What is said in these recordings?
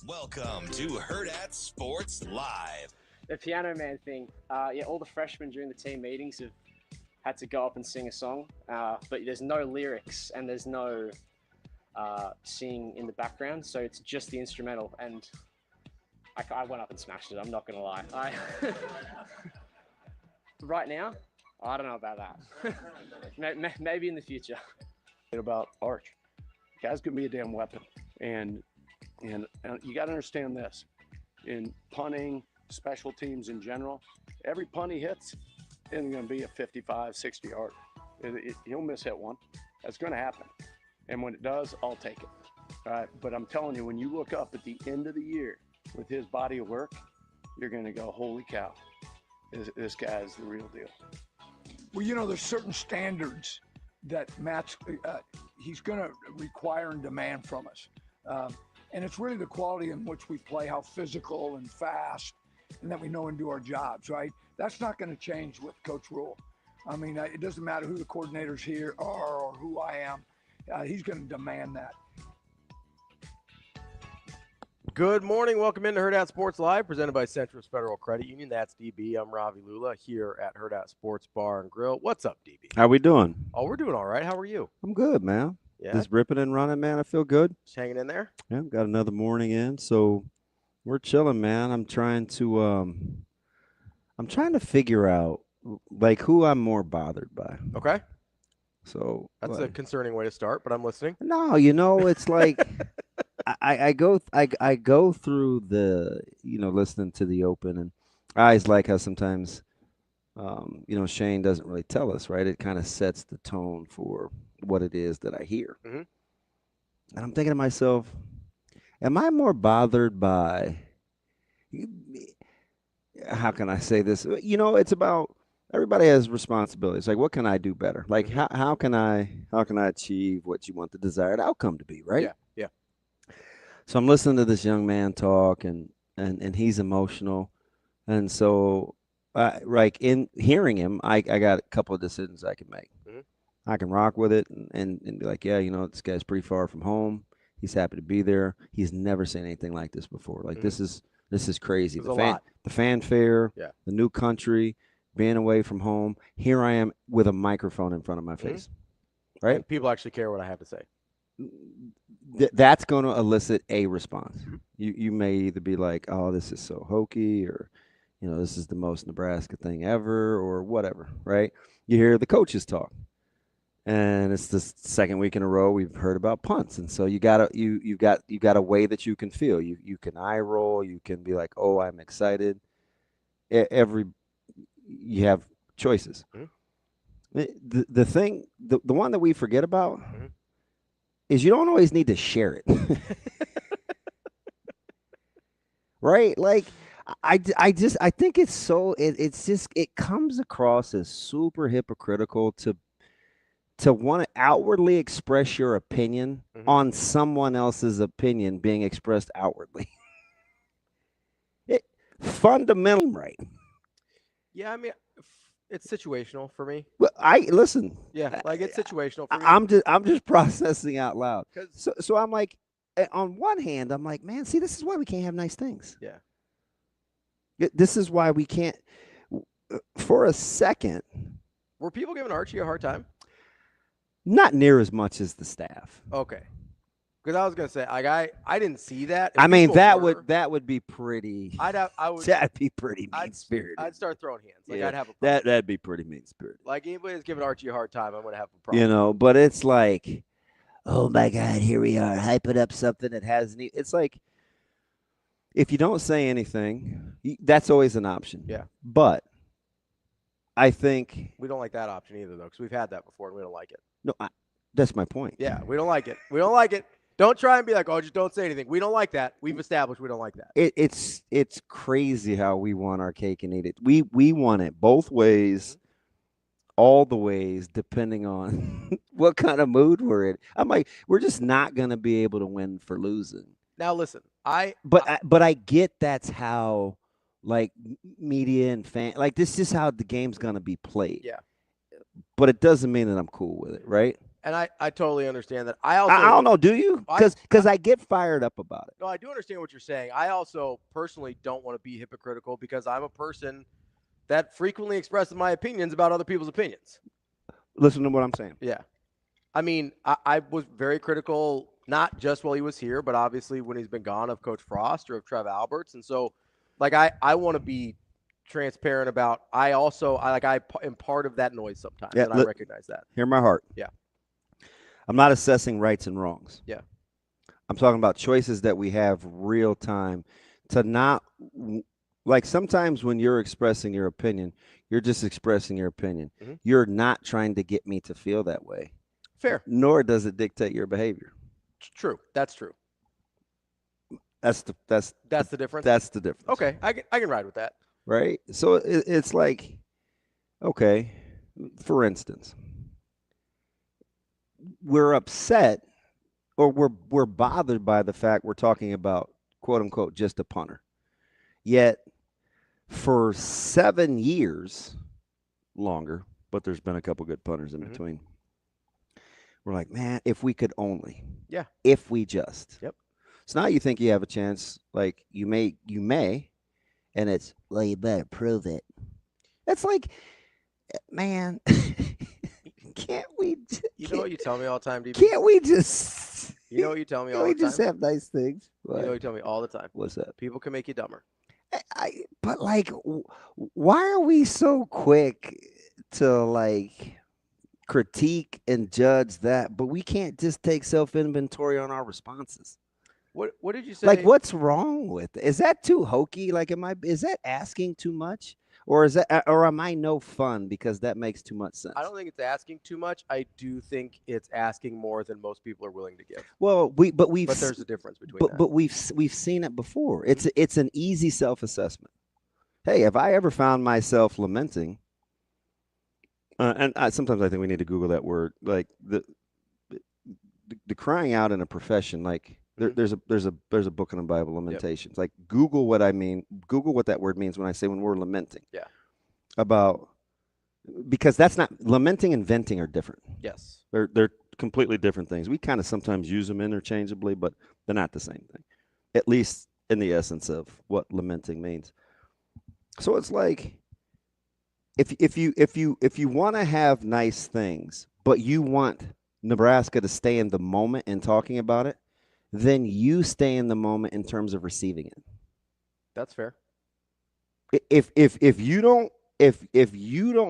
Welcome to Hurrdat Sports Live. The Piano Man thing, all the freshmen during the team meetings have had to go up and sing a song, but there's no lyrics and there's no singing in the background, so it's just the instrumental, and I went up and smashed it, I'm not going to lie. Right now, I don't know about that. Maybe in the future. About Arch. The guy's going to be a damn weapon, and you got to understand this. In punting, special teams in general, every punt he hits isn't going to be a 55, 60 yard. He'll miss hit one. That's going to happen. And when it does, I'll take it. All right. But I'm telling you, when you look up at the end of the year with his body of work, you're going to go, holy cow, this guy's the real deal. Well, there's certain standards that Matt's, he's going to require and demand from us. And it's really the quality in which we play, how physical and fast, and that we know and do our jobs, right? That's not going to change with Coach Rhule. I mean, it doesn't matter who the coordinators here are or who I am. He's going to demand that. Good morning. Welcome into Hurrdat Sports Live, presented by Centris Federal Credit Union. That's DB. I'm Ravi Lulla here at Hurrdat Sports Bar and Grill. What's up, DB? How we doing? Oh, we're doing all right. How are you? I'm good, man. Yeah. Just ripping and running, man. I feel good. Just hanging in there? Yeah, got another morning in, so we're chilling, man. I'm trying to figure out like who I'm more bothered by. Okay. So that's a concerning way to start, but I'm listening. No, it's like I go through the listening to the open, and I always like how sometimes Shane doesn't really tell us, right? It kind of sets the tone for what it is that I hear. Mm-hmm. And I'm thinking to myself, am I more bothered by, how can I say this? It's about everybody has responsibilities. Like, what can I do better? Like, mm-hmm. how can I achieve what you want the desired outcome to be, right? Yeah. So I'm listening to this young man talk, and he's emotional. And so, in hearing him, I got a couple of decisions I can make. Mm-hmm. I can rock with it and be like, yeah, this guy's pretty far from home. He's happy to be there. He's never seen anything like this before. Like, this is crazy. The fanfare, the new country, being away from home. Here I am with a microphone in front of my face. Right? And people actually care what I have to say. That's going to elicit a response. You may either be like, oh, this is so hokey, or, this is the most Nebraska thing ever, or whatever, right? You hear the coaches talk. And it's the second week in a row we've heard about punts, and so you've got a way that you can feel. You can eye roll. You can be like, oh, I'm excited. You have choices. Mm-hmm. The thing, the one that we forget about is you don't always need to share it, right? Like I think it's so it comes across as super hypocritical to want to outwardly express your opinion on someone else's opinion being expressed outwardly. Fundamentally right. Yeah, I mean, it's situational for me. Well, listen. Yeah, like it's situational for me. I'm just processing out loud. So I'm like, on one hand, I'm like, man, see, this is why we can't have nice things. Yeah. This is why we can't. For a second, were people giving Archie a hard time? Not near as much as the staff. Okay. Because I was gonna say, like, I didn't see that. I mean, that would be pretty. That'd be pretty mean spirited. I'd start throwing hands. Like, yeah, I'd have a problem. That'd be pretty mean spirited. Like, anybody that's giving Archie a hard time, I'm gonna have a problem. But it's like, oh my God, here we are hyping up something that hasn't. It's like, if you don't say anything, that's always an option. Yeah. But I think we don't like that option either, though, because we've had that before and we don't like it. No, that's my point. Yeah, we don't like it. We don't like it. Don't try and be like, oh, just don't say anything. We don't like that. We've established we don't like that. It's crazy how we want our cake and eat it. We want it both ways, all the ways, depending on what kind of mood we're in. I'm like, we're just not going to be able to win for losing. Now, listen, But I get that's how, like, media and fan, like, this is how the game's going to be played. Yeah. But it doesn't mean that I'm cool with it, right? And I totally understand that. I don't know. Do you? Because I get fired up about it. No, I do understand what you're saying. I also personally don't want to be hypocritical because I'm a person that frequently expresses my opinions about other people's opinions. Listen to what I'm saying. Yeah. I mean, I was very critical, not just while he was here, but obviously when he's been gone, of Coach Frost or of Trev Alberts. And so, like, I want to be transparent about I am part of that noise sometimes, and I recognize that. Hear my heart. Yeah. I'm not assessing rights and wrongs. Yeah. I'm talking about choices that we have real time to not – like sometimes when you're expressing your opinion, you're just expressing your opinion. Mm-hmm. You're not trying to get me to feel that way. Fair. Nor does it dictate your behavior. True. That's true. That's the difference? That's the difference. Okay. I can ride with that. Right? So it's like, okay, for instance, we're upset or we're bothered by the fact we're talking about, quote unquote, just a punter. Yet for 7 years, longer, but there's been a couple good punters in between. We're like, man, if we could only. Yeah. If we just. Yep. So now you think you have a chance, like you may, and it's, well, you better prove it. That's like, man, can't we? You know what you tell me all the time, DB? Can't we just? You know what you tell me all the time? We just have nice things. You know what you tell me all the time? What's that? People can make you dumber. But like, why are we so quick to like critique and judge that, but we can't just take self-inventory on our responses? What did you say? Like, what's wrong with it? Is that too hokey? Like, is that asking too much? Or am I no fun because that makes too much sense? I don't think it's asking too much. I do think it's asking more than most people are willing to give. Well, but there's a difference between that. But we've seen it before. It's an easy self-assessment. Hey, have I ever found myself lamenting? Sometimes I think we need to Google that word. Like the crying out in a profession, like. There's a book in the Bible, Lamentations. Yep. Like Google what I mean. Google what that word means when I say when we're lamenting. Yeah. Because that's not lamenting and venting are different. Yes. They're completely different things. We kind of sometimes use them interchangeably, but they're not the same thing. At least in the essence of what lamenting means. So it's like if you want to have nice things, but you want Nebraska to stay in the moment in talking about it, then you stay in the moment in terms of receiving it. That's fair. If you don't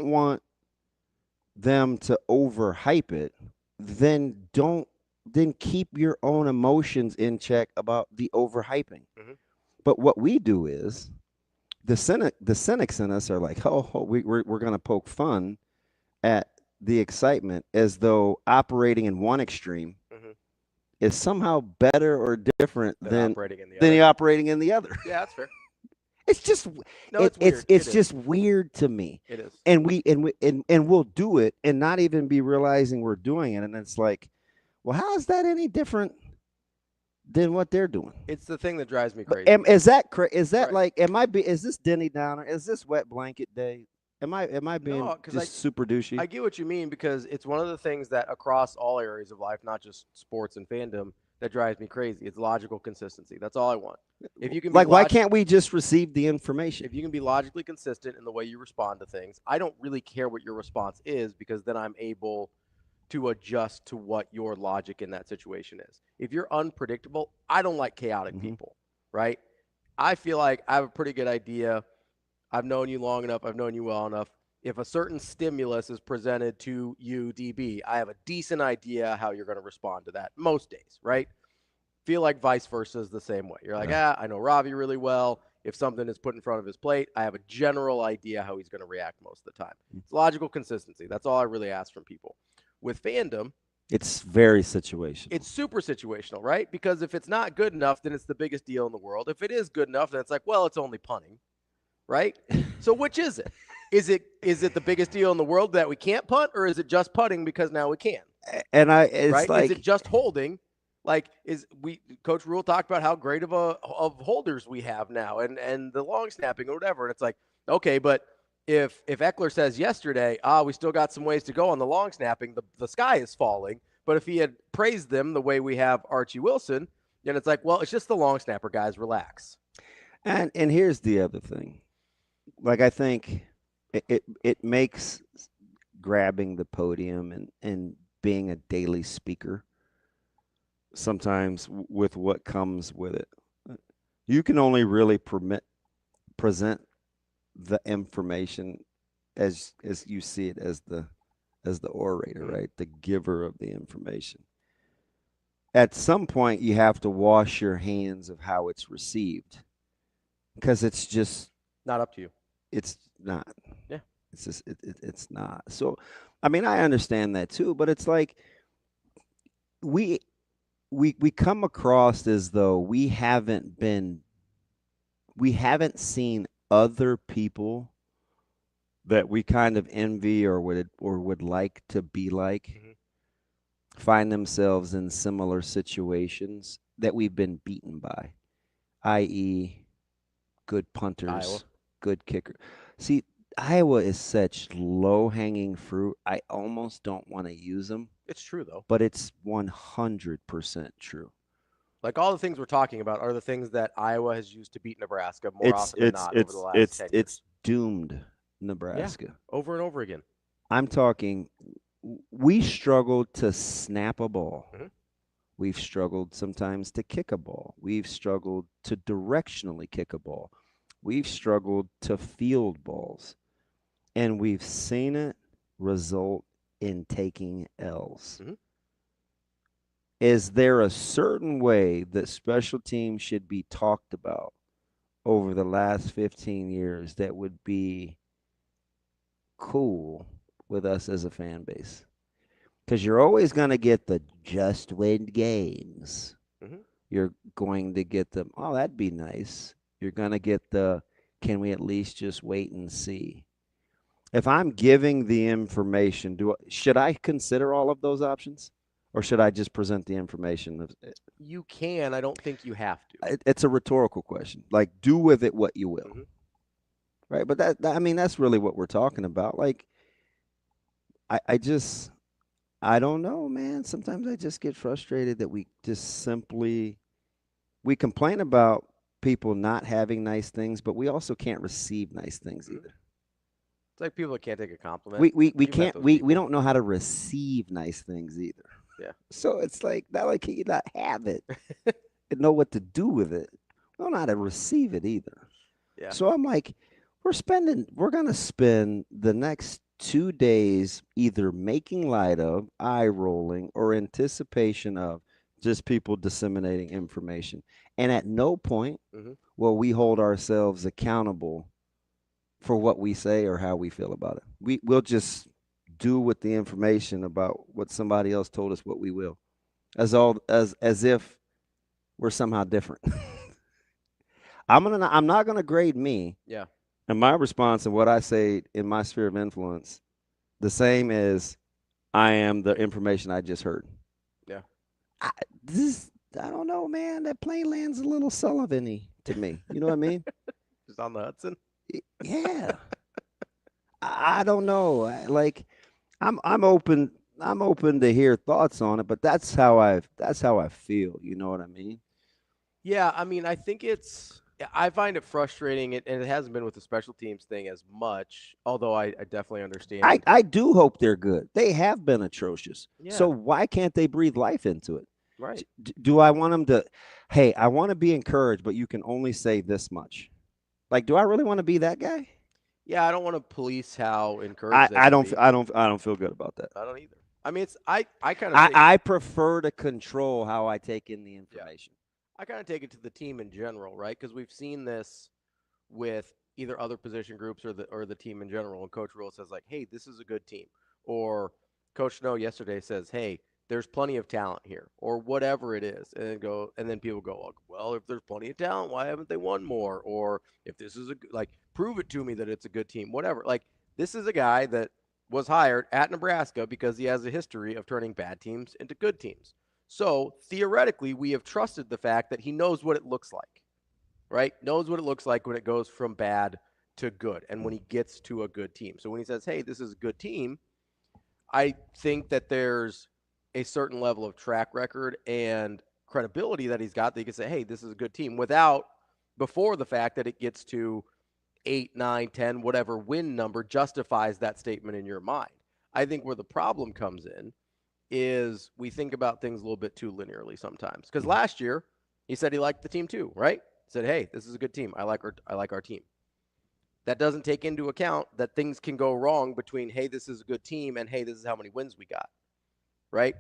want them to overhype it, then keep your own emotions in check about the overhyping. Mm-hmm. But what we do is the cynics in us are like, we're going to poke fun at the excitement as though operating in one extreme is somehow better or different than operating in the other. Yeah, that's fair. It's just it's just weird to me. It is. And we'll do it and not even be realizing we're doing it, and it's like, well, how is that any different than what they're doing? It's the thing that drives me crazy. Is that right. like is this Denny Downer? Is this wet blanket day? Am I being super douchey? I get what you mean because it's one of the things that across all areas of life, not just sports and fandom, that drives me crazy. It's logical consistency. That's all I want. If you can why can't we just receive the information? If you can be logically consistent in the way you respond to things, I don't really care what your response is because then I'm able to adjust to what your logic in that situation is. If you're unpredictable, I don't like chaotic people, right? I feel like I have a pretty good idea. I've known you long enough. I've known you well enough. If a certain stimulus is presented to you, DB, I have a decent idea how you're going to respond to that most days, right? Feel like vice versa is the same way. You're like, I know Ravi really well. If something is put in front of his plate, I have a general idea how he's going to react most of the time. It's logical consistency. That's all I really ask from people. With fandom, it's very situational. It's super situational, right? Because if it's not good enough, then it's the biggest deal in the world. If it is good enough, then it's like, well, it's only punting. Right? So which is it? Is it the biggest deal in the world that we can't punt, or is it just putting because now we can? And it's right? Like, is it just holding? Like Coach Rhule talked about how great of holders we have now and the long snapping or whatever. And it's like, okay, but if Eckler says yesterday, we still got some ways to go on the long snapping, the sky is falling. But if he had praised them the way we have Archie Wilson, then it's like, well, it's just the long snapper, guys, relax. And here's the other thing. Like, I think it makes grabbing the podium and being a daily speaker sometimes with what comes with it. You can only really present the information as you see it as the orator, right? The giver of the information. At some point, you have to wash your hands of how it's received, because it's just not up to you. It's not. Yeah. It's just it's not. So, I mean, I understand that too, but it's like we come across as though we haven't seen other people that we kind of envy or would like to be like find themselves in similar situations that we've been beaten by, i.e., good punters, Iowa. Good kicker. See, Iowa is such low-hanging fruit. I almost don't want to use them. It's true, though. But it's 100% true. Like, all the things we're talking about are the things that Iowa has used to beat Nebraska more often than not over the last 10 years. It's doomed Nebraska. Yeah, over and over again. I'm talking, we struggled to snap a ball. Mm-hmm. We've struggled sometimes to kick a ball. We've struggled to directionally kick a ball. We've struggled to field balls. And we've seen it result in taking L's. Mm-hmm. Is there a certain way that special teams should be talked about over the last 15 years that would be cool with us as a fan base? Because you're always going to get the just win games. Mm-hmm. You're going to get the, oh, that'd be nice. You're going to get the, can we at least just wait and see? If I'm giving the information, should I consider all of those options? Or should I just present the information? You can. I don't think you have to. It's a rhetorical question. Like, do with it what you will. Mm-hmm. Right? But I mean, that's really what we're talking about. Like, I don't know, man. Sometimes I just get frustrated that we just simply, we complain about people not having nice things, but we also can't receive nice things either. It's like people that can't take a compliment. We can't, we don't know how to receive nice things either. Yeah. So it's like, not like you not have it and know what to do with it. We don't know how to receive it either. Yeah. So I'm like, we're going to spend the next 2 days either making light of, eye rolling, or anticipation of just people disseminating information. And at no point will we hold ourselves accountable for what we say or how we feel about it. We'll just do with the information about what somebody else told us what we will, as if we're somehow different. I'm not gonna grade me. Yeah. And my response and what I say in my sphere of influence, the same as I am the information I just heard. Yeah. I don't know, man. That plane lands a little Sullivan-y to me. You know what I mean? Just on the Hudson. Yeah. I don't know. I'm open to hear thoughts on it, but that's how I feel. You know what I mean? Yeah, I mean, I think I find it frustrating, and it hasn't been with the special teams thing as much, although I definitely understand. I do hope they're good. They have been atrocious. Yeah. So why can't they breathe life into it? Right. Do I want them to, hey, I want to be encouraged, but you can only say this much? Like, do I really want to be that guy? Yeah, I don't want to police how encouraged I don't feel good about that. I don't either. I mean, I kind of I prefer to control how I take in the information. Yeah. I kind of take it to the team in general, right? Because we've seen this with either other position groups or the team in general. And Coach Rhule says, like, hey, this is a good team. Or Coach Snow yesterday says, hey, there's plenty of talent here, or whatever it is. And then people go, well, if there's plenty of talent, why haven't they won more? Or if this is prove it to me that it's a good team, whatever. Like, this is a guy that was hired at Nebraska because he has a history of turning bad teams into good teams. So theoretically, we have trusted the fact that he knows what it looks like, right? Knows what it looks like when it goes from bad to good and when he gets to a good team. So when he says, hey, this is a good team, I think that there's a certain level of track record and credibility that he's got that you can say, hey, this is a good team without before the fact that it gets to 8, 9, 10, whatever win number justifies that statement in your mind. I think where the problem comes in is we think about things a little bit too linearly sometimes. Because last year, he said he liked the team too, right? He said, hey, this is a good team. I like our team. That doesn't take into account that things can go wrong between, hey, this is a good team, and hey, this is how many wins we got, right?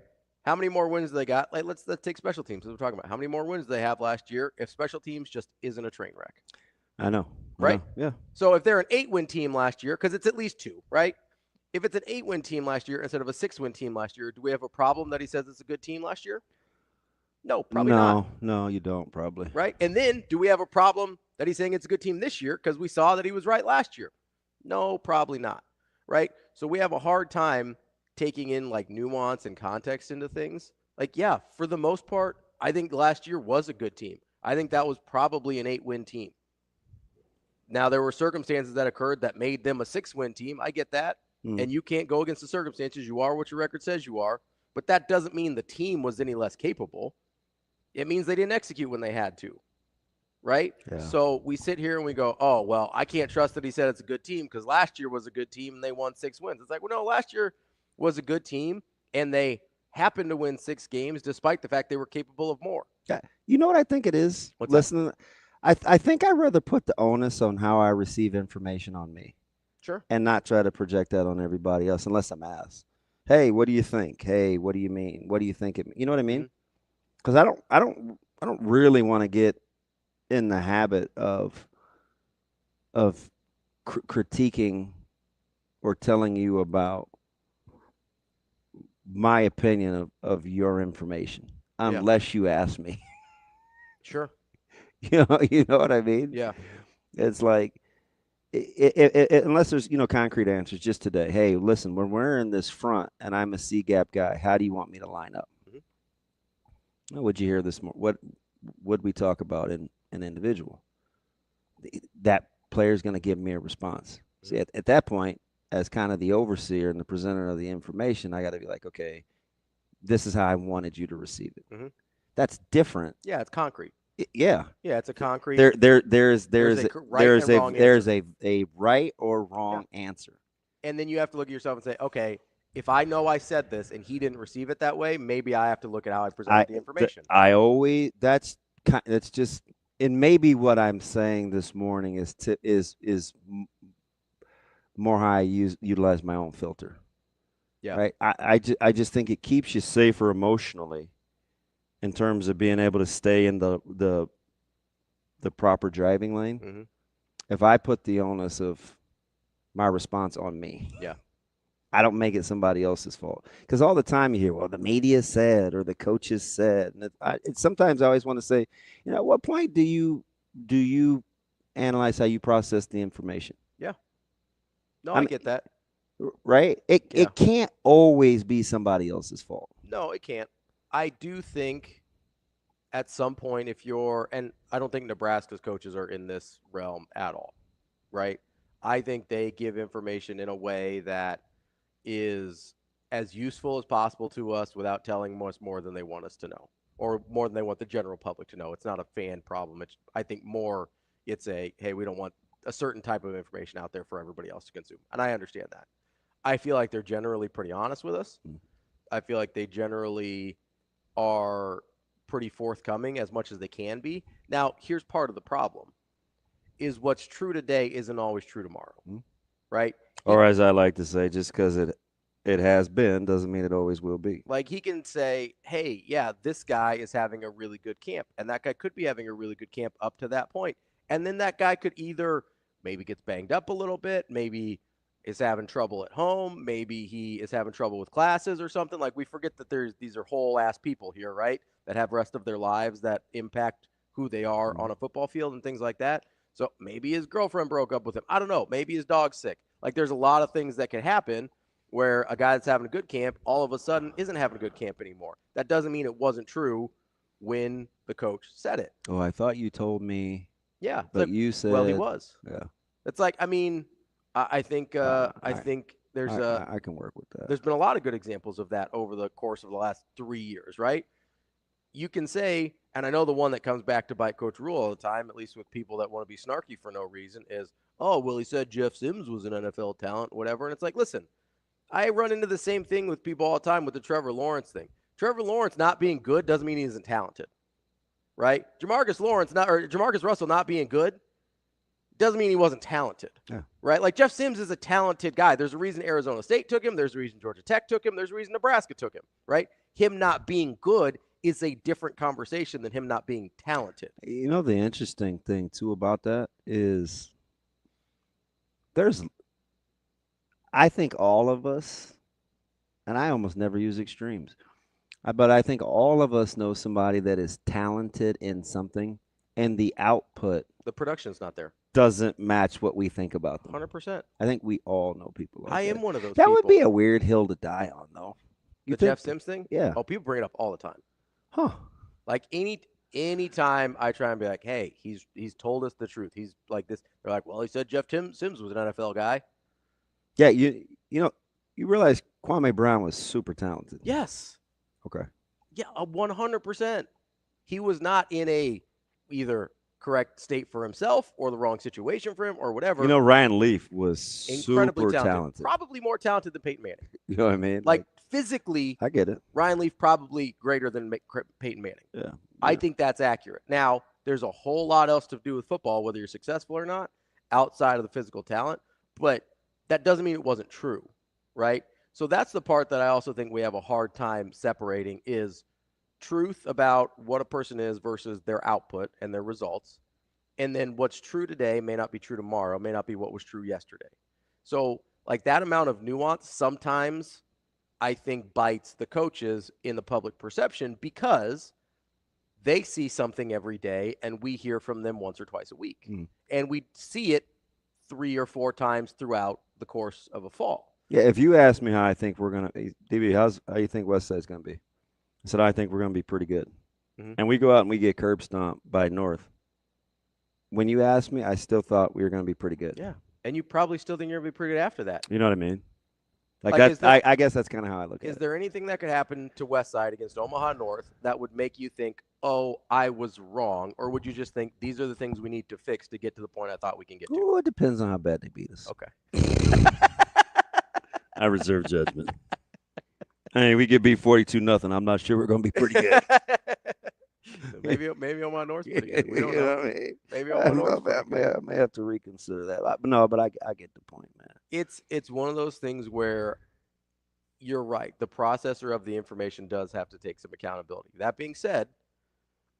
How many more wins do they got? Like, let's take special teams as we're talking about. How many more wins do they have last year if special teams just isn't a train wreck? I know. Right? Yeah. So if they're an 8-win team last year, because it's at least 2, right? If it's an 8-win team last year instead of a 6-win team last year, do we have a problem that he says it's a good team last year? No, probably not. No, you don't probably. Right? And then do we have a problem that he's saying it's a good team this year because we saw that he was right last year? No, probably not. Right? So we have a hard time taking in like nuance and context into things. Like, yeah, for the most part, I think last year was a good team. I think that was probably an 8-win team. Now, there were circumstances that occurred that made them a 6-win team. I get that. And you can't go against the circumstances. You are what your record says you are. But that doesn't mean the team was any less capable. It means they didn't execute when they had to. Right? Yeah. So we sit here and we go, oh, well, I can't trust that he said it's a good team because last year was a good team and they won 6 wins. It's like, well, no, last year was a good team and they happened to win 6 games despite the fact they were capable of more. Yeah. You know what I think it is? Listen, I think I'd rather put the onus on how I receive information on me. Sure. And not try to project that on everybody else unless I'm asked. Hey, what do you think? Hey, what do you mean? What do you think? You know what I mean? Because I don't really want to get in the habit of critiquing or telling you about my opinion of your information unless you ask me. Sure. You know what I mean? Yeah. It's like unless there's concrete answers. Just today, hey, listen, when we're in this front and I'm a C gap guy, how do you want me to line up? What'd you hear this morning? What would we talk about in an individual? That player's going to give me a response. See, at that point, as kind of the overseer and the presenter of the information, I got to be like, okay, this is how I wanted you to receive it. That's different. Yeah, it's concrete. Yeah. Yeah, it's a concrete. There's a right or wrong answer. And then you have to look at yourself and say, okay, if I know I said this and he didn't receive it that way, maybe I have to look at how I presented the information. That's just, and maybe what I'm saying this morning is more how I utilize my own filter. Yeah. Right. I just think it keeps you safer emotionally in terms of being able to stay in the proper driving lane. If I put the onus of my response on me. Yeah. I don't make it somebody else's fault. Because all the time you hear, well, the media said or the coaches said. And sometimes I always want to say, at what point do you analyze how you process the information? Yeah. No, I get that. Right? It can't always be somebody else's fault. No, it can't. I do think at some point and I don't think Nebraska's coaches are in this realm at all, right? I think they give information in a way that is as useful as possible to us without telling us more than they want us to know or more than they want the general public to know. It's not a fan problem. I think more it's hey, we don't want a certain type of information out there for everybody else to consume. And I understand that. I feel like they're generally pretty honest with us. I feel like they generally are pretty forthcoming as much as they can be. Now, here's part of the problem is what's true today isn't always true tomorrow, right? Or as I like to say, just because it has been doesn't mean it always will be. Like he can say, hey, yeah, this guy is having a really good camp, and that guy could be having a really good camp up to that point. And then that guy could either maybe gets banged up a little bit, maybe is having trouble at home, maybe he is having trouble with classes or something. Like we forget that these are whole ass people here, right? That have rest of their lives that impact who they are on a football field and things like that. So maybe his girlfriend broke up with him. I don't know. Maybe his dog's sick. Like there's a lot of things that can happen where a guy that's having a good camp all of a sudden isn't having a good camp anymore. That doesn't mean it wasn't true when the coach said it. Oh, I thought you told me. Yeah. But you said. Well, he was. Yeah. It's like, I mean, I think there's I can work with that. there's been a lot of good examples of that over the course of the last 3 years, right? You can say, and I know the one that comes back to bite Coach Rhule all the time, at least with people that want to be snarky for no reason, is, oh, well, he said Jeff Sims was an NFL talent, whatever. And it's like, listen, I run into the same thing with people all the time with the Trevor Lawrence thing. Trevor Lawrence not being good doesn't mean he isn't talented, right? Jamarcus Russell not being good doesn't mean he wasn't talented, right? Like Jeff Sims is a talented guy. There's a reason Arizona State took him. There's a reason Georgia Tech took him. There's a reason Nebraska took him, right? Him not being good is a different conversation than him not being talented. You know, the interesting thing, too, about that is I think all of us, and I almost never use extremes, but I think all of us know somebody that is talented in something, and the output, the production's not there, doesn't match what we think about them. 100%. I think we all know people like that. I am one of those That people. would be a weird hill to die on, though. The Jeff Sims thing? Yeah. Oh, people bring it up all the time. Huh. Like any time I try and be like, hey, he's told us the truth. He's like this. They're like, well, he said Jeff Sims was an NFL guy. Yeah, you realize Kwame Brown was super talented. Yes. Okay. Yeah, 100%. He was not in a either correct state for himself or the wrong situation for him or whatever. You know, Ryan Leaf was incredibly super talented. Probably more talented than Peyton Manning. You know what I mean? Like physically, I get it. Ryan Leaf probably greater than Peyton Manning. Yeah. I think that's accurate. Now, there's a whole lot else to do with football, whether you're successful or not, outside of the physical talent. But that doesn't mean it wasn't true, right? So that's the part that I also think we have a hard time separating is truth about what a person is versus their output and their results. And then what's true today may not be true tomorrow, may not be what was true yesterday. So like that amount of nuance sometimes I think bites the coaches in the public perception because they see something every day and we hear from them once or twice a week. And we see it 3 or 4 times throughout the course of a fall. Yeah, if you ask me how I think we're going to – DB, how you think West Side's going to be? I said I think we're going to be pretty good. And we go out and we get curb stomped by North. When you asked me, I still thought we were going to be pretty good. Yeah, and you probably still think you're going to be pretty good after that. You know what I mean? I guess that's kind of how I look at it. Is there anything that could happen to West Side against Omaha North that would make you think, oh, I was wrong? Or would you just think these are the things we need to fix to get to the point I thought we can get to? Oh, it depends on how bad they beat us. Okay. I reserve judgment. Hey, we could beat 42-0. I'm not sure we're going to be pretty good. maybe Omaha North's pretty good. We don't know. What I mean? Maybe Omaha North's I may have to reconsider that. But I get the point, man. It's one of those things where you're right. The processor of the information does have to take some accountability. That being said,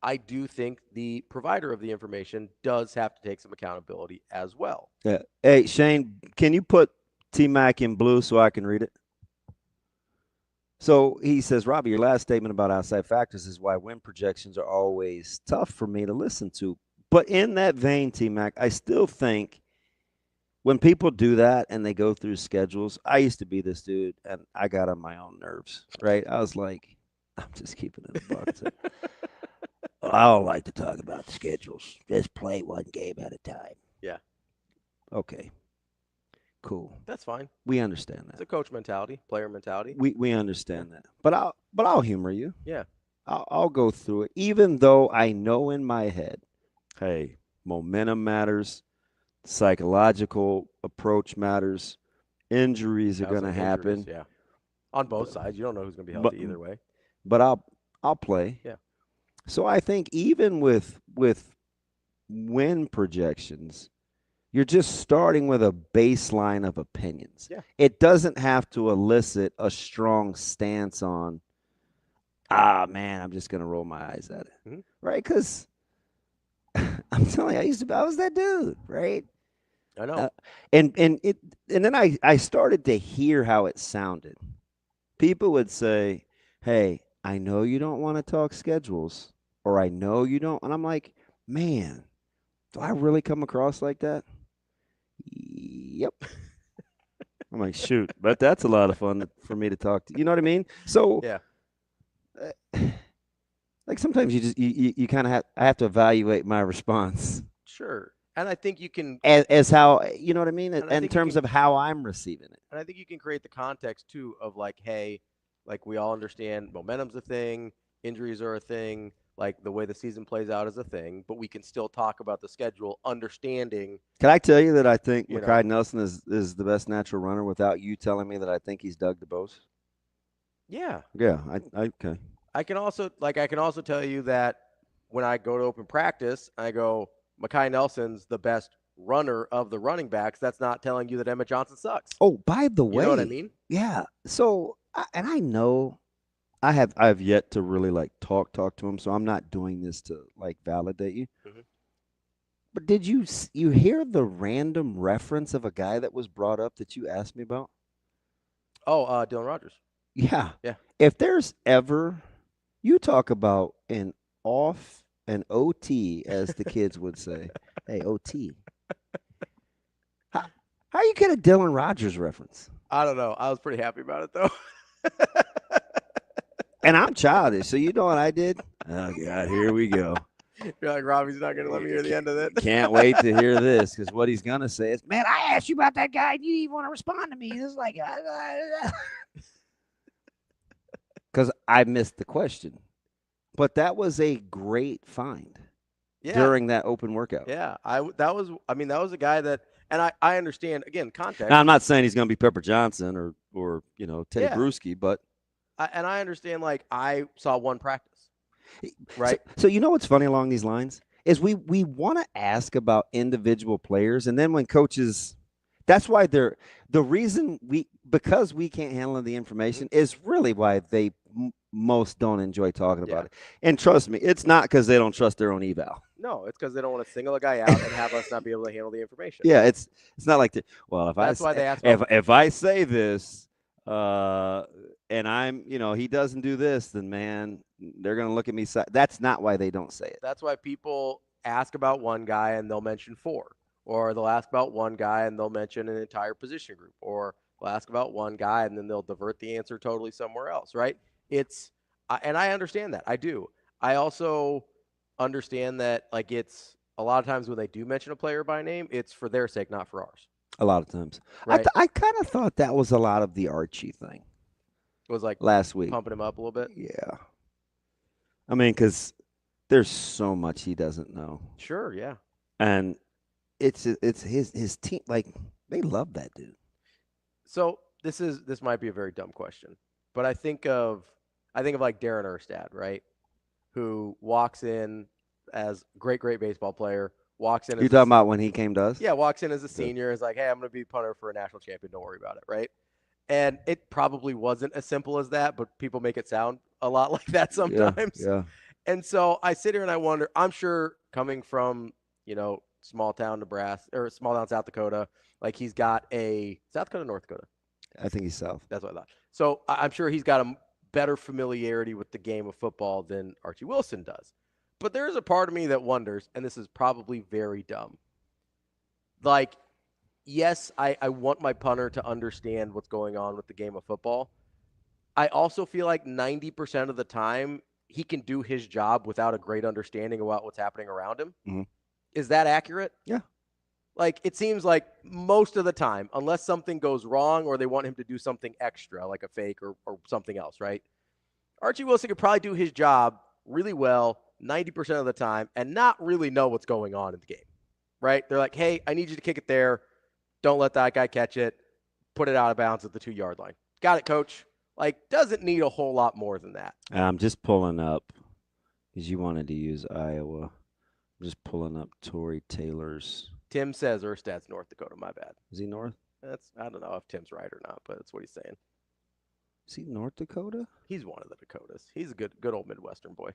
I do think the provider of the information does have to take some accountability as well. Yeah. Hey, Shane, can you put T-Mac in blue so I can read it? So he says, Robbie, your last statement about outside factors is why win projections are always tough for me to listen to. But in that vein, T-Mac, I still think when people do that and they go through schedules, I used to be this dude, and I got on my own nerves, right? I was like, I'm just keeping it a buck. I don't like to talk about the schedules. Just play one game at a time. Yeah. Okay. Cool. That's fine. We understand that. It's a coach mentality, player mentality. We understand that. But I'll humor you. Yeah. I'll go through it, even though I know in my head, hey, momentum matters, psychological approach matters, injuries are going to happen. Yeah. On both sides, you don't know who's going to be healthy either way. But I'll play. Yeah. So I think even with win projections, you're just starting with a baseline of opinions. Yeah. It doesn't have to elicit a strong stance on, man, I'm just going to roll my eyes at it. Right? Because I'm telling you, I was that dude, right? I know. And then I started to hear how it sounded. People would say, hey, I know you don't want to talk schedules, or I know you don't. And I'm like, man, do I really come across like that? Yep. I'm like, shoot, but that's a lot of fun for me to talk to. You know what I mean? So, yeah. Like sometimes you kind of I have to evaluate my response. Sure. And I think you can, as how, you know what I mean, And I in think you terms can- of how I'm receiving it. and I think you can create the context too of like, hey, like we all understand momentum's a thing, injuries are a thing, like the way the season plays out is a thing, but we can still talk about the schedule, understanding. Can I tell you that I think You know. Makai Nelson is the best natural runner without you telling me that I think he's Doug DeBose? Yeah. Yeah, okay. I can also tell you that when I go to open practice, I go, Makai Nelson's the best runner of the running backs. That's not telling you that Emmett Johnson sucks. Oh, by the way, You know what I mean? Yeah. So, and I know I have yet to really like talk to him, so I'm not doing this to like validate you. Mhm. But did you hear the random reference of a guy that was brought up that you asked me about? Oh, Dylan Rogers. Yeah. Yeah. If there's ever, you talk about an OT, as the kids would say. Hey, OT. How you get a Dylan Rogers reference? I don't know. I was pretty happy about it though. And I'm childish, so you know what I did? Oh God, here we go. You're like, Ravi's not going to let me hear the end of it. Can't wait to hear this, because what he's gonna say is, "Man, I asked you about that guy, and you didn't even want to respond to me." It's like, because I missed the question, but that was a great find during that open workout. Yeah, that was a guy that, and I understand again context. Now, I'm not saying he's going to be Pepper Johnson or Teddy Yeah. Bruschi, but I understand. Like I saw one practice, right? So you know what's funny along these lines is we want to ask about individual players, and then when coaches, that's why the reason because we can't handle the information is really why they most don't enjoy talking about it. And trust me, it's not because they don't trust their own eval. No, it's because they don't want to single a guy out and have us not be able to handle the information. Yeah, it's not like well, That's why they ask. If I say this, and I'm, he doesn't do this, then man, they're gonna look at me. That's not why they don't say it. That's why people ask about one guy and they'll mention four, or they'll ask about one guy and they'll mention an entire position group, or they'll ask about one guy and then they'll divert the answer totally somewhere else. Right? And I understand that. I do. I also understand that, like, it's a lot of times when they do mention a player by name, it's for their sake, not for ours. A lot of times. Right. I kind of thought that was a lot of the Archie thing. It was like last week, pumping him up a little bit. Yeah. I mean, because there's so much he doesn't know. Sure, yeah. And it's his team, like, they love that dude. So this might be a very dumb question, but I think of like Darren Erstad, right? Who walks in as great baseball player, walks in. You're talking about when he came to us? Yeah, walks in as a senior, is like, hey, I'm going to be punter for a national champion. Don't worry about it, right? And it probably wasn't as simple as that, but people make it sound a lot like that sometimes. Yeah. And so I sit here and I wonder, I'm sure coming from, small town Nebraska or small town South Dakota, like he's got a South Dakota, North Dakota. I think he's South. That's what I thought. So I'm sure he's got a better familiarity with the game of football than Archie Wilson does. But there is a part of me that wonders, and this is probably very dumb. Like, yes, I want my punter to understand what's going on with the game of football. I also feel like 90% of the time he can do his job without a great understanding about what's happening around him. Mm-hmm. Is that accurate? Yeah. Like, it seems like most of the time, unless something goes wrong or they want him to do something extra, like a fake or something else, right? Archie Wilson could probably do his job really well 90% of the time and not really know what's going on in the game, right? They're like, hey, I need you to kick it there. Don't let that guy catch it. Put it out of bounds at the 2-yard line. Got it, coach. Like, doesn't need a whole lot more than that. I'm just pulling up, because you wanted to use Iowa. I'm just pulling up Tory Taylor's. Tim says Erstad's North Dakota. My bad. Is he North? I don't know if Tim's right or not, but that's what he's saying. Is he North Dakota? He's one of the Dakotas. He's a good old Midwestern boy.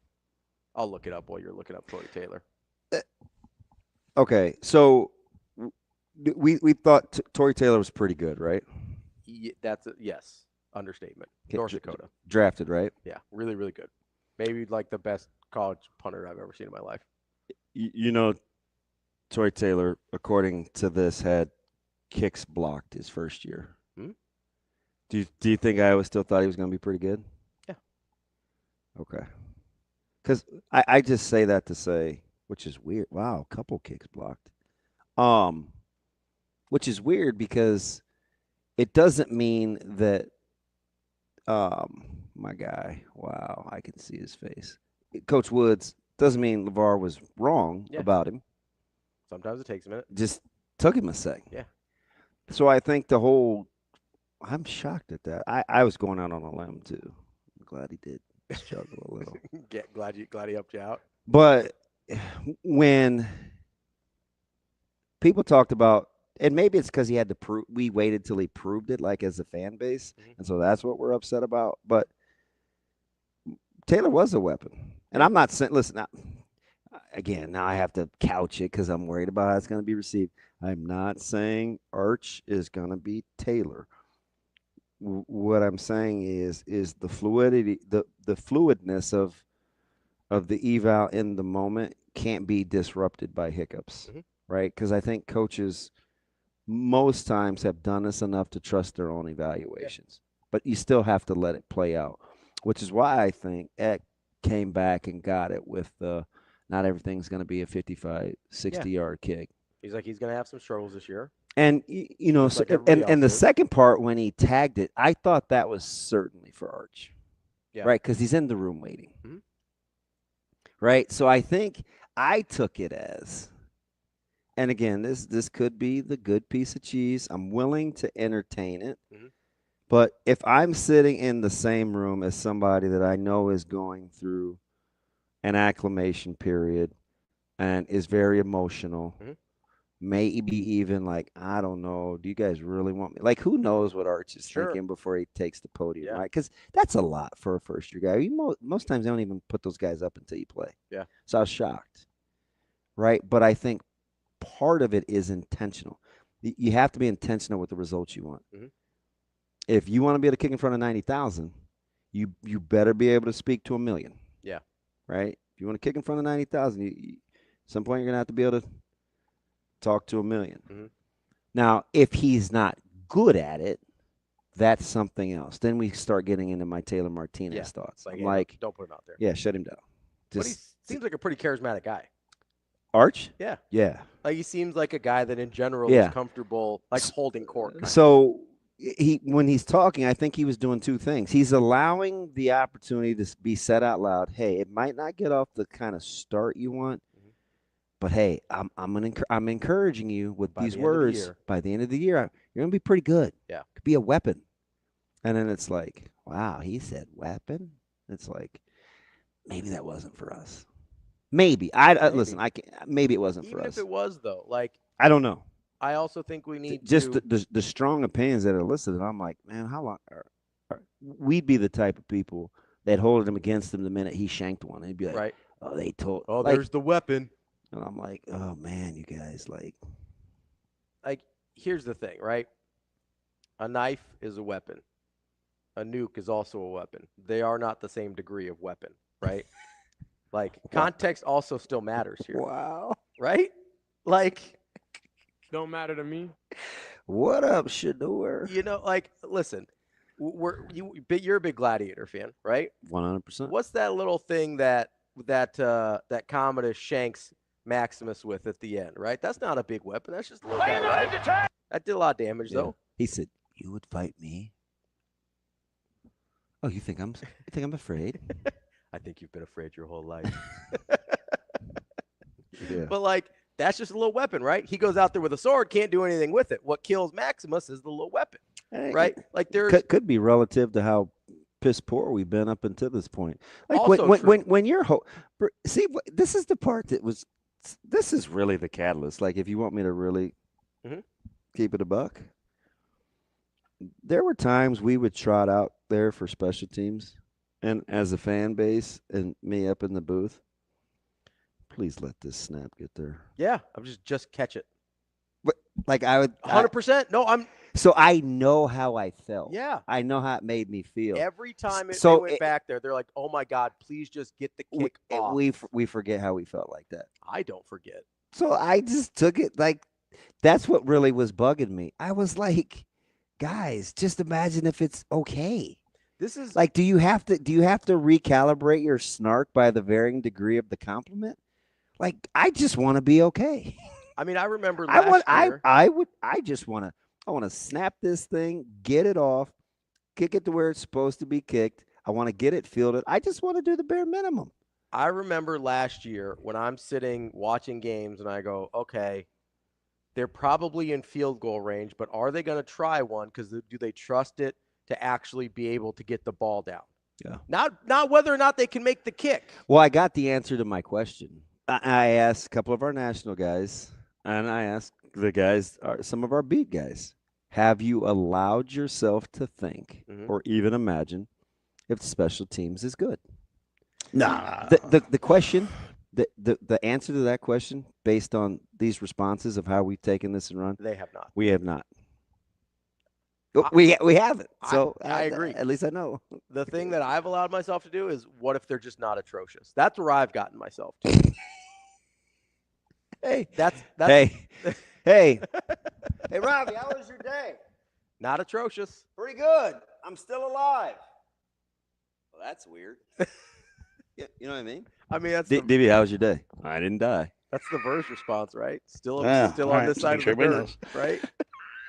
I'll look it up while you're looking up Tory Taylor. Okay, so we thought Tory Taylor was pretty good, right? Yes, understatement. Okay, North Dakota. Drafted, right? Yeah, really, really good. Maybe like the best college punter I've ever seen in my life. Tory Taylor, according to this, had kicks blocked his first year. Hmm? Do you think Iowa still thought he was going to be pretty good? Yeah. Okay. Because I just say that to say, which is weird. Wow, a couple kicks blocked. Which is weird because it doesn't mean that my guy, wow, I can see his face. Coach Woods doesn't mean LeVar was wrong about him. Sometimes it takes a minute. Just took him a second. Yeah. So I think I'm shocked at that. I was going out on a limb too. I'm glad he did struggle a little. Glad he helped you out. But when people talked about, and maybe it's because he had to prove, we waited till he proved it, like as a fan base, and so that's what we're upset about. But Taylor was a weapon, and I'm not saying. Listen, again, now I have to couch it because I'm worried about how it's going to be received. I'm not saying Arch is going to be Taylor. What I'm saying is the fluidity, the fluidness of the eval in the moment can't be disrupted by hiccups, right? Because I think coaches most times have done this enough to trust their own evaluations, but you still have to let it play out, which is why I think Eck came back and got it with the not everything's going to be a 55, 60-yard kick. He's like, he's going to have some struggles this year. And, so, and the second part when he tagged it, I thought that was certainly for Arch, right? Because he's in the room waiting, right? So I think I took it as, and again, this could be the good piece of cheese. I'm willing to entertain it. But if I'm sitting in the same room as somebody that I know is going through an acclimation period and is very emotional, maybe even like, I don't know, do you guys really want me? Like, who knows what Arch is thinking before he takes the podium, right? Because that's a lot for a first-year guy. Most times they don't even put those guys up until you play. Yeah. So I was shocked, right? But I think part of it is intentional. You have to be intentional with the results you want. If you want to be able to kick in front of 90,000, you better be able to speak to 1 million. Yeah. Right? If you want to kick in front of 90,000, at some point you're going to have to be able to talk to 1 million. Now, if he's not good at it, that's something else. Then we start getting into my Taylor Martinez thoughts. Like, don't put him out there. Yeah, shut him down. But he seems like a pretty charismatic guy. Arch? Yeah. Yeah. Like, he seems like a guy that in general is comfortable, like holding court. So when he's talking, I think he was doing two things. He's allowing the opportunity to be said out loud. Hey, it might not get off the kind of start you want, but hey, I'm encouraging you with these words. By the end of the year, you're gonna be pretty good. Yeah, could be a weapon. And then it's like, wow, he said weapon. It's like, maybe that wasn't for us. Maybe listen. Maybe it wasn't for us. Even if it was, though, like, I don't know. I also think we need the strong opinions that are listed. I'm like, man, how long? We'd be the type of people that hold him against him the minute he shanked one. He'd be like, right. Oh, they told. Oh, there's the weapon. And I'm like, oh man, you guys like. Here's the thing, right? A knife is a weapon. A nuke is also a weapon. They are not the same degree of weapon, right? Like, context also still matters here. Wow. Right? Like. Don't matter to me. What up, Shador? Like, listen, you're a big Gladiator fan, right? 100%. What's that little thing that Commodus shanks Maximus with at the end, right? That's not a big weapon. That's just a little guy, right? That did a lot of damage, though. He said, "You would fight me." Oh, you think I'm afraid? I think you've been afraid your whole life. But like, that's just a little weapon, right? He goes out there with a sword, can't do anything with it. What kills Maximus is the little weapon, right? Like, could be relative to how piss poor we've been up until this point. Like, also when you're see, this is the part that was. This is really the catalyst. Like, if you want me to really keep it a buck, there were times we would trot out there for special teams, and as a fan base and me up in the booth, please let this snap get there. Yeah, I'm just catch it. But like, I would 100%. No, I'm. So I know how I felt. Yeah, I know how it made me feel. Every time they went back there, they're like, "Oh my God, please just get the kick off." We forget how we felt like that. I don't forget. So I just took it like that's what really was bugging me. I was like, guys, just imagine if it's okay. This is like, do you have to recalibrate your snark by the varying degree of the compliment? Like, I just want to be okay. I mean, I remember last year. I just want to snap this thing, get it off, kick it to where it's supposed to be kicked. I want to get it fielded. I just want to do the bare minimum. I remember last year when I'm sitting watching games and I go, okay, they're probably in field goal range, but are they going to try one? Because do they trust it to actually be able to get the ball down? Yeah. Not whether or not they can make the kick. Well, I got the answer to my question. I asked a couple of our national guys, and I asked the guys, some of our beat guys, have you allowed yourself to think or even imagine if the special teams is good? Nah. The question, the answer to that question, based on these responses of how we've taken this and run, they have not. We have not. We haven't. So I agree. At least I know. The thing that I've allowed myself to do is, what if they're just not atrocious? That's where I've gotten myself to. Hey, that's hey, hey, Ravi, how was your day? Not atrocious. Pretty good. I'm still alive. Well, that's weird. Yeah, you know what I mean? I mean, that's DB, how was your day? I didn't die. That's the verse response, right? Still Yeah, on right, this side of the dirt, right?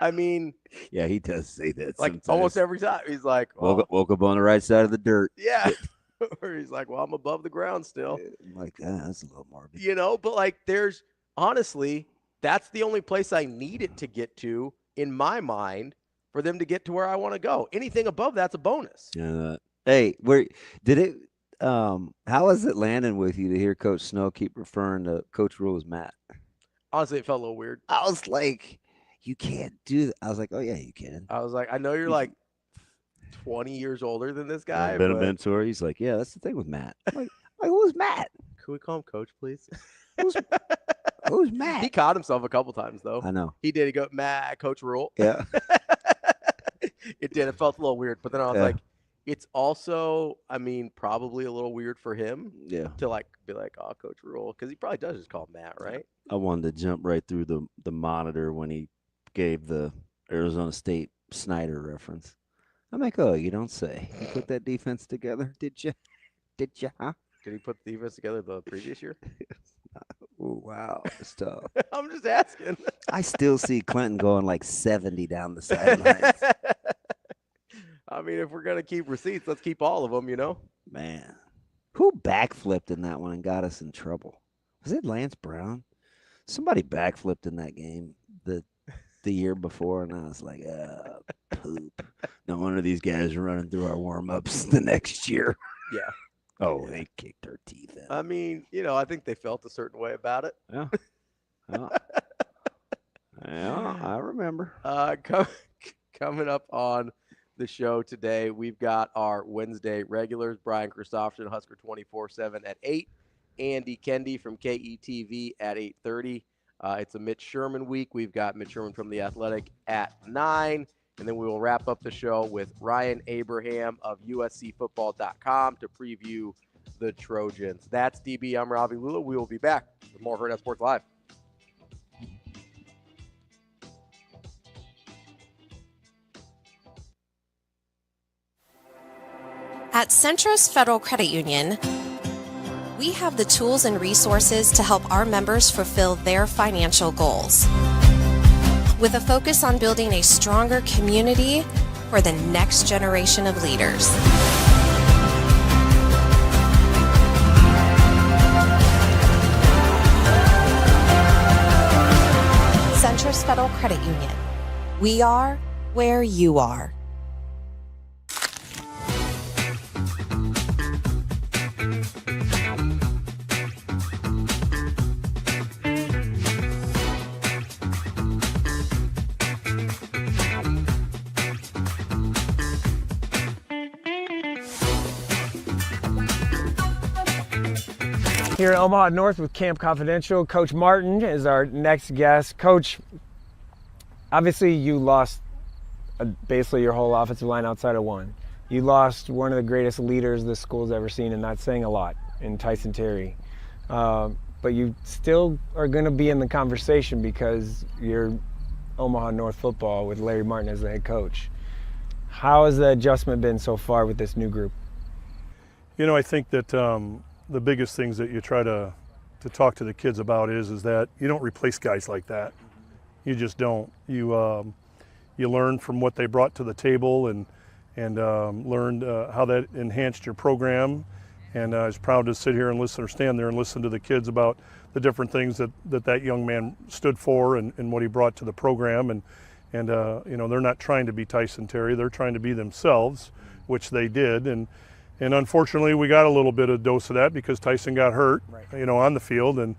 I mean, yeah, he does say that like sometimes. almost every time. He's like, well, woke up on the right side of the dirt. yeah. Or he's like, well, I'm above the ground still. I'm like, that's a little morbid. You know, but like honestly, that's the only place I need it to get to in my mind for them to get to where I want to go. Anything above that's a bonus. Yeah. Hey, how is it landing with you to hear Coach Snow keep referring to Coach Rhule as Matt? Honestly, it felt a little weird. I was like, you can't do that. I was like, oh, yeah, you can. I was like, I know you're like 20 years older than this guy. Been a mentor. He's like, yeah, that's the thing with Matt. I'm like, who's Matt? Could we call him Coach, please? Who's Matt? He caught himself a couple times, though. I know. He did. He go, Matt, Coach Rhule. Yeah. It did. It felt a little weird. But then I was like, it's also, I mean, probably a little weird for him to like be like, oh, Coach Rhule, because he probably does just call him Matt, right? I wanted to jump right through the monitor when he gave the Arizona State Snyder reference. I'm like, oh, you don't say. You put that defense together, did you? Did you, huh? Did he put the defense together the previous year? Oh, wow. It's tough. I'm just asking. I still see Clinton going like 70 down the sidelines. I mean, if we're going to keep receipts, let's keep all of them, you know? Man. Who backflipped in that one and got us in trouble? Was it Lance Brown? Somebody backflipped in that game the year before, and I was like, poop. No wonder these guys are running through our warm-ups the next year. Yeah. Oh, they kicked our teeth in. I mean, you know, I think they felt a certain way about it. Yeah. Yeah, I remember. Coming up on the show today, we've got our Wednesday regulars, Brian Christopherson, Husker 24/7 at 8, Andy Kendeigh from KETV at 8:30. It's a Mitch Sherman week. We've got Mitch Sherman from The Athletic at 9, and then we will wrap up the show with Ryan Abraham of USCFootball.com to preview the Trojans. That's DB. I'm Ravi Lulla. We will be back with more Hurrdat Sports Live. At Centros Federal Credit Union, we have the tools and resources to help our members fulfill their financial goals. With a focus on building a stronger community for the next generation of leaders. Centros Federal Credit Union. We are where you are. Here at Omaha North with Camp Confidential, Coach Martin is our next guest. Coach, obviously you lost basically your whole offensive line outside of one. You lost one of the greatest leaders this school's ever seen, and that's saying a lot, in Tyson Terry. But you still are going to be in the conversation because you're Omaha North football with Larry Martin as the head coach. How has the adjustment been so far with this new group? You know, I think that the biggest things that you try to to talk to the kids about is that you don't replace guys like that. You just don't. You learn from what they brought to the table and learned how that enhanced your program. And I was proud to sit here and listen or stand there and listen to the kids about the different things that young man stood for and what he brought to the program. And you know, they're not trying to be Tyson Terry, they're trying to be themselves, which they did. And unfortunately, we got a little bit of dose of that because Tyson got hurt, you know, on the field. And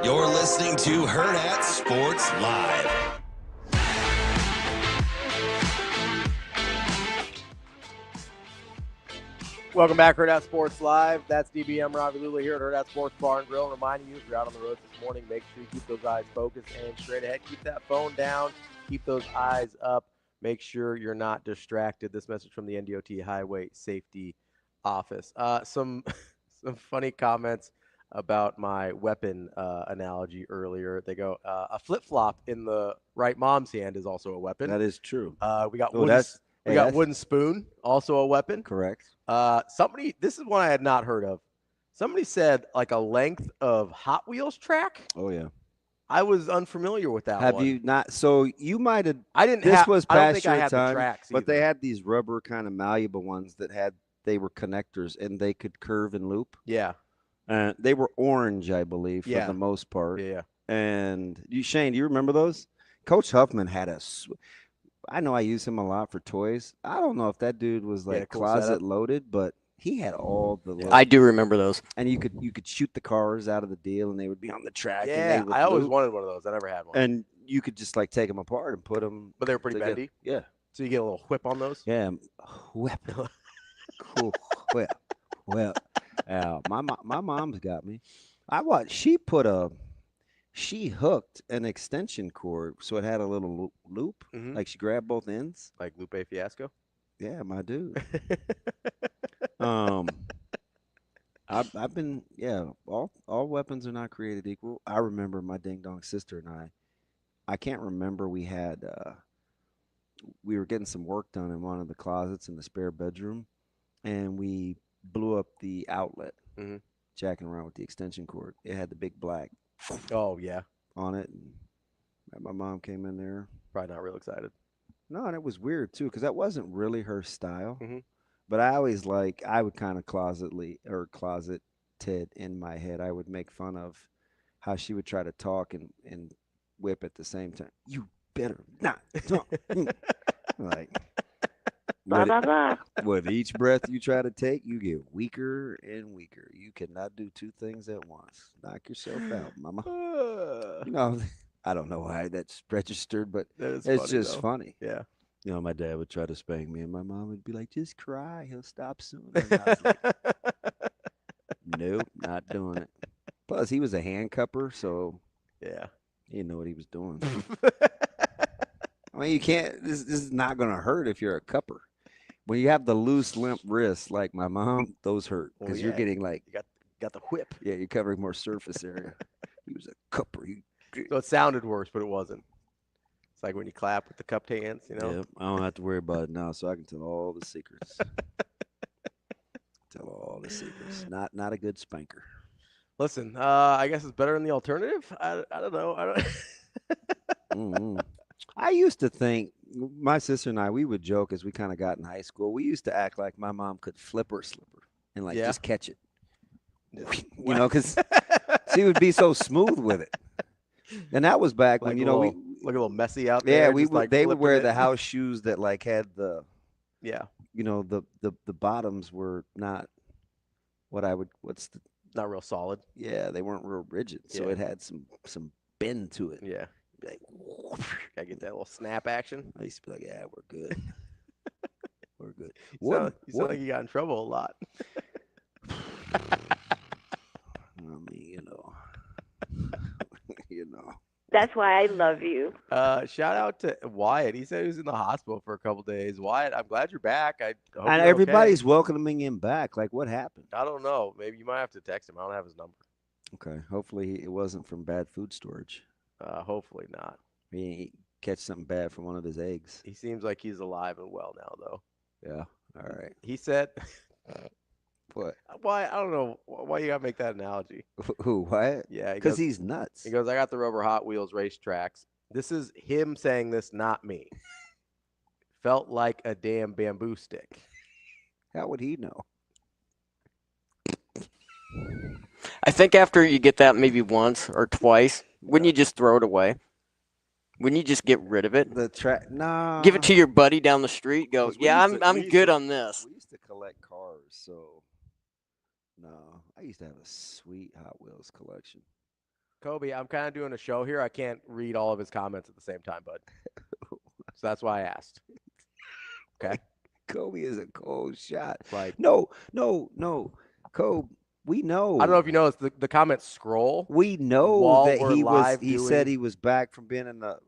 You're listening to Hurrdat Sports Live. Welcome back, Hurrdat Sports Live. That's DBM Ravi Lulla here at Hurrdat Sports Bar and Grill. Reminding you, if you're out on the road this morning, make sure you keep those eyes focused and straight ahead. Keep that phone down. Keep those eyes up. Make sure you're not distracted. This message from the NDOT Highway Safety Office. Some funny comments about my weapon analogy earlier. They go, a flip-flop in the right mom's hand is also a weapon. That is true. We got wooden spoon, also a weapon. Correct. This is one I had not heard of. Somebody said like a length of Hot Wheels track. Oh yeah. I was unfamiliar with that. Have you not? So you might have. I didn't. This was I don't past think your I had time, the tracks but either. they had these rubber kind of malleable ones they were connectors and they could curve and loop. Yeah. They were orange, I believe, for Yeah. the most part. Yeah. And Shane, do you remember those? Coach Huffman had I know I use him a lot for toys. I don't know if that dude was like cool closet setup. loaded, but he had all the. I do remember those. And you could shoot the cars out of the deal, and they would be on the track. Yeah, and they would I always loop. wanted one of those. I never had one. And you could just like take them apart and put them. But they were pretty together. bendy. Yeah. So you get a little whip on those. Yeah, whip. Cool whip. Well, my mom's got me. She hooked an extension cord so it had a little loop. Mhm. Like she grabbed both ends. Like Lupe Fiasco. Yeah, my dude. I've been all weapons are not created equal. I remember my ding dong sister and I can't remember we were getting some work done in one of the closets in the spare bedroom and we blew up the outlet. Mhm. jacking around with the extension cord. It had the big black Oh yeah, on it. And my mom came in there. probably not real excited. No, and it was weird too because that wasn't really her style. Mhm. But I always I would kind of closeted in my head. I would make fun of how she would try to talk and whip at the same time. You better not talk. Like, Blah, blah, blah. with each breath you try to take, you get weaker and weaker. You cannot do two things at once. Knock yourself out, mama. You know, I don't know why that's registered, but That is it's funny, just though. funny. Yeah. You know, my dad would try to spank me, and my mom would be like, just cry. He'll stop soon. And I was like, nope, not doing it. Plus, he was a handcupper, so Yeah. he didn't know what he was doing. I mean, you can't, this is not going to hurt if you're a cupper. When you have the loose, limp wrists like my mom, those hurt Well, because you're yeah. getting like, You got the whip. yeah, you're covering more surface area. He was a cupper. So it sounded worse, but it wasn't. It's like when you clap with the cupped hands, you know. Yeah, I don't have to worry about it now, so I can tell all the secrets. Tell all the secrets. Not a good spanker. Listen, I guess it's better than the alternative. I don't know. I don't. Mm-hmm. I used to think my sister and I, we would joke as we kind of got in high school. We used to act like my mom could flip her slipper and like Yeah. just catch it, you know, because she would be so smooth with it. And that was back Like when, you a know, little, look a little messy out there. we just, would, like, they would flipping wear it. the house shoes that like had the, Yeah, you know, the bottoms were not not real solid. yeah, they weren't real rigid. So Yeah. it had some bend to it. Yeah, Like, gotta get that little snap action. I used to be like, yeah, we're good. We're good. You sound like you got in trouble a lot. I mean, you know. You know. That's why I love you. Shout out to Wyatt. He said he was in the hospital for a couple days. Wyatt, I'm glad you're back. I hope And you're everybody's okay. welcoming him back. Like, what happened? I don't know. Maybe you might have to text him. I don't have his number. Okay. Hopefully it wasn't from bad food storage. Hopefully not. He catch something bad from one of his eggs. He seems like he's alive and well now, though. Yeah. All right. He said, What? "Why? I don't know why you gotta make that analogy." Who? What? Yeah, he Because goes, he's nuts. he goes, "I got the rubber Hot Wheels racetracks." This is him saying this, not me. Felt like a damn bamboo stick. How would he know? I think after you get that maybe once or twice, wouldn't you just throw it away? Wouldn't you just get rid of it? The track? No. Give it to your buddy down the street. Go, 'Cause we yeah, used to- I'm we used good to- on this. We used to collect cars, so no. I used to have a sweet Hot Wheels collection. Kobe, I'm kind of doing a show here. I can't read all of his comments at the same time, bud. So that's why I asked. Okay. Kobe is a cold shot. Like, No. Kobe, we know. I don't know if you noticed the comments scroll. We know while that we're he was. live He doing- said he was back from being in the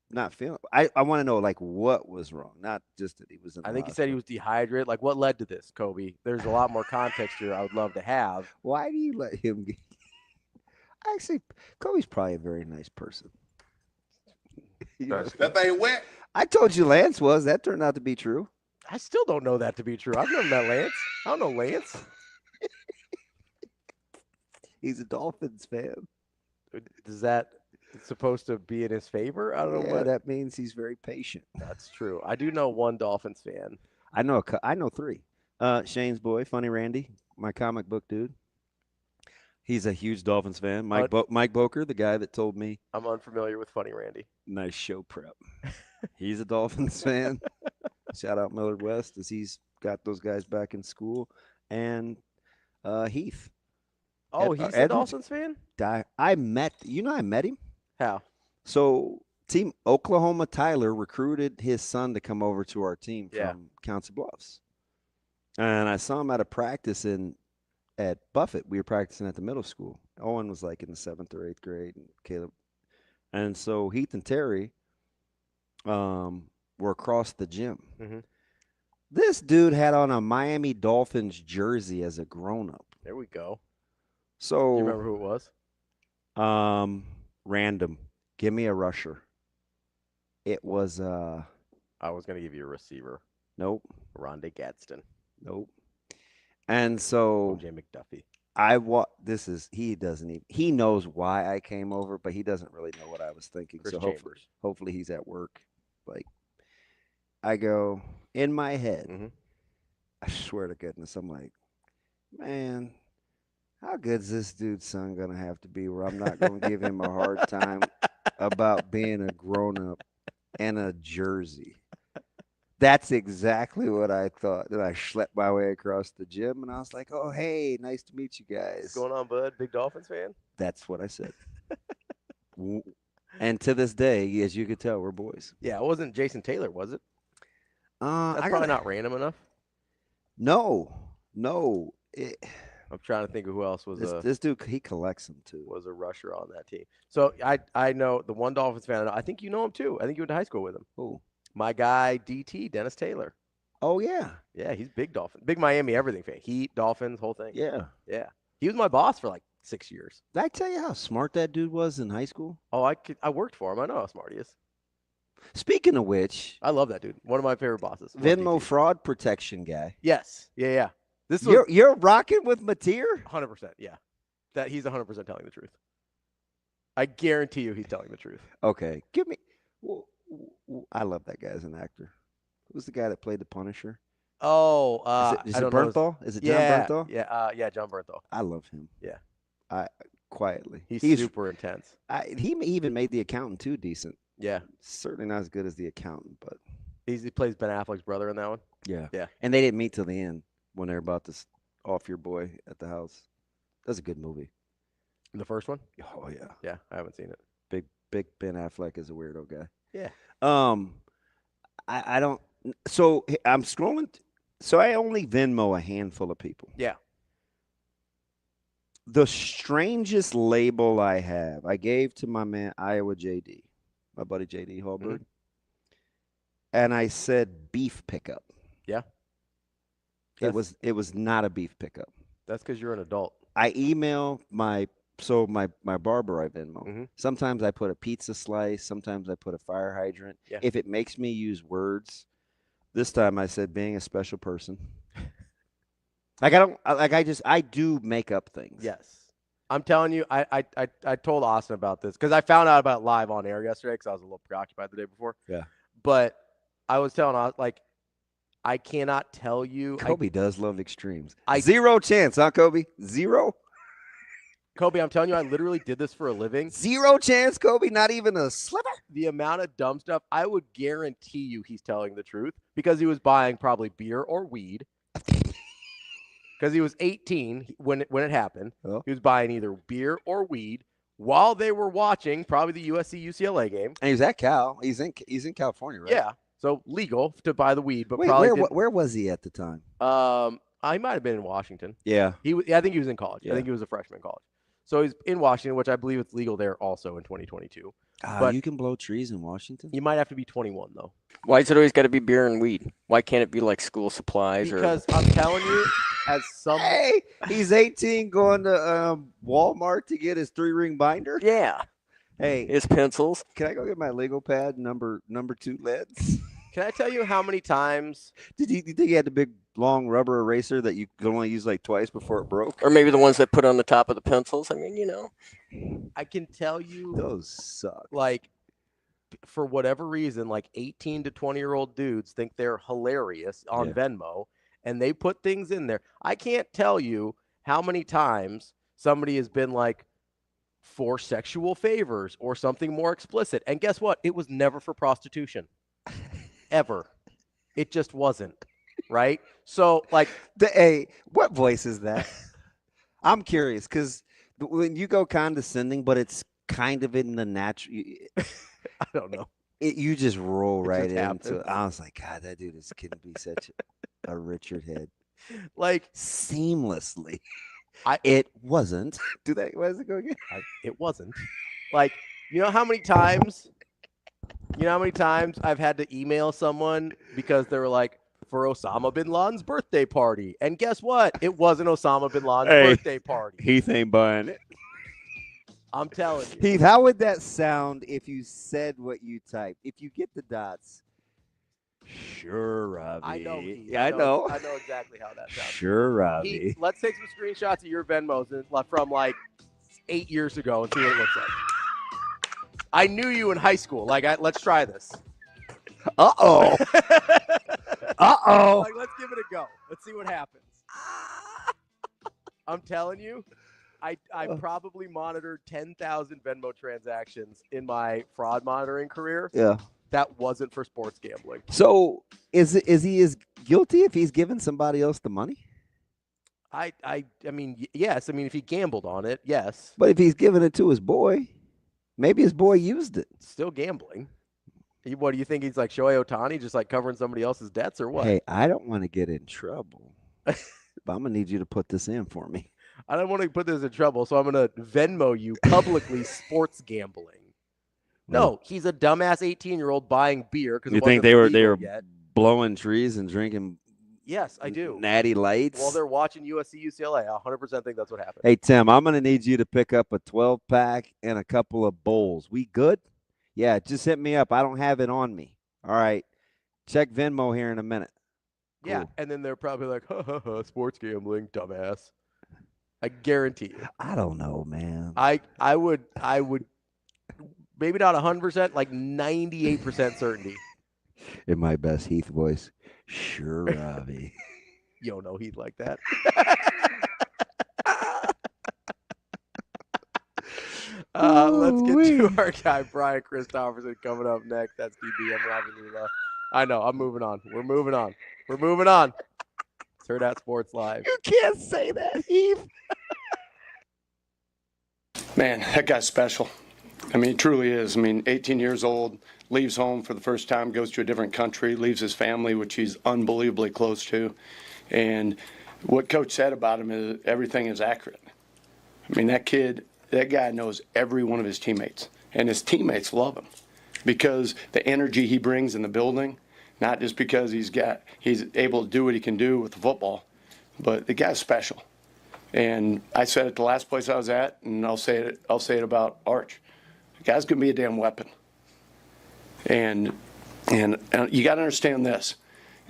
not feeling. I want to know like what was wrong, not just that he was in. I the think he said he hospital. was dehydrated. Like, what led to this, Kobe? There's a lot more context here I would love to have. Why do you let him get? Actually, Kobe's probably a very nice person. You know? That thing wet. I told you Lance was. That turned out to be true. I still don't know that to be true. I've never met Lance. I don't know Lance. He's a Dolphins fan. Is that supposed to be in his favor? I don't know Yeah, what. that means he's very patient. That's true. I do know one Dolphins fan. I know. I know three. Shane's boy, Funny Randy, my comic book dude. He's a huge Dolphins fan. Mike Boker, the guy that told me I'm unfamiliar with Funny Randy. nice show prep. He's a Dolphins fan. Shout out Millard West as he's got those guys back in school. And Heath. Oh, he's a Edwards? Dolphins fan? I met him. How? So team Oklahoma Tyler recruited his son to come over to our team Yeah. from Council Bluffs. And I saw him at a practice at Buffett. We were practicing at the middle school. Owen was like in the 7th or 8th grade, and Caleb. And so Heath and Terry were across the gym. Mhm. This dude had on a Miami Dolphins jersey as a grown-up. There we go. So You remember who it was? random. Give me a rusher. It was I was going to give you a receiver. nope. Rondé Gadsden. Nope. And so OJ McDuffie. he knows why I came over, but he doesn't really know what I was thinking. Chris so Chambers. hopefully he's at work. Like, I go in my head. Mhm. I swear to goodness, I'm like, man, how good's this dude's son gonna have to be where I'm not gonna give him a hard time about being a grown up in a jersey? That's exactly what I thought. Then I schlepped my way across the gym, and I was like, "Oh, hey, nice to meet you guys." What's going on, bud? Big Dolphins fan? That's what I said. And to this day, as you could tell, we're boys. Yeah, it wasn't Jason Taylor, was it? That's I probably not random enough. No. I'm trying to think of who else was This dude, he collects them too. was a rusher on that team. So I know the one Dolphins fan I know. I think you know him too. I think you went to high school with him. Who? My guy DT, Dennis Taylor. Oh yeah. Yeah, he's big Dolphin, big Miami everything fan. Heat, Dolphins, whole thing. Yeah. Yeah. He was my boss for like 6 years. Did I tell you how smart that dude was in high school? Oh, I worked for him. I know how smart he is. Speaking of which, I love that dude. One of my favorite bosses. Love Venmo DT. fraud protection guy. Yes. Yeah. This was You're rocking with Mateer? 100%. Yeah. That he's 100% telling the truth. I guarantee you he's telling the truth. Okay. Give me. I love that guy as an actor. Who's the guy that played the Punisher? Oh, is I it don't know. Bernthal? Is it John Yeah, Bernthal? yeah, John Bernthal. I love him. Yeah. Quietly. He's super intense. He even made The Accountant too decent. Yeah. Certainly not as good as The Accountant, but He plays Ben Affleck's brother in that one. yeah. Yeah. And they didn't meet till the end when they're about to off your boy at the house. That's a good movie. The first one? Oh yeah. Yeah, I haven't seen it. Big Ben Affleck is a weirdo guy. Yeah. I don't. So I'm scrolling. So I only Venmo a handful of people. Yeah. The strangest label I have, I gave to my man Iowa JD, my buddy JD Hallberg, and I said beef pickup. Yeah. It was not a beef pickup. That's because you're an adult. I email my barber I Venmo. Mm-hmm. Sometimes I put a pizza slice. Sometimes I put a fire hydrant. Yeah. If it makes me use words, this time I said being a special person. I do make up things. Yes. I'm telling you, I told Austin about this because I found out about it live on air yesterday because I was a little preoccupied the day before. Yeah. But I was telling Austin, like, I cannot tell you. Kobe does love extremes. I- Zero chance, huh, Kobe? Zero? Kobe, I'm telling you, I literally did this for a living. Zero chance, Kobe? Not even a sliver? The amount of dumb stuff, I would guarantee you he's telling the truth because he was buying probably beer or weed. Because he was 18 when it happened. Oh. He was buying either beer or weed while they were watching probably the USC UCLA game. And he's at Cal. He's in California, right? Yeah. So legal to buy the weed, but Wait, probably where was he at the time? he might have been in Washington. Yeah. I think he was in college. Yeah. I think he was a freshman in college. So he's in Washington, which I believe it's legal there also in 2022. But you can blow trees in Washington? you might have to be 21 though. Why is it always got to be beer and weed? Why can't it be like school supplies Because I'm telling you, as some Hey, he's 18 going to Walmart to get his 3-ring binder. yeah, Hey, his pencils? can I go get my Lego pad number 2 leads? Can I tell you how many times? You think he had the big long rubber eraser that you could only use like twice before it broke? Or maybe the ones that put on the top of the pencils? I mean, I can tell you, Those suck. like, for whatever reason, like 18 to 20-year-old dudes think they're hilarious on Yeah. Venmo, and they put things in there. I can't tell you how many times somebody has been like, for sexual favors or something more explicit. And guess what? It was never for prostitution. Ever. It just wasn't. Right? So, like, Hey, what voice is that? I'm curious because when you go condescending, but it's kind of in the natural, I don't know. you just roll It right just into happens. it. I was like, God, that dude can be such a Richard head. Like, Seamlessly. I- It wasn't. Why does it go again? it wasn't. Like, you know how many times I've had to email someone because they were like, for Osama bin Laden's birthday party. And guess what? It wasn't Osama bin Laden's Hey. birthday party. Heath ain't buying it. I'm telling you. Heath, how would that sound if you said what you typed? If you get the dots, Sure, Ravi. I know. Heath. Yeah, I know. I know exactly how that sounds. Sure, Ravi. Heath, let's take some screenshots of your Venmos from like 8 years ago and see what it looks like. I knew you in high school. Let's try this. Uh-oh. Uh-oh. Let's give it a go. Let's see what happens. I'm telling you, I probably monitored 10,000 Venmo transactions in my fraud monitoring career. Yeah. That wasn't for sports gambling. So is he as guilty if he's giving somebody else the money? I mean, yes. I mean, if he gambled on it, yes. But if he's giving it to his boy, maybe his boy used it. Still gambling. What do you think? He's like Shohei Ohtani, just like covering somebody else's debts or what? Hey, I don't want to get in trouble, but I'm going to need you to put this in for me. I don't want to put this in trouble, so I'm going to Venmo you publicly sports gambling. No, he's a dumbass 18-year-old buying beer because you think they were blowing trees and drinking? Yes, I do. Natty Lights while they're watching USC UCLA. I 100% think that's what happened. Hey Tim, I'm gonna need you to pick up a 12-pack and a couple of bowls. We good? Yeah, just hit me up. I don't have it on me. All right, check Venmo here in a minute. Cool. Yeah, and then they're probably like, ha, sports gambling, dumbass. I guarantee you. I don't know, man. I would. Maybe not 100%, like 98% certainty. In my best Heath voice, sure, Ravi. You don't know Heath like that. Let's get to our guy, Brian Christopherson, coming up next. That's DB. I'm Ravi Lulla. I know. I'm moving on. We're moving on. It's Hurrdat Sports Live. You can't say that, Heath. Man, that guy's special. I mean, he truly is. I mean, 18 years old, leaves home for the first time, goes to a different country, leaves his family, which he's unbelievably close to. And what Coach said about him is everything is accurate. I mean, that guy knows every one of his teammates, and his teammates love him because the energy he brings in the building, not just because he's able to do what he can do with the football, but the guy's special. And I said it the last place I was at, and I'll say it about Arch. The guy's gonna be a damn weapon. And you got to understand this: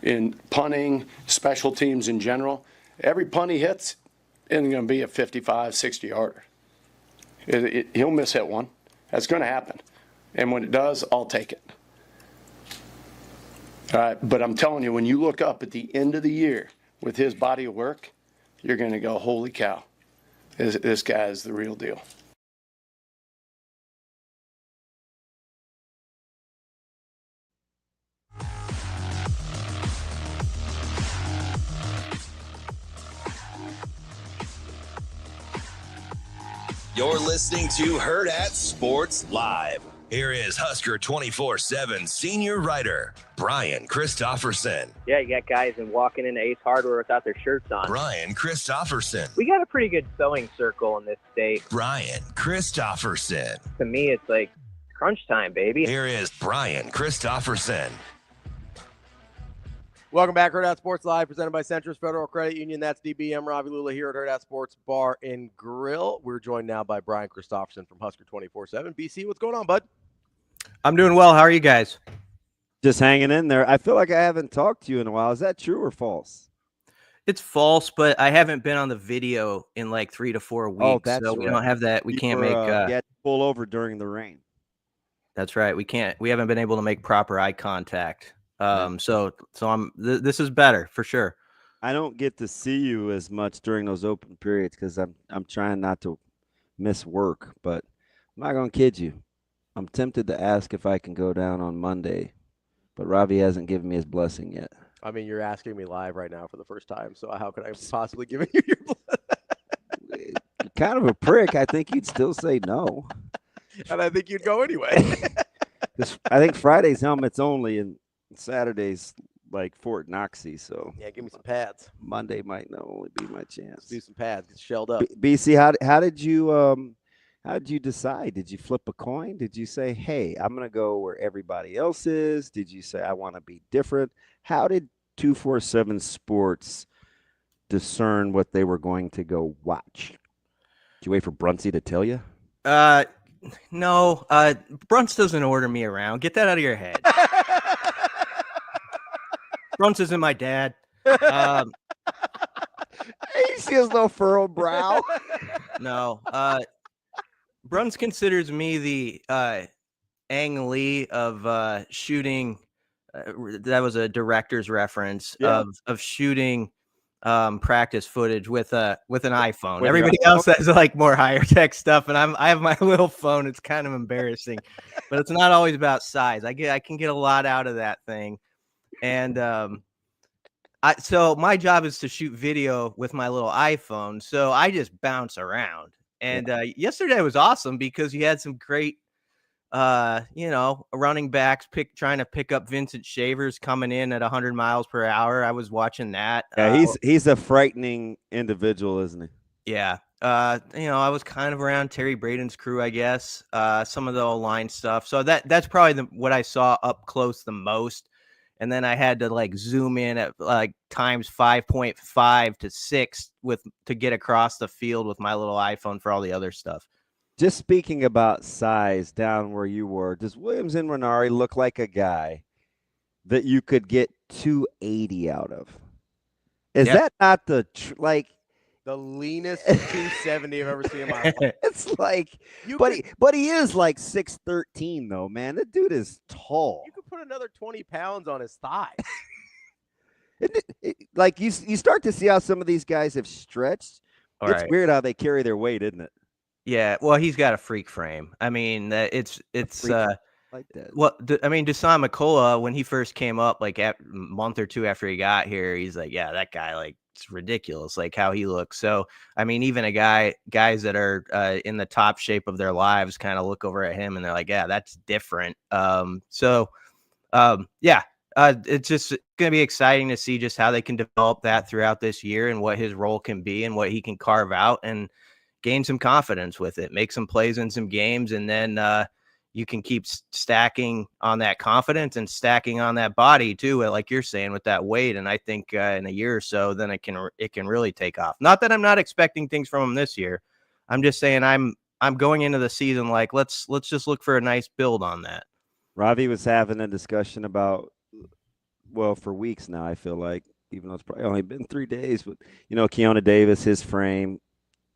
in punting, special teams in general, every punt he hits isn't going to be a 55, 60-yarder. He'll miss hit one. That's going to happen. And when it does, I'll take it. All right, but I'm telling you, when you look up at the end of the year with his body of work, you're going to go, holy cow, this guy is the real deal. You're listening to Hurrdat Sports Live. Here is Husker 24/7 senior writer, Brian Christopherson. Yeah, you got guys walking into Ace Hardware without their shirts on. Brian Christopherson. We got a pretty good sewing circle in this state. Brian Christopherson. To me, it's like crunch time, baby. Here is Brian Christopherson. Welcome back, Hurrdat Sports Live, presented by Centris Federal Credit Union. That's DB. I'm Ravi Lulla here at Hurrdat Sports Bar and Grill. We're joined now by Brian Christopherson from Husker 24/7. BC, what's going on, bud? I'm doing well. How are you guys? Just hanging in there. I feel like I haven't talked to you in a while. Is that true or false? It's false, but I haven't been on the video in like 3 to 4 weeks. Oh, that's so right. We don't have that. We can't make. You had to pull over during the rain. That's right. We can't. We haven't been able to make proper eye contact. So this is better for sure. I don't get to see you as much during those open periods because I'm trying not to miss work, but I'm not gonna kid you. I'm tempted to ask if I can go down on Monday, but Ravi hasn't given me his blessing yet. I mean, you're asking me live right now for the first time, so how could I possibly give you your blessing? You're kind of a prick. I think you'd still say no. And I think you'd go anyway. I think Friday's helmets only and Saturday's like Fort Knoxie, so yeah, give me some pads. Monday might not only be my chance. Let's do some pads. Get shelled up. BC, how did you decide? Did you flip a coin? Did you say, hey, I'm gonna go where everybody else is? Did you say I want to be different? How did 247 Sports discern what they were going to go watch? Did you wait for Brunsey to tell you? No, Bruns doesn't order me around. Get that out of your head. Bruns isn't my dad. You see his little furrowed brow. No. Bruns considers me the Ang Lee of shooting. That was a director's reference of shooting practice footage with an iPhone. With Everybody else has like more higher tech stuff, and I have my little phone. It's kind of embarrassing, but it's not always about size. I can get a lot out of that thing, and so my job is to shoot video with my little iPhone. So I just bounce around, and yesterday was awesome because you had some great running backs trying to pick up Vincent Shavers coming in at 100 miles per hour. I was watching that. Yeah, he's a frightening individual, isn't he? Yeah. I was kind of around Terry Braden's crew, I guess. Some of the line stuff. So that's probably what I saw up close the most. And then I had to like zoom in at like times 5.5 to 6 to get across the field with my little iPhone for all the other stuff. Just speaking about size down where you were, does Williams and Renari look like a guy that you could get 280 out of? Is that not the leanest 270 I've ever seen in my life? It's like, but he is like 6'13" though, man. That dude is tall. You could put another 20 pounds on his thighs. Like you start to see how some of these guys have stretched. It's weird how they carry their weight, isn't it? Yeah, well, he's got a freak frame. I mean, it's like that. Well, Deshaun McCullough, when he first came up, like a month or two after he got here, he's like, yeah, that guy, like, it's ridiculous, like how he looks. So, I mean, even guys that are in the top shape of their lives kind of look over at him and they're like, yeah, that's different. It's just going to be exciting to see just how they can develop that throughout this year and what his role can be and what he can carve out and gain some confidence with it, make some plays in some games, and then you can keep stacking on that confidence and stacking on that body too, like you're saying, with that weight. And I think in a year or so, then it can really take off. Not that I'm not expecting things from him this year. I'm just saying I'm going into the season like let's just look for a nice build on that. Ravi was having a discussion about, well, for weeks now, I feel like, even though it's probably only been 3 days, but Keona Davis, his frame,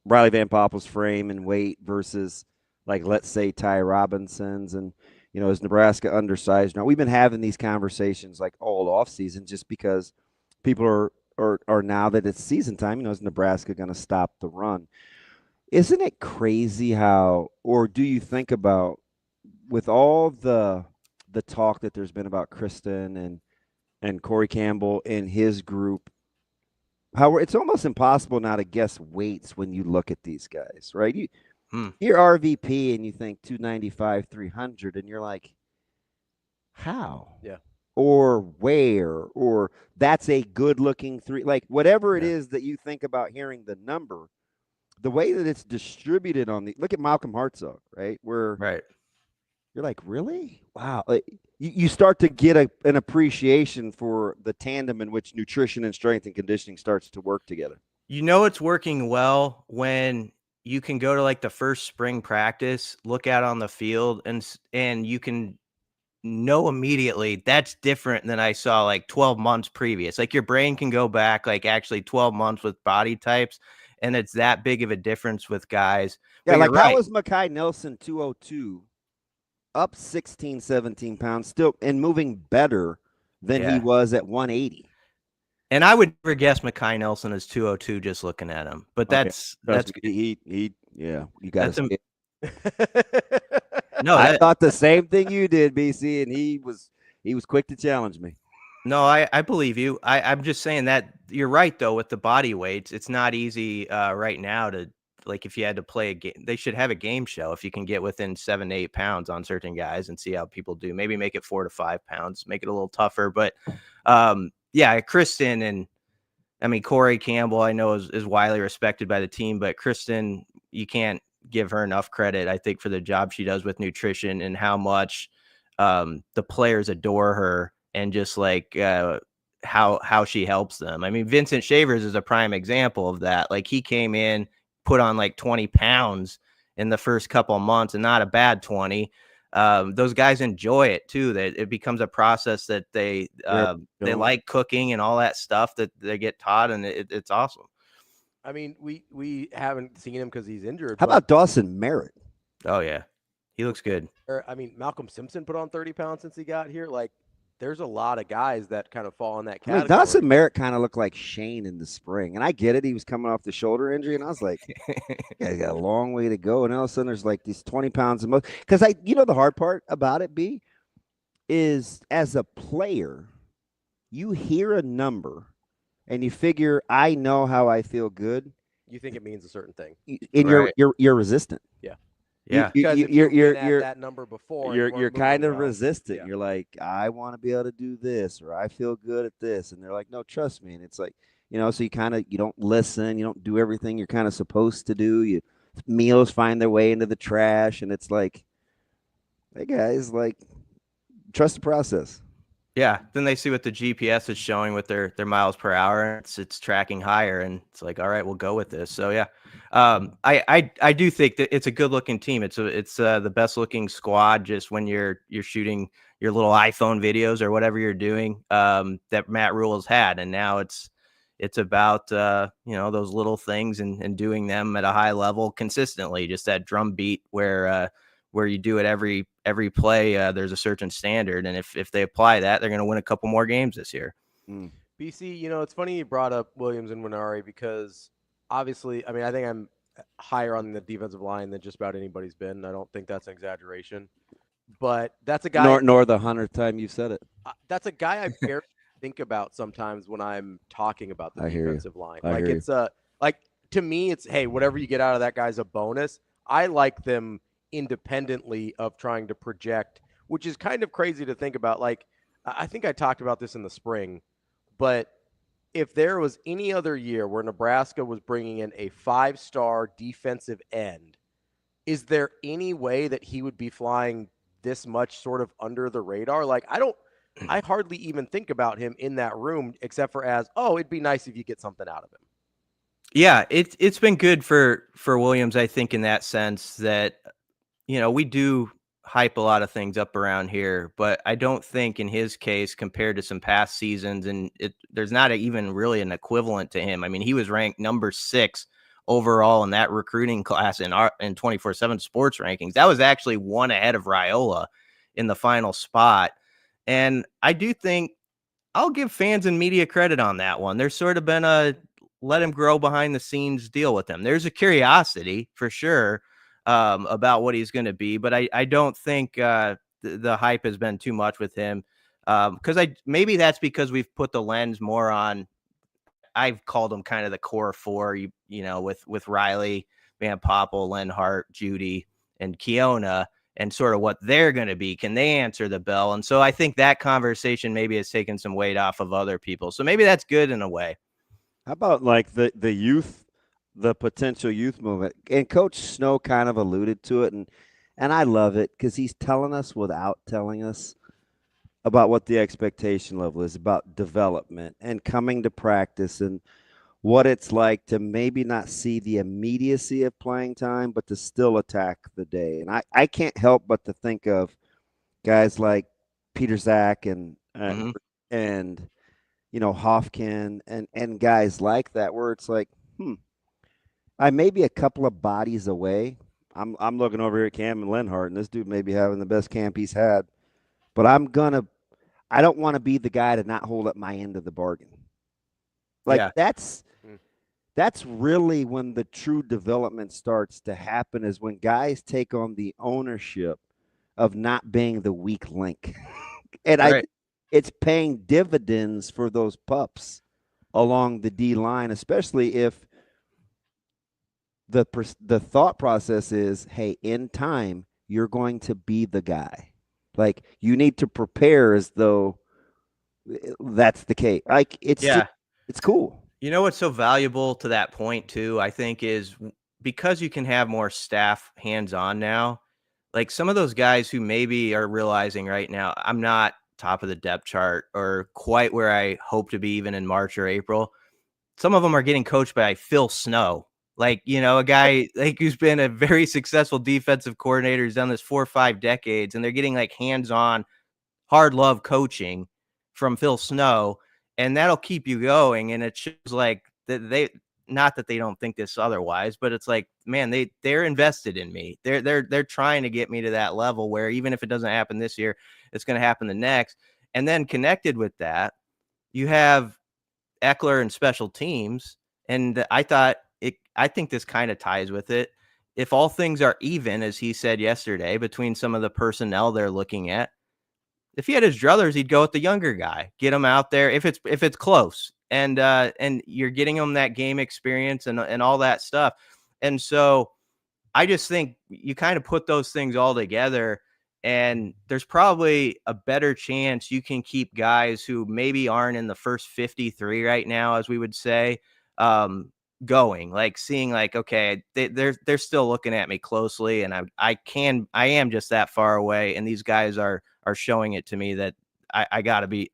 Riley Van Poppel's frame and weight versus, like, let's say Ty Robinson's, and is Nebraska undersized? Now, we've been having these conversations like all off season just because people are now that it's season time. Is Nebraska going to stop the run? Isn't it crazy how, or do you think about, with all the talk that there's been about Kristen and Corey Campbell and his group, how it's almost impossible now to guess weights when you look at these guys, right? You're RVP and you think 295, 300, and you're like, how? Yeah. Or where? Or that's a good-looking three. Like, whatever it is that you think about hearing the number, the way that it's distributed look at Malcolm Hartzog, right? Right. You're like, really? Wow. You start to get an appreciation for the tandem in which nutrition and strength and conditioning starts to work together. It's working well when you can go to like the first spring practice, look out on the field, and you can know immediately that's different than I saw like 12 months previous. Like your brain can go back like actually 12 months with body types, and it's that big of a difference with guys. Yeah, but like how was Mekhi Nelson 202? Up 16, 17 pounds still and moving better than he was at 180. And I would never guess Mekhi Nelson is 202 just looking at him. But that's you got to No, I thought the same thing you did, BC, and he was quick to challenge me. No, I believe you. I'm just saying that you're right though with the body weights. It's not easy right now to, like, if you had to play a game, they should have a game show if you can get within 7 to 8 pounds on certain guys and see how people do. Maybe make it 4 to 5 pounds, make it a little tougher. But Kristen and Corey Campbell, I know is widely respected by the team, but Kristen, you can't give her enough credit, I think, for the job she does with nutrition and how much the players adore her and just like how she helps them. I mean, Vincent Shavers is a prime example of that. Like he came in, put on like 20 pounds in the first couple of months, and not a bad 20. those guys enjoy it too. That it becomes a process that they like cooking and all that stuff that they get taught, and it's awesome. I mean, we haven't seen him because he's injured. How about Dawson Merritt? Oh yeah, he looks good. I mean, Malcolm Simpson put on 30 pounds since he got here. Like, there's a lot of guys that kind of fall in that category. I mean, Dawson Merritt kind of looked like Shane in the spring, and I get it. He was coming off the shoulder injury, and I was like, yeah, he got a long way to go. And all of a sudden, there's like these 20 pounds of most. Because the hard part about it, B, is as a player, you hear a number, and you figure, I know how I feel good. You think it means a certain thing, and you're resistant. Yeah. Yeah, you're at that number before. You're kind of resistant. Yeah. You're like, I want to be able to do this, or I feel good at this, and they're like, no, trust me. And it's like, so you don't listen, you don't do everything you're kind of supposed to do. Meals find their way into the trash, and it's like, hey guys, like, trust the process. Yeah, then they see what the GPS is showing with their miles per hour. It's tracking higher, and it's like, all right, we'll go with this. So yeah, I do think that it's a good looking team. It's the best looking squad. Just when you're shooting your little iPhone videos or whatever you're doing, that Matt Rhule has had, and now it's about those little things and doing them at a high level consistently. Just that drum beat where you do it every play, there's a certain standard. And if they apply that, they're going to win a couple more games this year. BC, it's funny you brought up Williams and Winari because obviously, I mean, I think I'm higher on the defensive line than just about anybody's been. I don't think that's an exaggeration. But that's a guy. Nor the 100th time you've said it. That's a guy I barely think about sometimes when I'm talking about the defensive line. Like it's to me, it's, hey, whatever you get out of that guy's a bonus. I like them independently of trying to project, which is kind of crazy to think about. Like, I think I talked about this in the spring, but if there was any other year where Nebraska was bringing in a 5-star defensive end, is there any way that he would be flying this much sort of under the radar? Like, I hardly even think about him in that room except for as, oh, it'd be nice if you get something out of him. Yeah, it's been good for Williams, I think, in that sense that, we do hype a lot of things up around here, but I don't think in his case, compared to some past seasons, and there's not even really an equivalent to him. I mean, he was ranked number 6 overall in that recruiting class in 24/7 Sports rankings. That was actually one ahead of Rhule in the final spot. And I do think I'll give fans and media credit on that one. There's sort of been a let him grow behind the scenes deal with him. There's a curiosity for sure about what he's going to be, but I don't think the hype has been too much with him because maybe that's because we've put the lens more on. I've called him kind of the core 4, with Riley, Van Poppel, Lenhart, Judy, and Keona, and sort of what they're going to be. Can they answer the bell? And so I think that conversation maybe has taken some weight off of other people. So maybe that's good in a way. How about like the youth, the potential youth movement? And Coach Snow kind of alluded to it, and I love it because he's telling us without telling us about what the expectation level is, about development and coming to practice and what it's like to maybe not see the immediacy of playing time, but to still attack the day. And I can't help but to think of guys like Peter Zach and Hofkin and guys like that, where it's like, I may be a couple of bodies away. I'm looking over here at Cam and Lenhart, and this dude may be having the best camp he's had, but I don't want to be the guy to not hold up my end of the bargain. That's really when the true development starts to happen, is when guys take on the ownership of not being the weak link. And it's paying dividends for those pups along the D line, especially if the thought process is, hey, in time, you're going to be the guy. Like, you need to prepare as though that's the case. Like, it's cool. You know what's so valuable to that point too, I think, is because you can have more staff hands-on now. Like, some of those guys who maybe are realizing right now, I'm not top of the depth chart or quite where I hope to be even in March or April. Some of them are getting coached by Phil Snow. Like, a guy like who's been a very successful defensive coordinator, who's done this 4 or 5 decades, and they're getting like hands-on, hard love coaching from Phil Snow, and that'll keep you going. And it shows like that not that they don't think this otherwise, but it's like, man, they're invested in me. They're trying to get me to that level where even if it doesn't happen this year, it's going to happen the next. And then connected with that, you have Eckler and special teams. And I think this kind of ties with it. If all things are even, as he said yesterday, between some of the personnel they're looking at, if he had his druthers, he'd go with the younger guy, get him out there if it's close, and you're getting him that game experience and all that stuff. And so I just think you kind of put those things all together, and there's probably a better chance you can keep guys who maybe aren't in the first 53 right now, as we would say, going, like seeing like, okay, they're still looking at me closely, and I am just that far away, and these guys are showing it to me that I gotta be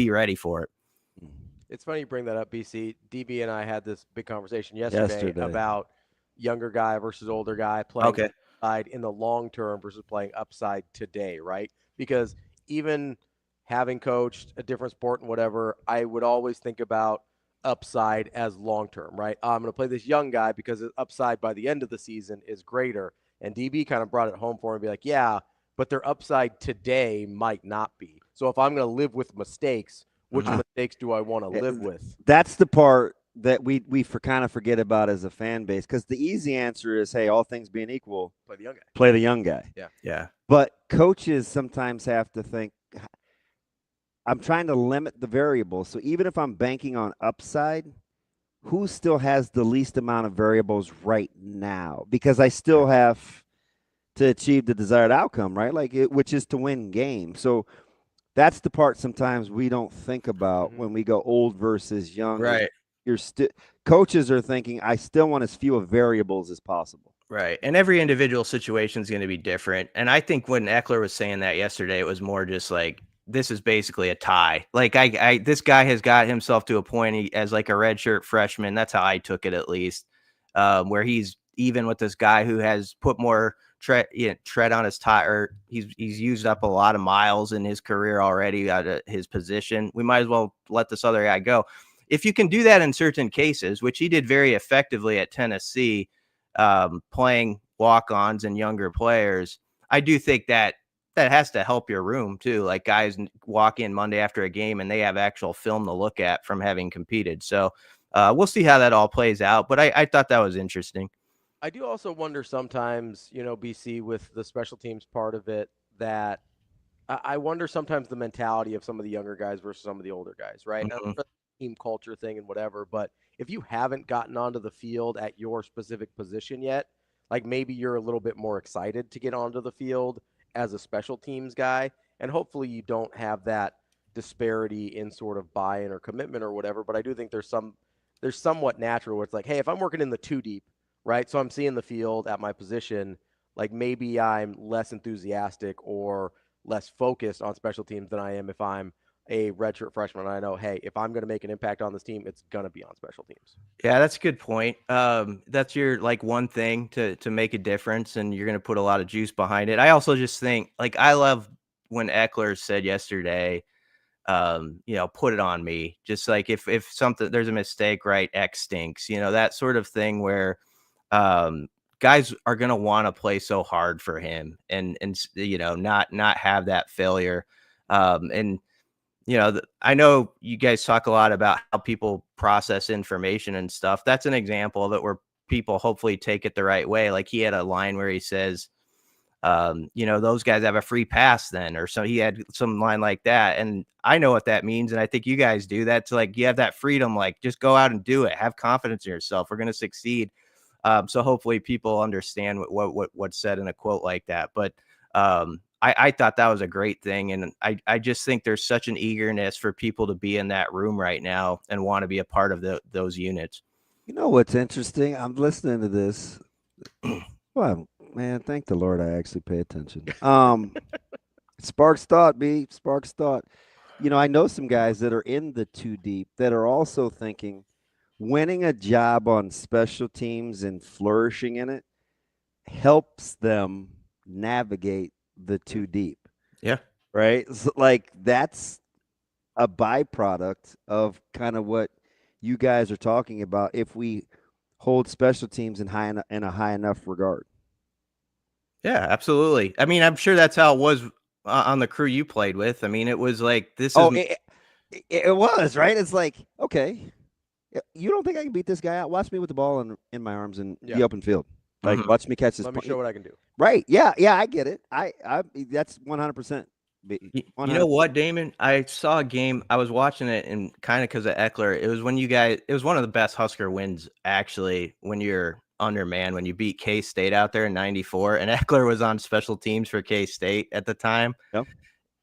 ready for it. It's funny you bring that up, BC. DB and I had this big conversation yesterday. About younger guy versus older guy playing upside in the long term versus playing upside today, right? Because even having coached a different sport and whatever, I would always think about upside as long term, right? I'm going to play this young guy because his upside by the end of the season is greater. And DB kind of brought it home for him and be like, yeah, but their upside today might not be. So if I'm going to live with mistakes, which mistakes do I want to live with? That's the part that we kind of forget about as a fan base, because the easy answer is, hey, all things being equal, play the young guy. Play the young guy. Yeah. But coaches sometimes have to think, I'm trying to limit the variables. So even if I'm banking on upside, who still has the least amount of variables right now? Because I still have to achieve the desired outcome, right? Which is to win games. So that's the part sometimes we don't think about when we go old versus young. Right. Coaches are thinking, I still want as few variables as possible. Right. And every individual situation is going to be different. And I think when Eckler was saying that yesterday, it was more just like, this is basically a tie. Like this guy has got himself to a point as like a redshirt freshman. That's how I took it, at least, where he's even with this guy who has put more tread on his tire. He's used up a lot of miles in his career already out of his position. We might as well let this other guy go. If you can do that in certain cases, which he did very effectively at Tennessee, playing walk-ons and younger players, I do think that has to help your room too. Like guys walk in Monday after a game and they have actual film to look at from having competed. So we'll see how that all plays out. But I thought that was interesting. I do also wonder sometimes, BC, with the special teams part of it, that I wonder sometimes the mentality of some of the younger guys versus some of the older guys, right? Mm-hmm. Team culture thing and whatever. But if you haven't gotten onto the field at your specific position yet, like maybe you're a little bit more excited to get onto the field as a special teams guy, and hopefully you don't have that disparity in sort of buy-in or commitment or whatever. But I do think there's somewhat natural where it's like, hey, if I'm working in the 2 deep, right? So I'm seeing the field at my position, like maybe I'm less enthusiastic or less focused on special teams than I am if I'm a redshirt freshman. I know, hey, if I'm going to make an impact on this team, it's going to be on special teams. Yeah, that's a good point. That's your one thing to make a difference, and you're going to put a lot of juice behind it. I also just think, I love when Eckler said yesterday, put it on me. Just like if something, there's a mistake, right? X stinks, that sort of thing where guys are going to want to play so hard for him and not have that failure. I know you guys talk a lot about how people process information and stuff. That's an example of it where people hopefully take it the right way. Like he had a line where he says, those guys have a free pass then, or so he had some line like that. And I know what that means. And I think you guys do that to you have that freedom, just go out and do it. Have confidence in yourself. We're going to succeed. So hopefully people understand what's said in a quote like that. But, I thought that was a great thing. And I just think there's such an eagerness for people to be in that room right now and want to be a part of those units. You know what's interesting? I'm listening to this. Well, man, thank the Lord I actually pay attention. Sparks thought, B. Sparks thought. I know some guys that are in the 2 deep that are also thinking, winning a job on special teams and flourishing in it helps them navigate the too deep. Yeah. Right. So, like, that's a byproduct of kind of what you guys are talking about. If we hold special teams in a high enough regard. Yeah, absolutely. I mean, I'm sure that's how it was on the crew you played with. I mean, it was like, this is. It was, right? It's like, okay, you don't think I can beat this guy out? Watch me with the ball in my arms in the open field. Like, watch me catch this. Let me show what I can do. Right. Yeah. Yeah. I get it. I that's 100%. You know what, Damon? I saw a game. I was watching it, and kind of because of Eckler, it was when you guys. It was one of the best Husker wins, actually, when you're undermanned, when you beat K-State out there in '94, and Eckler was on special teams for K-State at the time. Yep.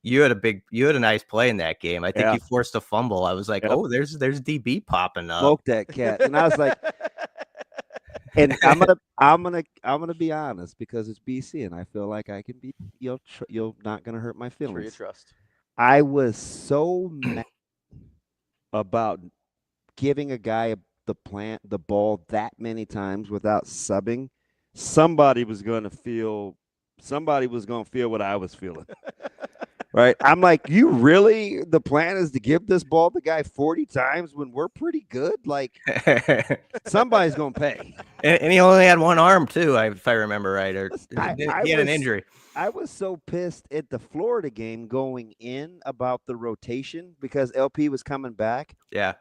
You had a nice play in that game. I think you forced a fumble. I was like, oh, there's DB popping up. Smoke that cat, and I was like, and I'm gonna be honest, because it's BC, and I feel like I can be. You're not gonna hurt my feelings. Sure you trust. I was so mad about giving a guy the ball that many times without subbing. Somebody was gonna feel what I was feeling. Right. I'm like, the plan is to give this ball to the guy 40 times when we're pretty good? Like, somebody's going to pay. And he only had one arm, too, if I remember right. Or he had an injury. I was so pissed at the Florida game going in about the rotation because LP was coming back. Yeah.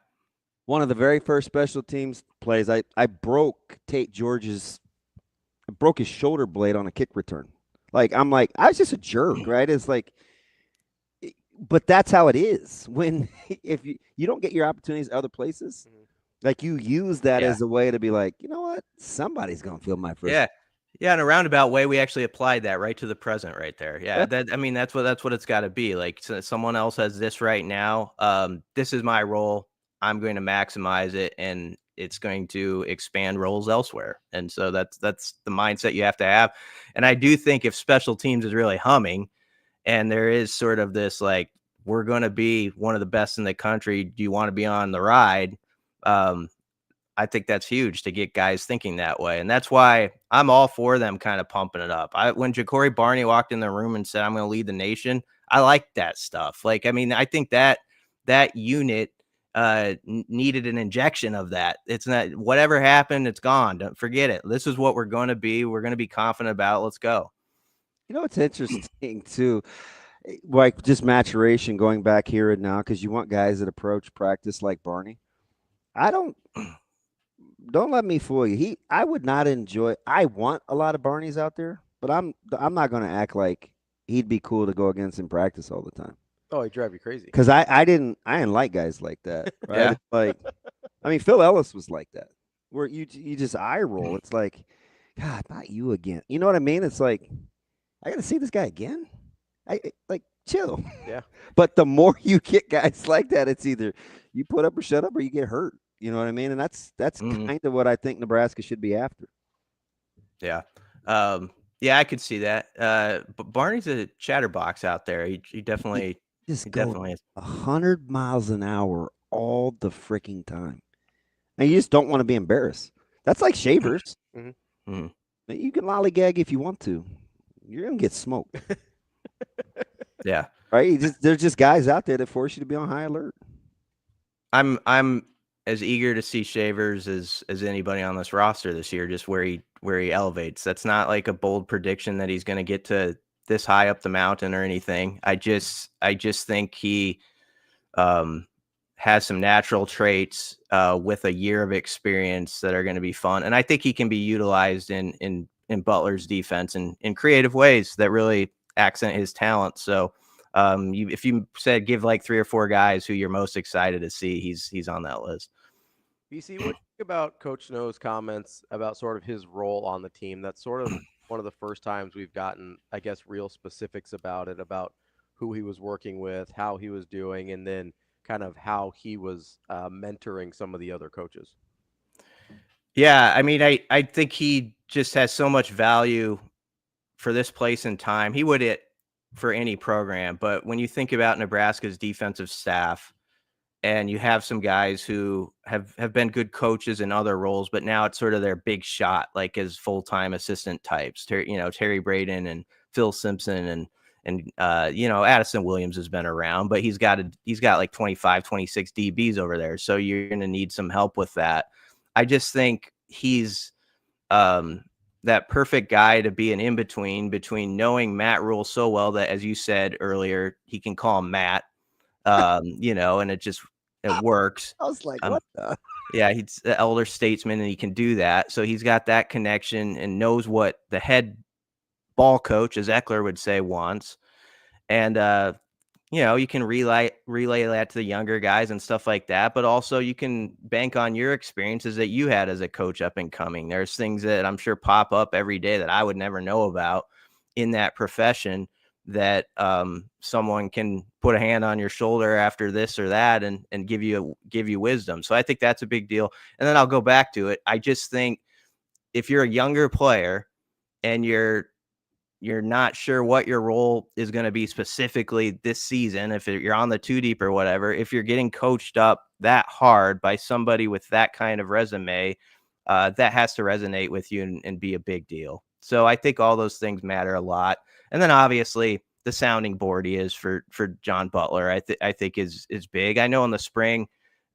One of the very first special teams plays, I broke Tate George's – broke his shoulder blade on a kick return. Like, I'm like, I was just a jerk, right? It's like – but that's how it is when if you don't get your opportunities other places, like you use that as a way to be like, you know what, somebody's gonna feel my first. Yeah, in a roundabout way, we actually applied that right to the present right there. Yeah. That's what it's got to be. Like, so someone else has this right now. This is my role. I'm going to maximize it, and it's going to expand roles elsewhere. And so that's the mindset you have to have. And I do think if special teams is really humming, and there is sort of this, like, we're going to be one of the best in the country. Do you want to be on the ride? I think that's huge to get guys thinking that way. And that's why I'm all for them kind of pumping it up. When Ja'Cory Barney walked in the room and said, I'm going to lead the nation, I like that stuff. Like, I mean, I think that unit needed an injection of that. It's not, whatever happened, it's gone. Don't forget it. This is what we're going to be. We're going to be confident about. Let's go. You know, it's interesting too, like just maturation going back here and now, because you want guys that approach practice like Barney. Don't let me fool you. I would not enjoy. I want a lot of Barneys out there, but I'm not going to act like he'd be cool to go against in practice all the time. Oh, he'd drive you crazy. Because I didn't like guys like that. Right? Yeah. Like, I mean, Phil Ellis was like that, where you just eye roll. It's like, God, not you again. You know what I mean? It's like, I got to see this guy again. Like, chill. Yeah. But the more you get guys like that, it's either you put up or shut up or you get hurt. You know what I mean? And that's kind of what I think Nebraska should be after. Yeah. Yeah, I could see that. But Barney's a chatterbox out there. He definitely Just he go definitely is. 100 miles an hour all the freaking time. And you just don't want to be embarrassed. That's like Shavers. Mhm. You can lollygag if you want to. You're going to get smoked. Yeah. Right? There's just guys out there that force you to be on high alert. I'm as eager to see Shavers as anybody on this roster this year, just where he elevates. That's not like a bold prediction that he's going to get to this high up the mountain or anything. I just think he has some natural traits with a year of experience that are going to be fun. And I think he can be utilized in Butler's defense in creative ways that really accent his talent. So if you said give like 3 or 4 guys who you're most excited to see, he's on that list. BC, what do you think about Coach Snow's comments about sort of his role on the team? That's sort of one of the first times we've gotten, I guess, real specifics about it, about who he was working with, how he was doing, and then kind of how he was mentoring some of the other coaches. Yeah, I mean, I think he just has so much value for this place and time. He would for any program, but when you think about Nebraska's defensive staff and you have some guys who have been good coaches in other roles, but now it's sort of their big shot, like as full-time assistant types, Terry Braden and Phil Simpson and Addison Williams has been around, but he's got like 25, 26 DBs over there. So you're going to need some help with that. I just think he's that perfect guy to be an in-between between knowing Matt Rhule so well that, as you said earlier, he can call him Matt, and it works. I was like, what the? Yeah, he's the elder statesman and he can do that. So he's got that connection and knows what the head ball coach, as Eckler would say, wants. And, you can relay that to the younger guys and stuff like that. But also you can bank on your experiences that you had as a coach up and coming. There's things that I'm sure pop up every day that I would never know about in that profession that someone can put a hand on your shoulder after this or that and give you wisdom. So I think that's a big deal. And then I'll go back to it. I just think if you're a younger player and you're not sure what your role is going to be specifically this season, if you're on the 2 deep or whatever, if you're getting coached up that hard by somebody with that kind of resume, that has to resonate with you and be a big deal. So I think all those things matter a lot. And then obviously the sounding board he is for John Butler, I think is big. I know in the spring,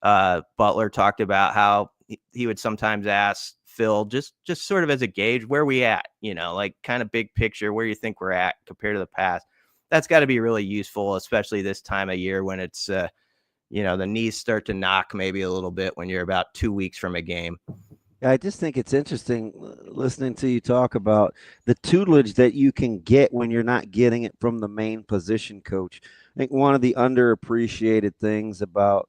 Butler talked about how he would sometimes ask Phil, just sort of as a gauge, where we at, like kind of big picture, where you think we're at compared to the past. That's got to be really useful, especially this time of year when it's, the knees start to knock maybe a little bit when you're about 2 weeks from a game. I just think it's interesting listening to you talk about the tutelage that you can get when you're not getting it from the main position coach. I think one of the underappreciated things about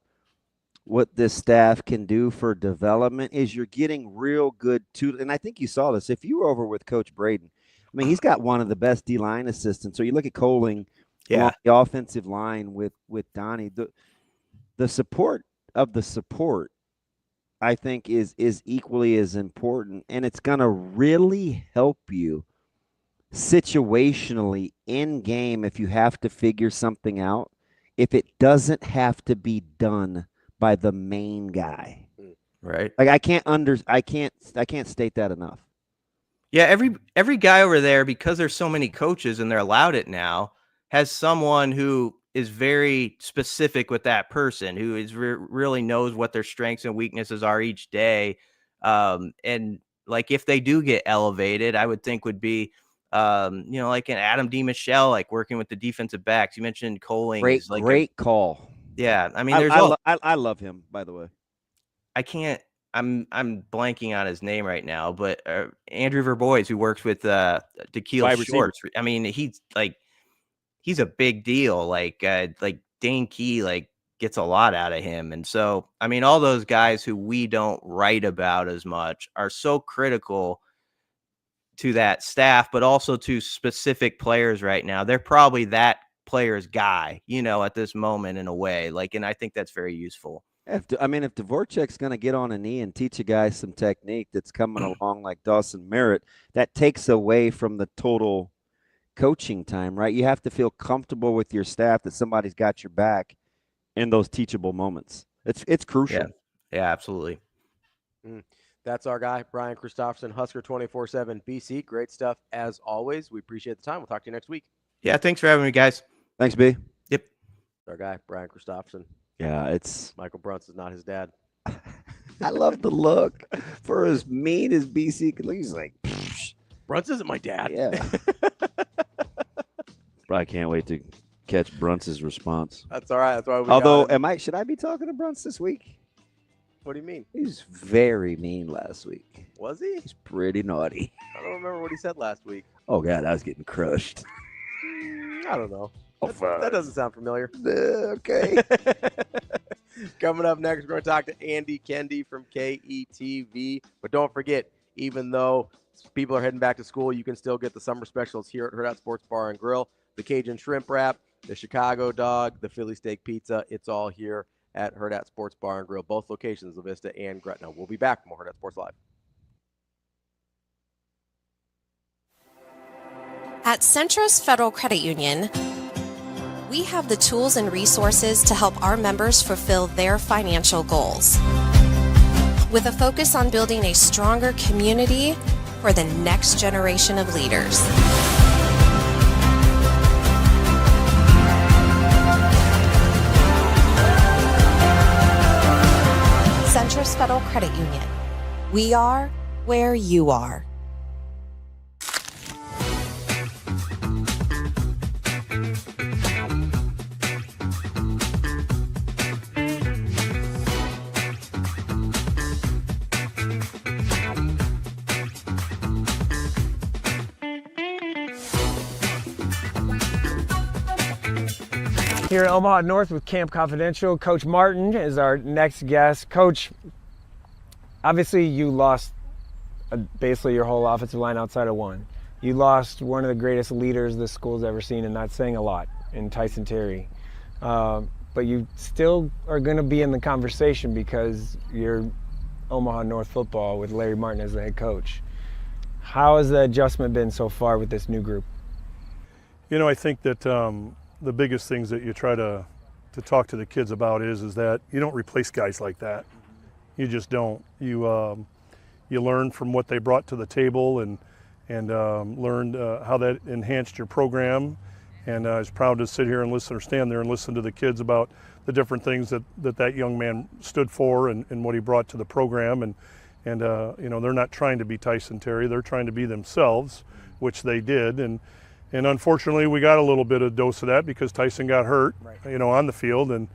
what this staff can do for development is you're getting real good and I think you saw this. If you were over with Coach Braden, I mean, he's got one of the best D-line assistants. So you look at Coling, the offensive line with Donnie, the support of the support, I think is equally as important, and it's going to really help you situationally in game if you have to figure something out, if it doesn't have to be done by the main guy. Right. Like I can't state that enough. Yeah, every guy over there, because there's so many coaches and they're allowed it now, has someone who is very specific with that person, who is really knows what their strengths and weaknesses are each day. And like if they do get elevated, I would think would be like an Adam D. Michelle, like working with the defensive backs. You mentioned Coling. Great call. Yeah, I mean, I love him, by the way. I'm blanking on his name right now, but Andrew Verbois, who works with DeKeel Shorts. I mean, he's a big deal. Like Dane Key, gets a lot out of him. And so, I mean, all those guys who we don't write about as much are so critical to that staff, but also to specific players right now. They're probably that player's guy, at this moment in a way. And I think that's very useful. If Dvorak's going to get on a knee and teach a guy some technique that's coming along like Dawson Merritt, that takes away from the total coaching time, right? You have to feel comfortable with your staff that somebody's got your back in those teachable moments. It's crucial. Yeah, absolutely. That's our guy, Brian Christopherson, Husker 24/7 BC. Great stuff as always. We appreciate the time. We'll talk to you next week. Yeah, thanks for having me, guys. Thanks, B. Yep. Our guy, Brian Christopherson. Yeah, it's Michael Brunson's not his dad. I love the look. For as mean as BC could look, he's like, Brunson isn't my dad. Yeah. I can't wait to catch Brunson's response. That's all right. That's why we should I be talking to Brunson this week? What do you mean? He was very mean last week. Was he? He's pretty naughty. I don't remember what he said last week. Oh, God, I was getting crushed. I don't know. That doesn't sound familiar. Okay. Coming up next, we're going to talk to Andy Kendeigh from KETV. But don't forget, even though people are heading back to school, you can still get the summer specials here at Hurrdat Sports Bar and Grill. The Cajun Shrimp Wrap, the Chicago Dog, the Philly Steak Pizza. It's all here at Hurrdat Sports Bar and Grill, both locations, La Vista and Gretna. We'll be back for more Hurrdat Sports Live. At Centros Federal Credit Union, We have the tools and resources to help our members fulfill their financial goals. With a focus on building a stronger community for the next generation of leaders. Centris Federal Credit Union. We are where you are. Here at Omaha North with Camp Confidential, Coach Martin is our next guest. Coach, obviously you lost basically your whole offensive line outside of one. You lost one of the greatest leaders this school's ever seen, and that's saying a lot, in Tyson Terry. But you still are going to be in the conversation because you're Omaha North football with Larry Martin as the head coach. How has the adjustment been so far with this new group? You know, I think that the biggest things that you try to talk to the kids about is that you don't replace guys like that. You just don't. You learn from what they brought to the table and learned how that enhanced your program. And I was proud to sit here and listen or stand there and listen to the kids about the different things that young man stood for and what he brought to the program. And you know, they're not trying to be Tyson Terry. They're trying to be themselves, which they did. And unfortunately, we got a little bit of dose of that because Tyson got hurt, you know, on the field. And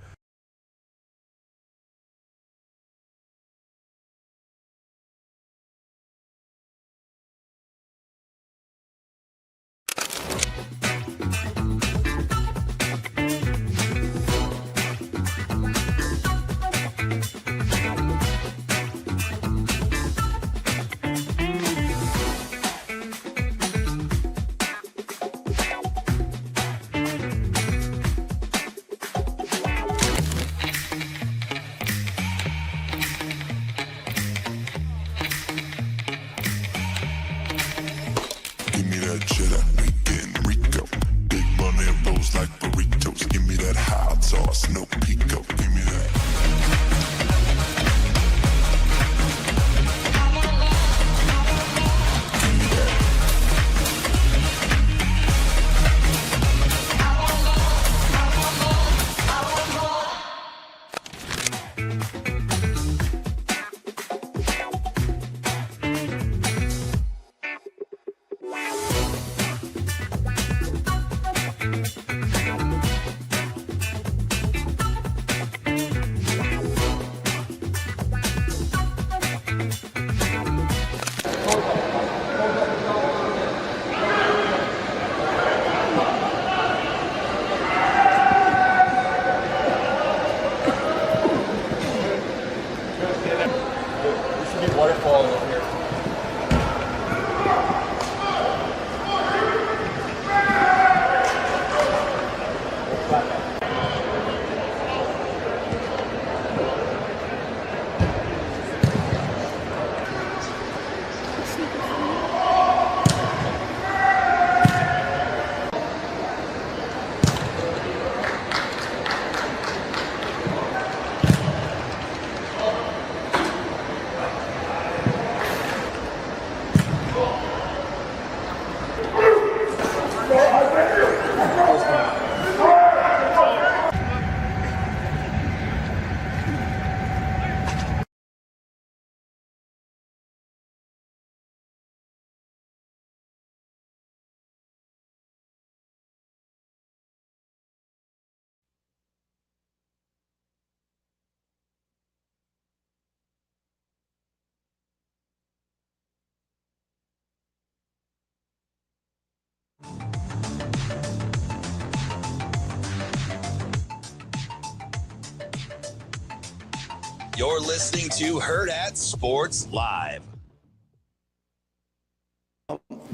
You're listening to Hurrdat Sports Live.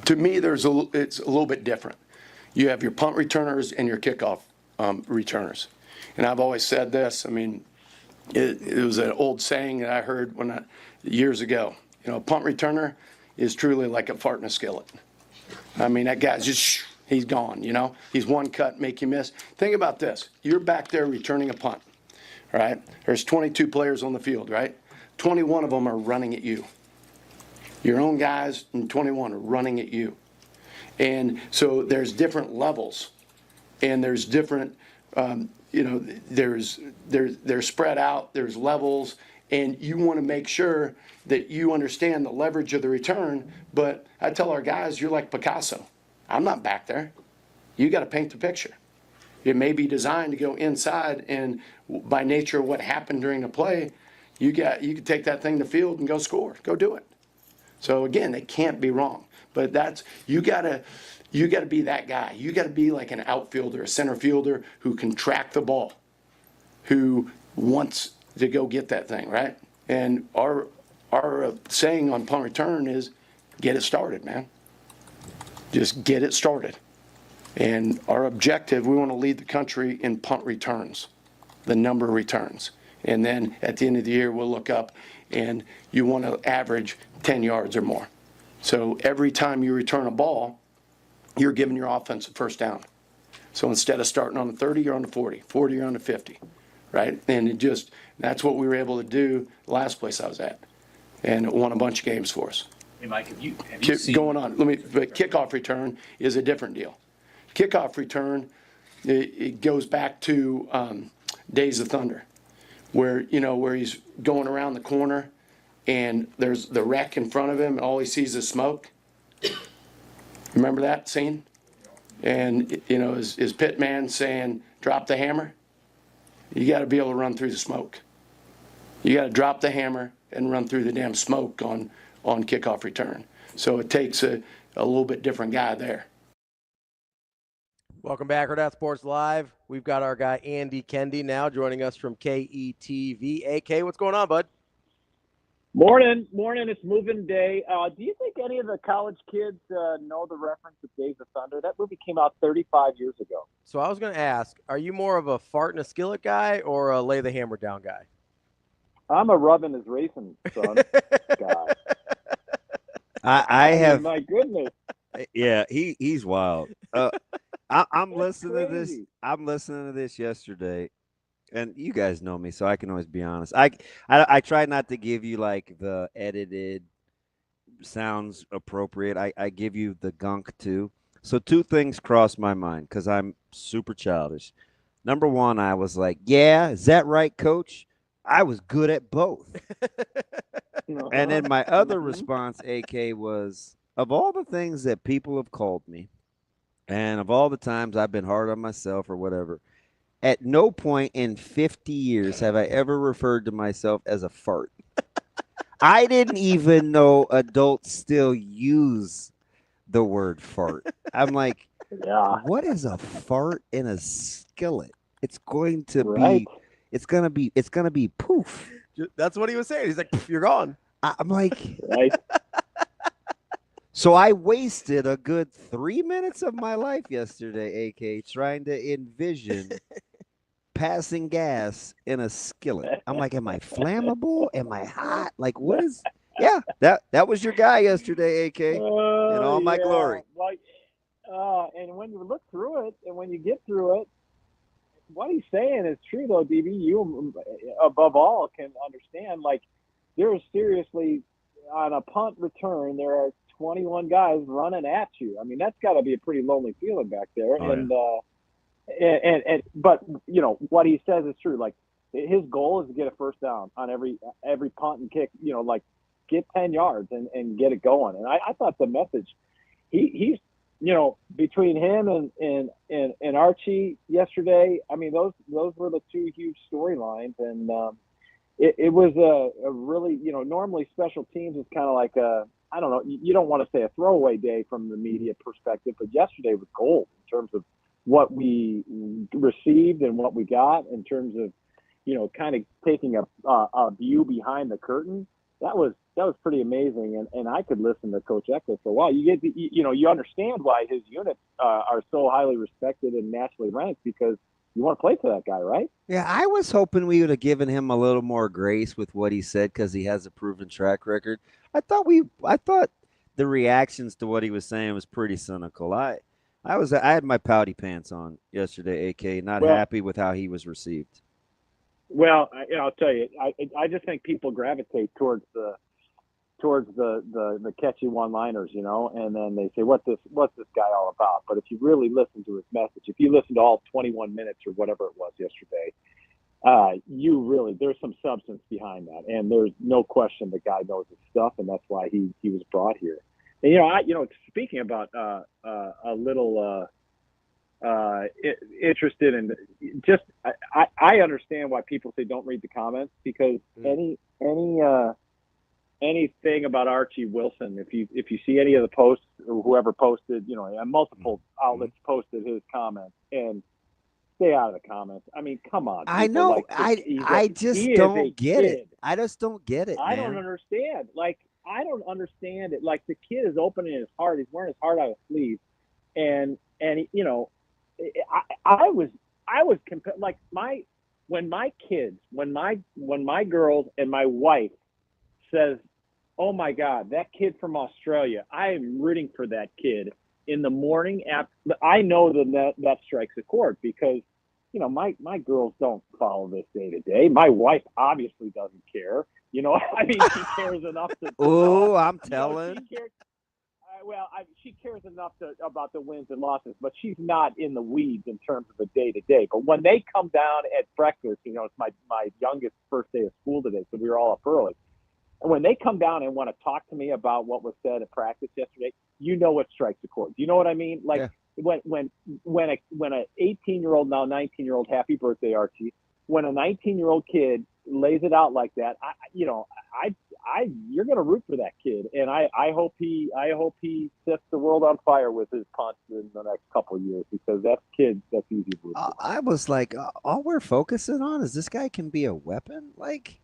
To me, it's a little bit different. You have your punt returners and your kickoff returners. And I've always said this. I mean, it was an old saying that I heard years ago. You know, a punt returner is truly like a fart in a skillet. I mean, that guy's just He's gone, He's one cut, make you miss. Think about this. You're back there returning a punt, right? There's 22 players on the field, right? 21 of them are running at you. Your own guys and 21 are running at you. And so there's different levels, and there's different, they're spread out, there's levels, and you want to make sure that you understand the leverage of the return. But I tell our guys, you're like Picasso. I'm not back there. You got to paint the picture. It may be designed to go inside, and by nature of what happened during the play, you can take that thing to field and go score. Go do it. So again, it can't be wrong. But you gotta be that guy. You gotta be like an outfielder, a center fielder who can track the ball, who wants to go get that thing, right? And our saying on punt return is, get it started, man. Just get it started. And our objective, we want to lead the country in punt returns, the number of returns. And then at the end of the year, we'll look up, and you want to average 10 yards or more. So every time you return a ball, you're giving your offense a first down. So instead of starting on the 30, you're on the 40, you're on the 50, right? And that's what we were able to do the last place I was at. And it won a bunch of games for us. Hey, Mike, have you seen... Going on, but kickoff return is a different deal. Kickoff return, it goes back to Days of Thunder, where he's going around the corner and there's the wreck in front of him and all he sees is smoke. Remember that scene? And his pit man saying, drop the hammer. You got to be able to run through the smoke. You got to drop the hammer and run through the damn smoke on kickoff return. So it takes a little bit different guy there. Welcome back, Hurrdat Sports Live. We've got our guy Andy Kendeigh now joining us from KETV. AK, what's going on, bud? Morning. It's moving day. Do you think any of the college kids know the reference to Days of Thunder? That movie came out 35 years ago. So I was going to ask, are you more of a fart in a skillet guy or a lay the hammer down guy? I'm a rubbing his racing son guy. I have. My goodness. Yeah, he's wild. I'm listening to this. I'm listening to this yesterday, and you guys know me, so I can always be honest. I try not to give you like the edited sounds appropriate. I give you the gunk too. So two things crossed my mind because I'm super childish. Number one, I was like, "Yeah, is that right, Coach?" I was good at both. And then my other response, AK, was, of all the things that people have called me, and of all the times I've been hard on myself or whatever, at no point in 50 years have I ever referred to myself as a fart. I didn't even know adults still use the word fart. I'm like, what is a fart in a skillet? It's going to be, it's going to be poof. That's what he was saying. He's like, you're gone. I'm like, So I wasted a good 3 minutes of my life yesterday, AK, trying to envision passing gas in a skillet. I'm like, am I flammable? Am I hot? Like, what is? Yeah, that was your guy yesterday, AK, in all my glory. And when you look through it, and when you get through it, what he's saying is true, though, DB. You, above all, can understand. Like, there is seriously, on a punt return, there are 21 guys running at you. I mean, that's got to be a pretty lonely feeling back there. But you know what he says is true. Like, his goal is to get a first down on every punt and kick. You know, like, get 10 yards and get it going. And I thought the message, he's, you know, between him and Archie yesterday, I mean, those were the two huge storylines. And it was a really, you know, normally special teams is kind of like I don't know, you don't want to say a throwaway day from the media perspective, but yesterday was gold in terms of what we received and what we got in terms of, you know, kind of taking a view behind the curtain. That was pretty amazing, and I could listen to Coach Eckler for a while. You understand why his units are so highly respected and nationally ranked, because you want to play for that guy, right? Yeah, I was hoping we would have given him a little more grace with what he said because he has a proven track record. I thought the reactions to what he was saying was pretty cynical. I had my pouty pants on yesterday, AK, not Well- happy with how he was received. Well, I'll tell you, I just think people gravitate towards the catchy one-liners, you know, and then they say, what's this guy all about? But if you really listen to his message, if you listen to all 21 minutes or whatever it was yesterday, there's some substance behind that, and there's no question the guy knows his stuff, and that's why he was brought here. And speaking about a little interested in just, I understand why people say don't read the comments, because anything about Archie Wilson, if you see any of the posts or whoever posted, multiple outlets posted his comments, and stay out of the comments. I mean, come on. I know. I just don't get it. I just don't get it. I don't understand. I don't understand it. Like, the kid is opening his heart. He's wearing his heart out of his sleeve, and I was like, when my girls and my wife says, oh my God, that kid from Australia, I am rooting for that kid in the morning. I know that strikes a chord, because, my girls don't follow this day to day. My wife obviously doesn't care. I mean, she cares enough to. Oh, I'm telling. She cares enough about the wins and losses, but she's not in the weeds in terms of the day to day. But when they come down at breakfast, it's my youngest first day of school today, so we were all up early. And when they come down and want to talk to me about what was said at practice yesterday, what strikes a chord. Do you know what I mean? Like, yeah. when a 18-year-old, now 19-year-old, happy birthday, Archie, when a 19-year-old kid lays it out like that, you're going to root for that kid, and I hope he sets the world on fire with his punts in the next couple of years, because that's easy to root for. I was like, all we're focusing on is this guy can be a weapon. Like,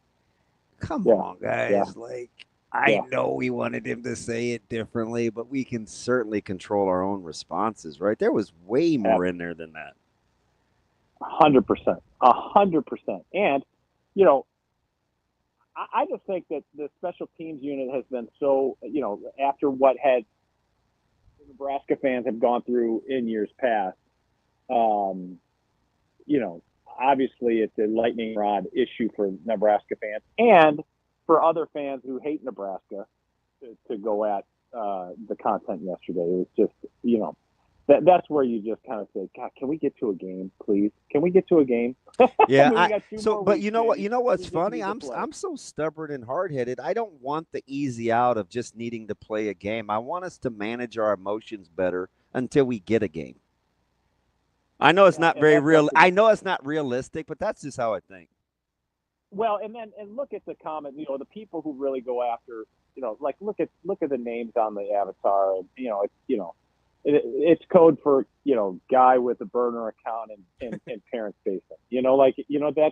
come on, guys. Yeah. Like, I know we wanted him to say it differently, but we can certainly control our own responses, right? There was way more in there than that. 100%. And, I just think that the special teams unit has been so, after what the Nebraska fans have gone through in years past, obviously it's a lightning rod issue for Nebraska fans and for other fans who hate Nebraska to go at the content yesterday. It was just, that's where you just kind of say, God, can we get to a game, please? Can we get to a game? Yeah. But you know what? You know what's funny? I'm so stubborn and hard-headed. I don't want the easy out of just needing to play a game. I want us to manage our emotions better until we get a game. I know it's not very real. I know it's not realistic, but that's just how I think. Well, and look at the comment. The people who really go after, like look at the names on the avatar. And, it's code for guy with a burner account and parents' basement.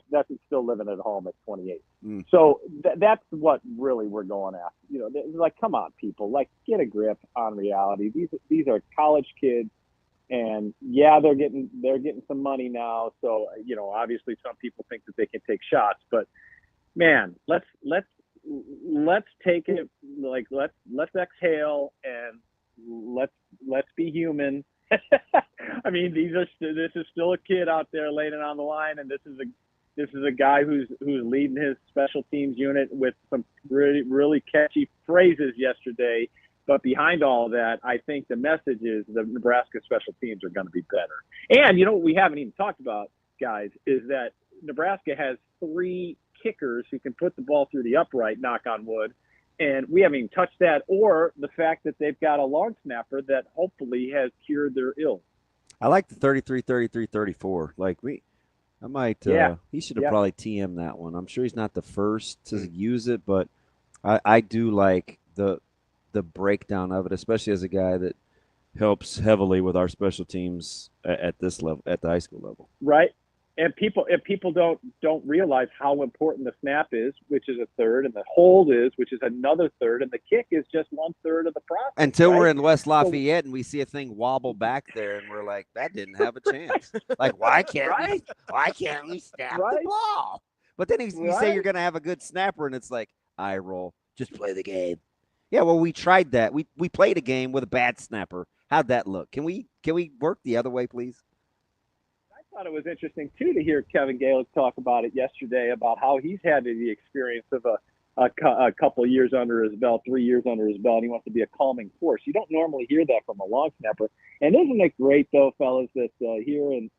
That's still living at home at 28. So that's what really we're going after. Like, come on, people, like, get a grip on reality. These are college kids, and they're getting some money now. So obviously some people think that they can take shots, but man, let's take it. Like, let's exhale and let's be human. I mean, this is still a kid out there laying it on the line, and this is a guy who's leading his special teams unit with some really, really catchy phrases yesterday. But behind all of that, I think the message is the Nebraska special teams are going to be better. And what we haven't even talked about, guys, is that Nebraska has 3 kickers who can put the ball through the upright, knock on wood. And we haven't even touched that, or the fact that they've got a long snapper that hopefully has cured their ill. I like the 33, 33, 34. Like, he should have probably TM that one. I'm sure he's not the first to use it, but I do like the breakdown of it, especially as a guy that helps heavily with our special teams at this level, at the high school level. Right. And people don't realize how important the snap is, which is a third, and the hold is, which is another third, and the kick is just 1/3 of the process. Until we're in West Lafayette and we see a thing wobble back there, and we're like, that didn't have a chance. Like, why can't we snap the ball? But then you say you're going to have a good snapper, and it's like, eye roll, just play the game. Yeah, well, we tried that. We played a game with a bad snapper How'd that look? Can we work the other way, please? I thought it was interesting too to hear Kevin Galick talk about it yesterday about how he's had the experience of a couple of years under his belt, 3 years under his belt, and he wants to be a calming force. You don't normally hear that from a long snapper. And isn't it great, though, fellas, that here in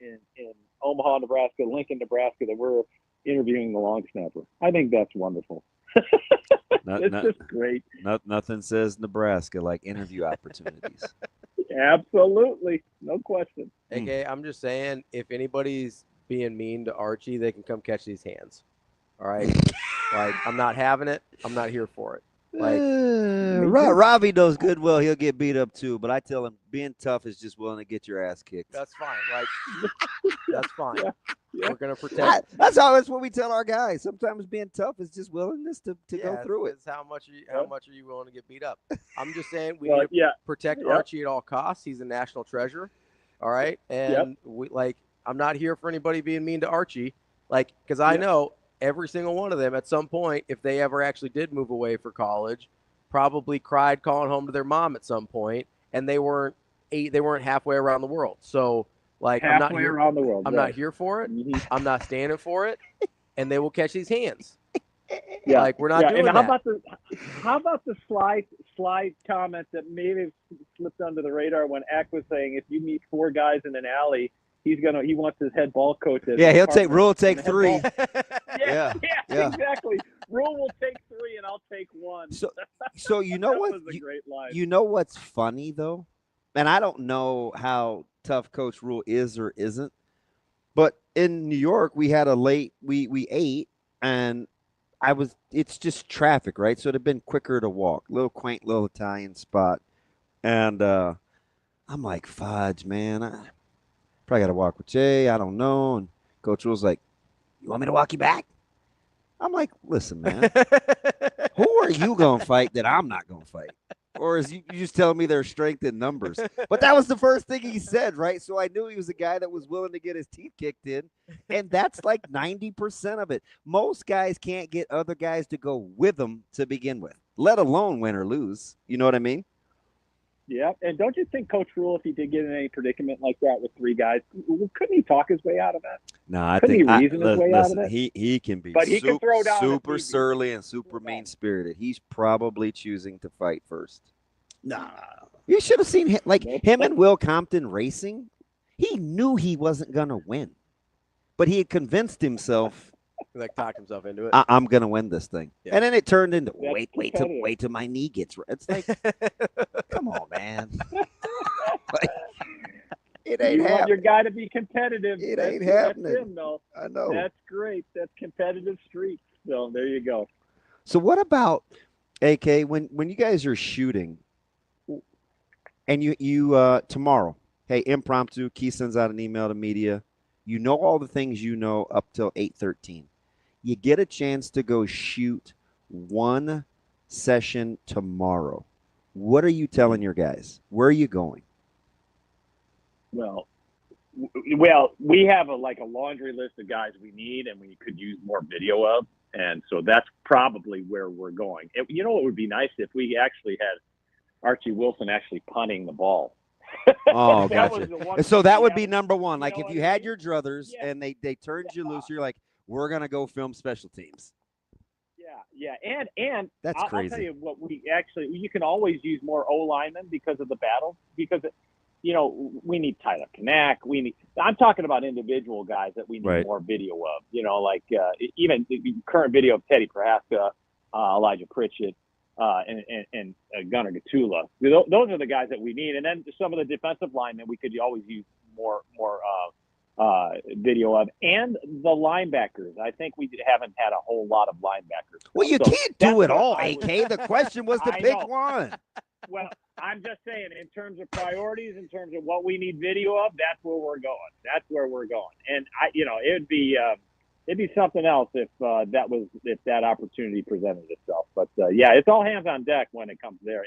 Omaha, Nebraska, Lincoln, Nebraska, that we're interviewing the long snapper? I think that's wonderful. It's just great. Nothing says Nebraska like interview opportunities. Absolutely. No question. Okay, I'm just saying, if anybody's being mean to Archie, they can come catch these hands. All right? Like, I'm not having it. I'm not here for it. Like, Ravi knows good well he'll get beat up too, but I tell him being tough is just willing to get your ass kicked. that's fine. Like, that's fine. Yeah. We're going to protect. That's what we tell our guys. Sometimes being tough is just willingness to go through it. It's how much are you willing to get beat up? I'm just saying we Well, need to protect Archie at all costs. He's a national treasure. All right. And I'm not here for anybody being mean to Archie. Like, because I know every single one of them at some point, if they ever actually did move away for college, probably cried calling home to their mom at some point, and they weren't halfway around the world. So, like, I'm not here around the world. I'm not here for it. I'm not standing for it, and they will catch these hands. Yeah, like we're not doing and that. How about the sly comment that maybe slipped under the radar when Eck was saying if you meet 4 guys in an alley, he wants his head ball coach. Rhule will take 3. Yeah, exactly. Rhule will take 3, and I'll take 1. So you know what? Was a great line. You know what's funny though, and I don't know how tough Coach Rhule is or isn't, but in New York we had a late we ate, and it's just traffic, right? So it'd have been quicker to walk, little quaint little Italian spot, and I'm like, fudge, man, I probably got to walk with Jay. I don't know. And Coach Rhule's like, you want me to walk you back? I'm like, listen, man, who are you going to fight that I'm not going to fight? Or is you just telling me there's strength in numbers? But that was the first thing he said, right? So I knew he was a guy that was willing to get his teeth kicked in. And that's like 90% of it. Most guys can't get other guys to go with them to begin with, let alone win or lose. You know what I mean? Yeah, and don't you think Coach Rhule, if he did get in any predicament like that with 3 guys, couldn't he talk his way out of that? No, I couldn't think he reason his way out of it? He can be, but he can throw down super surly and super mean spirited. He's probably choosing to fight first. No, you should have seen him, like him and Will Compton racing. He knew he wasn't gonna win, but he had convinced himself. Like talked himself into it. I'm gonna win this thing, and then it turned into That's wait till my knee gets. It's like, come on, man. Like, it ain't you want happening. your guy to be competitive. It ain't happening. That's him, though. I know. That's great. That's competitive streak. So there you go. So what about AK when you guys are shooting, and you tomorrow? Hey, impromptu. Key sends out an email to media. You know all the things you know up till 8:13. You get a chance to go shoot one session tomorrow. What are you telling your guys? Where are you going? Well, we have a laundry list of guys we need and we could use more video of, and so that's probably where we're going. You know what would be nice if we actually had Archie Wilson actually punting the ball. Oh, gotcha. So that would be number one. Like if you had your druthers and they turned you loose, you're like, we're gonna go film special teams. Yeah, and that's I'll crazy. tell you what you can always use more O linemen because of the battle. Because we need Tyler Knack. I'm talking about individual guys that we need more video of. Even the current video of Teddy Prohaska, Elijah Pritchett. And Gunnar Gatula. Those are the guys that we need. And then some of the defensive linemen we could always use more video of. And the linebackers. I think we haven't had a whole lot of linebackers. Well, you can't do it all, AK. The question was to pick one. Well, I'm just saying, in terms of priorities, in terms of what we need video of, that's where we're going. And it'd be something else if that opportunity presented itself. But it's all hands on deck when it comes there.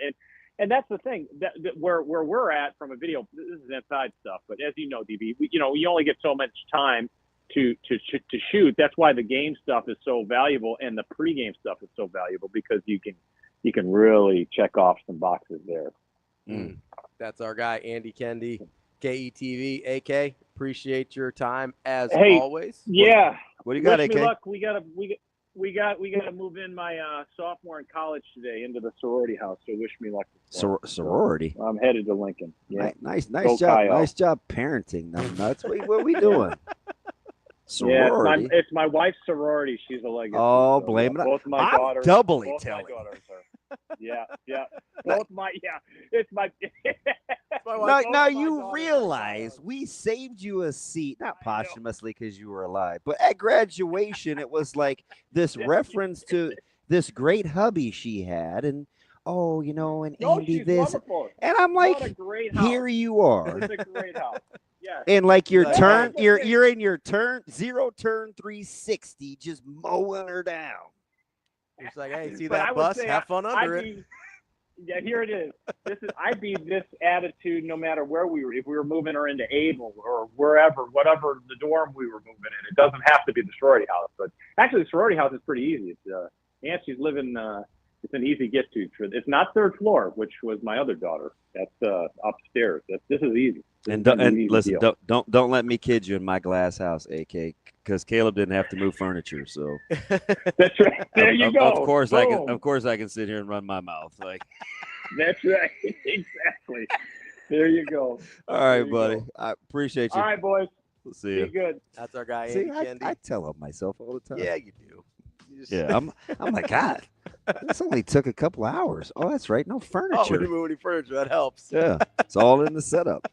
And that's the thing that where we're at from a video. This is inside stuff, but as you know, DB, you only get so much time to shoot. That's why the game stuff is so valuable and the pregame stuff is so valuable because you can really check off some boxes there. That's our guy, Andy Kendeigh, KETV. AK, appreciate your time as Hey, always. Yeah. What do you got, Wish AK? me luck. We got to move in my sophomore in college today into the sorority house. So wish me luck. Sorority. I'm headed to Lincoln. Yeah. Nice Go job. Kyle. Nice job parenting them nuts. What are we doing? Sorority. Yeah, it's my wife's sorority. She's a legacy. Oh, so, blame it. Both my I'm daughters. doubly both telling. My daughters are. Yeah. Both my. Yeah. It's my. Now you realize we saved you a seat, not posthumously because you were alive, but at graduation it was like this reference to this great hubby she had, and and Andy she's this, wonderful. and I'm What like, a great house. here you are. It's a great house. Yeah. And like your Yeah. turn, you're in your zero turn 360, just mowing her down. It's like, hey, see But I that would bus? say Have fun under it. Yeah, here it is. I'd be this attitude no matter where we were. If we were moving her into Able or wherever, whatever the dorm we were moving in, it doesn't have to be the sorority house. But actually, the sorority house is pretty easy. It's she's living. It's an easy get to. It's not third floor, which was my other daughter. That's upstairs. This is easy. And easy listen, deal. don't let me kid you in my glass house, AK, because Caleb didn't have to move furniture. So that's right. There you go. Of course, Boom. I can sit here and run my mouth. Like That's right. Exactly. There you go. All right, buddy. I appreciate you. All right, boys. We'll see you. Be good. That's our guy, See, Andy Kendeigh. I tell on myself all the time. Yeah, you do. Yeah, I'm like, God, this only took a couple hours. Oh, that's right. No Oh, furniture. when you move any furniture, that helps. Yeah, it's all in the setup.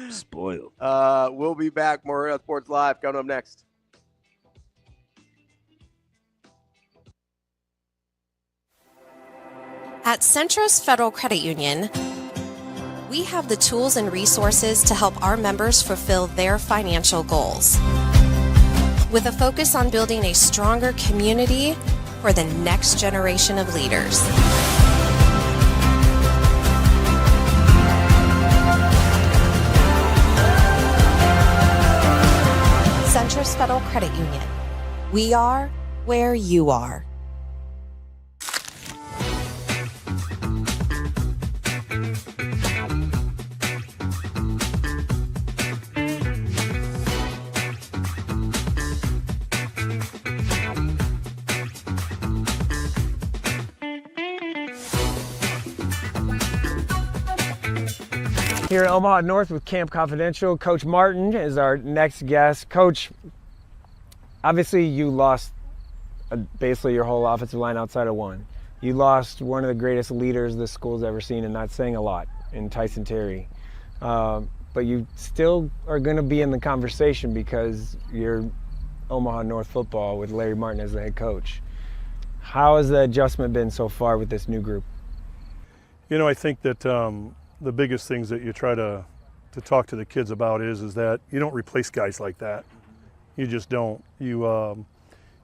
Spoiled. We'll be back. More Hurrdat Sports Live coming up next. At Centros Federal Credit Union, we have the tools and resources to help our members fulfill their financial goals. With a focus on building a stronger community for the next generation of leaders. Centros Federal Credit Union. We are where you are. Here at Omaha North with Camp Confidential, Coach Martin is our next guest. Coach, obviously you lost basically your whole offensive line outside of one. You lost one of the greatest leaders this school's ever seen, and that's saying a lot, in Tyson Terry. But you still are going to be in the conversation because you're Omaha North football with Larry Martin as the head coach. How has the adjustment been so far with this new group? I think that the biggest things that you try to talk to the kids about is that you don't replace guys like that. You just don't. You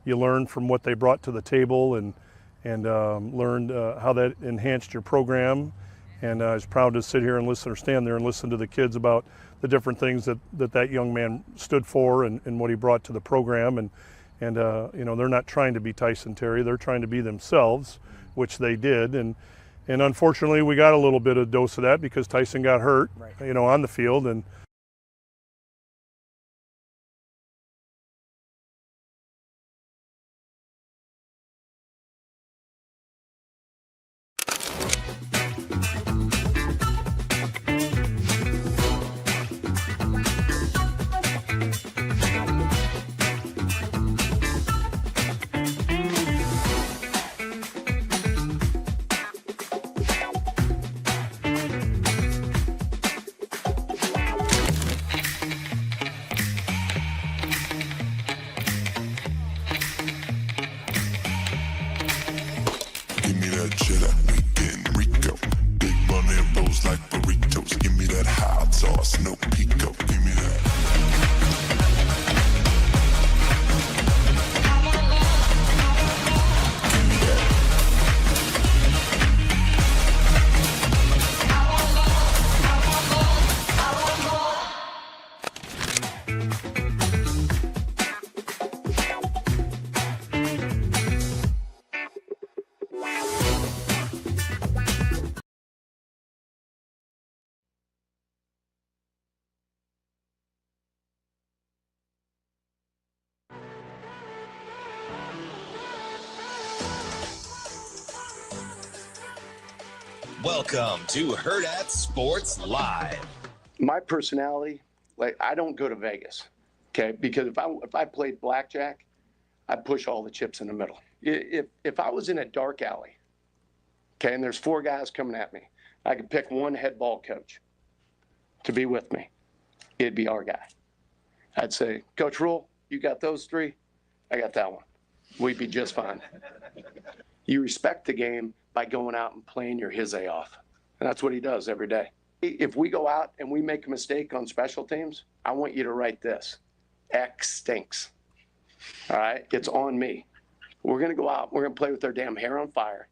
learn from what they brought to the table and learned how that enhanced your program. And I was proud to sit here and listen or stand there and listen to the kids about the different things that young man stood for and what he brought to the program. And they're not trying to be Tyson Terry. They're trying to be themselves, which they did. And unfortunately, we got a little bit of dose of that because Tyson got hurt, on the field. And Welcome to Hurrdat Sports Live. My personality, like, I don't go to Vegas, okay? Because if I played blackjack, I'd push all the chips in the middle. If I was in a dark alley, okay, and there's 4 guys coming at me, I could pick one head ball coach to be with me. It'd be our guy. I'd say, Coach Rhule, you got those 3? I got that one. We'd be just fine. You respect the game by going out and playing your his A off. And that's what he does every day. If we go out and we make a mistake on special teams, I want you to write this. X stinks. All right? It's on me. We're going to go out. We're going to play with our damn hair on fire.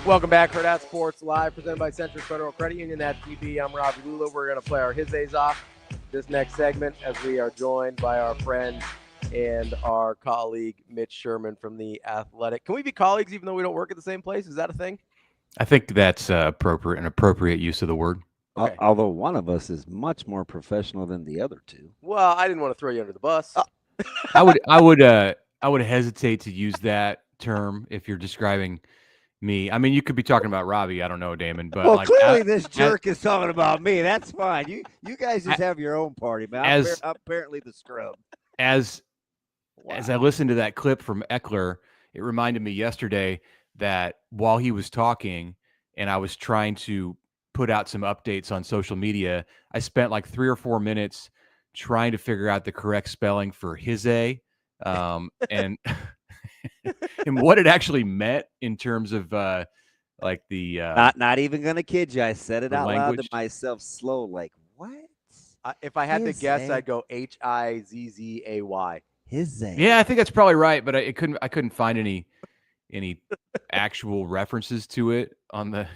Welcome back, Hurrdat Sports Live, presented by Central Federal Credit Union. That's TB. I'm Ravi Lulla. We're going to play our his A's off this next segment as we are joined by our friend and our colleague, Mitch Sherman from The Athletic. Can we be colleagues even though we don't work at the same place? Is that a thing? I think that's an appropriate use of the word. Okay. Although one of us is much more professional than the other two. Well, I didn't want to throw you under the bus. I would hesitate to use that term if you're describing me. I mean, you could be talking about Ravi. I don't know, Damon. But well, clearly this jerk is talking about me. That's fine. You guys just have your own party, man. I'm apparently the scrub. As I listened to that clip from Eckler, it reminded me yesterday that while he was talking and I was trying to put out some updates on social media, I spent like 3 or 4 minutes trying to figure out the correct spelling for his A, and and what it actually meant in terms of like the not even gonna kid you. I said it out loud to myself, slow, like what? If I had to guess, I'd go Hizzay. His A. Yeah, I think that's probably right, but I couldn't find any actual references to it on the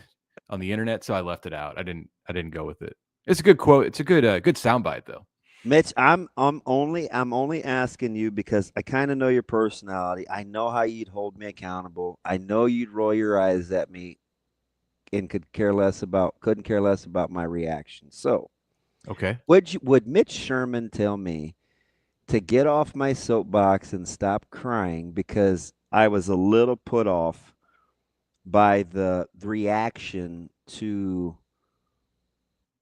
internet, so I left it out. I didn't go with it. It's a good quote. It's a good soundbite though. Mitch, I'm only asking you because I kind of know your personality. I know how you'd hold me accountable. I know you'd roll your eyes at me and couldn't care less about my reaction. So, okay. Would Mitch Sherman tell me to get off my soapbox and stop crying because I was a little put off by the reaction to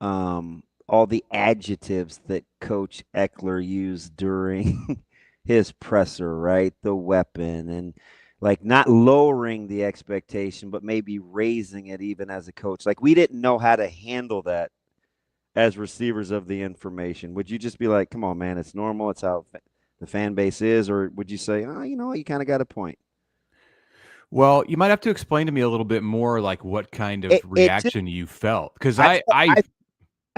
all the adjectives that Coach Eckler used during his presser, right? The weapon and like not lowering the expectation, but maybe raising it even as a coach. Like we didn't know how to handle that as receivers of the information. Would you just be like, come on, man, it's normal. It's how the fan base is. Or would you say, oh, you know what? You kind of got a point. Well, you might have to explain to me a little bit more, like what kind of reaction you felt. Because I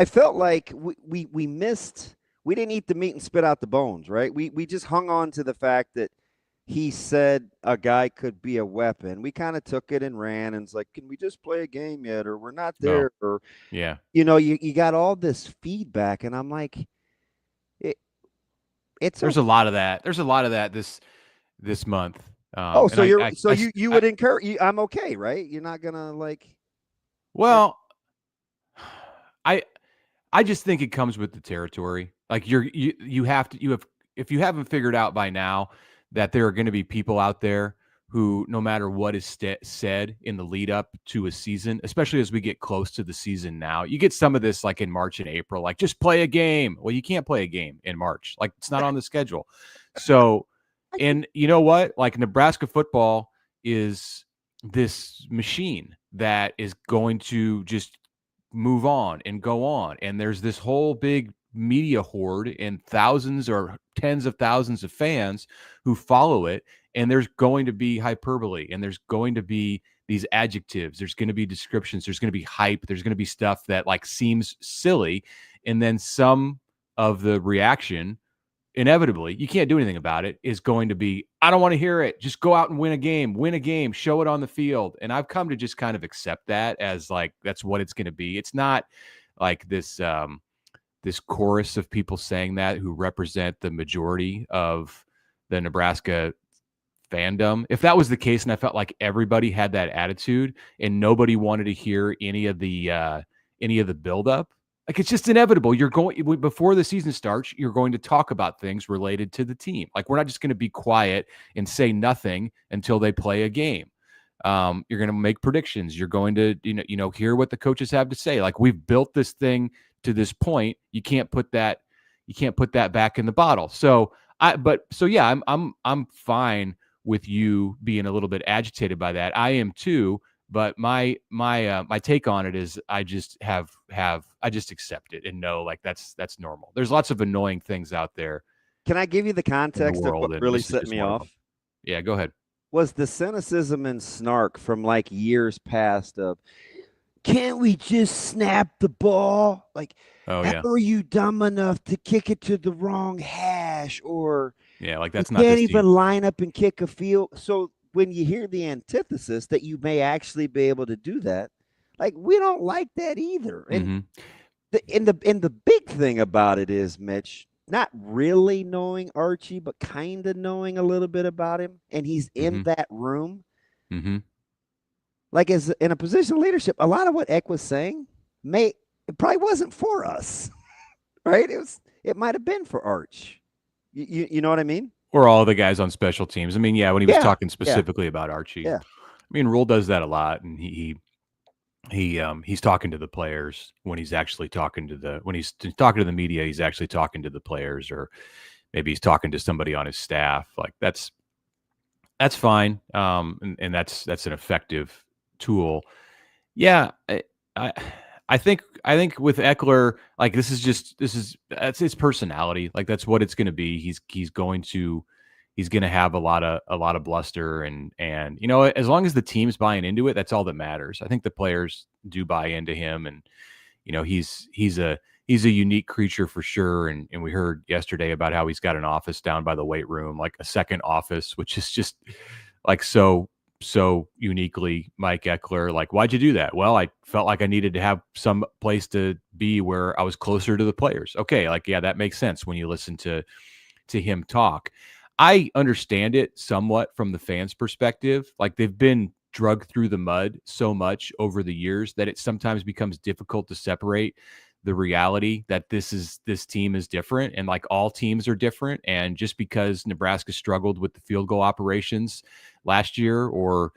felt like we missed. We didn't eat the meat and spit out the bones, right? We just hung on to the fact that he said a guy could be a weapon. We kind of took it and ran, and it's like, can we just play a game yet? Or we're not there. No. Or yeah, you got all this feedback, and I'm like, there's a lot of that. There's a lot of that this month. So you would encourage. I'm okay, right? You're not gonna like. Well, I just think it comes with the territory. Like you have if you haven't figured out by now that there are going to be people out there who, no matter what is said in the lead up to a season, especially as we get close to the season now, you get some of this like in March and April, like just play a game. Well, you can't play a game in March. Like it's not on the schedule. So, and you know what? Like Nebraska football is this machine that is going to just move on and go on. And there's this whole big media horde and thousands or tens of thousands of fans who follow it. And there's going to be hyperbole and there's going to be these adjectives. There's going to be descriptions. There's going to be hype. There's going to be stuff that like seems silly. And then some of the reaction, inevitably, you can't do anything about it, is going to be, I don't want to hear it. Just go out and win a game, show it on the field. And I've come to just kind of accept that as like, that's what it's going to be. It's not like this, this chorus of people saying that who represent the majority of the Nebraska fandom. If that was the case, and I felt like everybody had that attitude and nobody wanted to hear any of the buildup, Like, it's just inevitable. Before the season starts, you're going to talk about things related to the team. Like, we're not just going to be quiet and say nothing until they play a game. You're going to make predictions. You're going to, hear what the coaches have to say. Like, we've built this thing to this point. You can't put that back in the bottle. So I'm fine with you being a little bit agitated by that. I am too. But my take on it is I just accept it and know, like, that's normal. There's lots of annoying things out there. Can I give you the context of what really set me off? Yeah, go ahead. Was the cynicism and snark from like years past of, can't we just snap the ball? Like, how are you dumb enough to kick it to the wrong hash? Or like, that's you not can't even line up and kick a field. So when you hear the antithesis that you may actually be able to do that, like, we don't like that either. And the big thing about it is, Mitch, not really knowing Archie, but kind of knowing a little bit about him, and he's in that room. Like, as in a position of leadership, a lot of what Eck was saying it probably wasn't for us, right? It might have been for Arch. You know what I mean? Or all the guys on special teams. I mean, when he was talking specifically about Archie. Yeah. I mean, Rhule does that a lot, and he's talking to the players when he's actually talking to the media. He's actually talking to the players, or maybe he's talking to somebody on his staff. Like, that's fine, and that's an effective tool. Yeah, I think with Eckler, like, that's his personality. Like, that's what it's going to be. He's going to have a lot of bluster, and as long as the team's buying into it, that's all that matters. I think the players do buy into him, and he's a unique creature for sure. And we heard yesterday about how he's got an office down by the weight room, like a second office, which is just like so uniquely Mike Eckler. Like, why'd you do that? Well, I felt like I needed to have some place to be where I was closer to the players. Okay, like, yeah, that makes sense when you listen to him talk. I understand it somewhat from the fans' perspective. Like, they've been drugged through the mud so much over the years that it sometimes becomes difficult to separate the reality that this team is different, and like, all teams are different. And just because Nebraska struggled with the field goal operations last year, or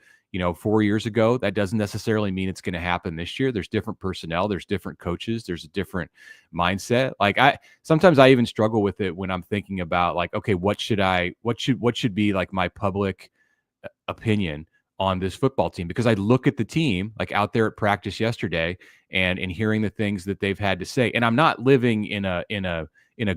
4 years ago, that doesn't necessarily mean it's going to happen this year. There's different personnel, there's different coaches, there's a different mindset. Like, sometimes I even struggle with it when I'm thinking about, like, okay, what should be like my public opinion on this football team, because I look at the team, like, out there at practice yesterday, and hearing the things that they've had to say. And I'm not living in a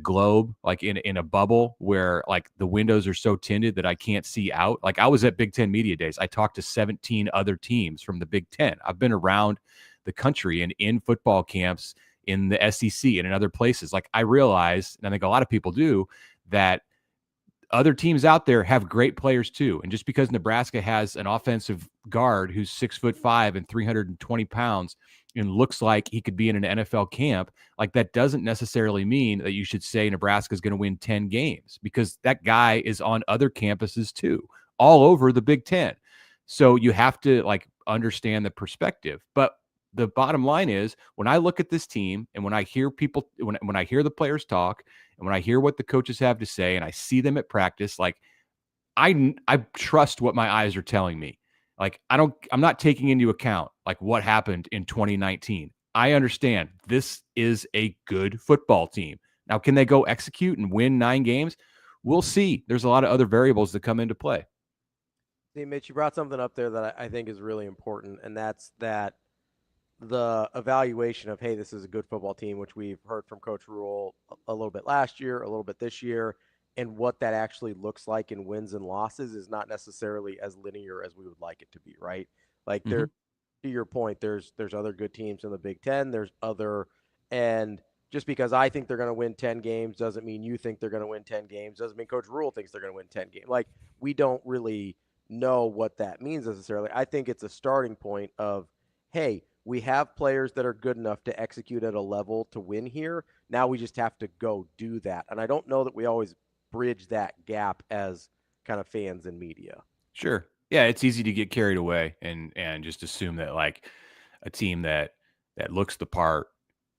globe, like in a bubble where, like, the windows are so tinted that I can't see out. Like, I was at Big Ten Media Days. I talked to 17 other teams from the Big Ten. I've been around the country and in football camps in the SEC and in other places. Like, I realize, and I think a lot of people do, that other teams out there have great players too. And just because Nebraska has an offensive guard who's 6'5" and 320 pounds and looks like he could be in an NFL camp, like, that doesn't necessarily mean that you should say Nebraska is going to win 10 games, because that guy is on other campuses too, all over the Big Ten. So you have to, like, understand the perspective. But the bottom line is, when I look at this team, and when I hear people, when I hear the players talk, and when I hear what the coaches have to say, and I see them at practice, like, I trust what my eyes are telling me. Like, I'm not taking into account, like, what happened in 2019. I understand this is a good football team. Now, can they go execute and win 9 games? We'll see. There's a lot of other variables that come into play. See, Mitch, you brought something up there that I think is really important, and that's that the evaluation of, hey, this is a good football team, which we've heard from Coach Rhule a little bit last year, a little bit this year, and what that actually looks like in wins and losses is not necessarily as linear as we would like it to be, right? Like, there, to your point, there's other good teams in the Big Ten. And just because I think they're going to win 10 games doesn't mean you think they're going to win 10 games. Doesn't mean Coach Rhule thinks they're going to win 10 games. Like, we don't really know what that means necessarily. I think it's a starting point of, hey, we have players that are good enough to execute at a level to win here. Now we just have to go do that. And I don't know that we always bridge that gap as kind of fans and media. Sure. Yeah, it's easy to get carried away and just assume that, like, a team that looks the part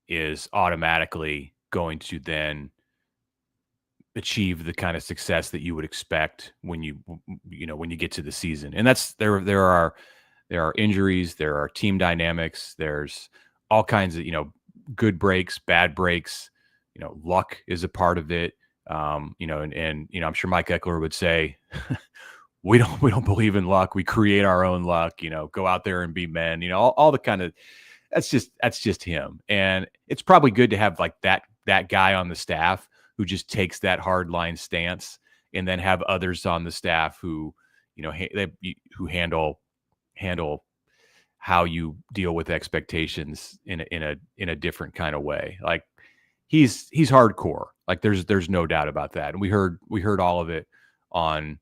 is automatically going to then achieve the kind of success that you would expect when you get to the season. And that's there are injuries, there are team dynamics, there's all kinds of, good breaks, bad breaks, luck is a part of it. And I'm sure Mike Eckler would say, we don't believe in luck. We create our own luck, go out there and be men, all the kind of, that's just him. And it's probably good to have like that guy on the staff who just takes that hard line stance, and then have others on the staff who, who handle how you deal with expectations in a different kind of way. Like he's hardcore. Like there's no doubt about that. And we heard all of it on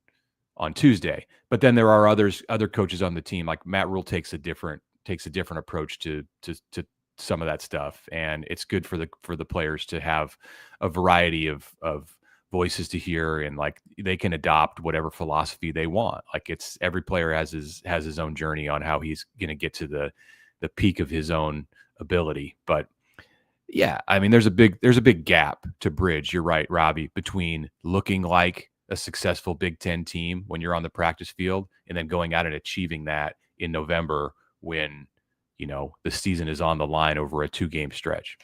Tuesday. But then there are other coaches on the team, like Matt Rhule takes a different approach to some of that stuff, and it's good for the players to have a variety of voices to hear, and like they can adopt whatever philosophy they want. Like it's every player has his own journey on how he's going to get to the peak of his own ability. But yeah, I mean, there's a big gap to bridge. You're right, Ravi, between looking like a successful Big Ten team when you're on the practice field, and then going out and achieving that in November when the season is on the line over a 2-game stretch.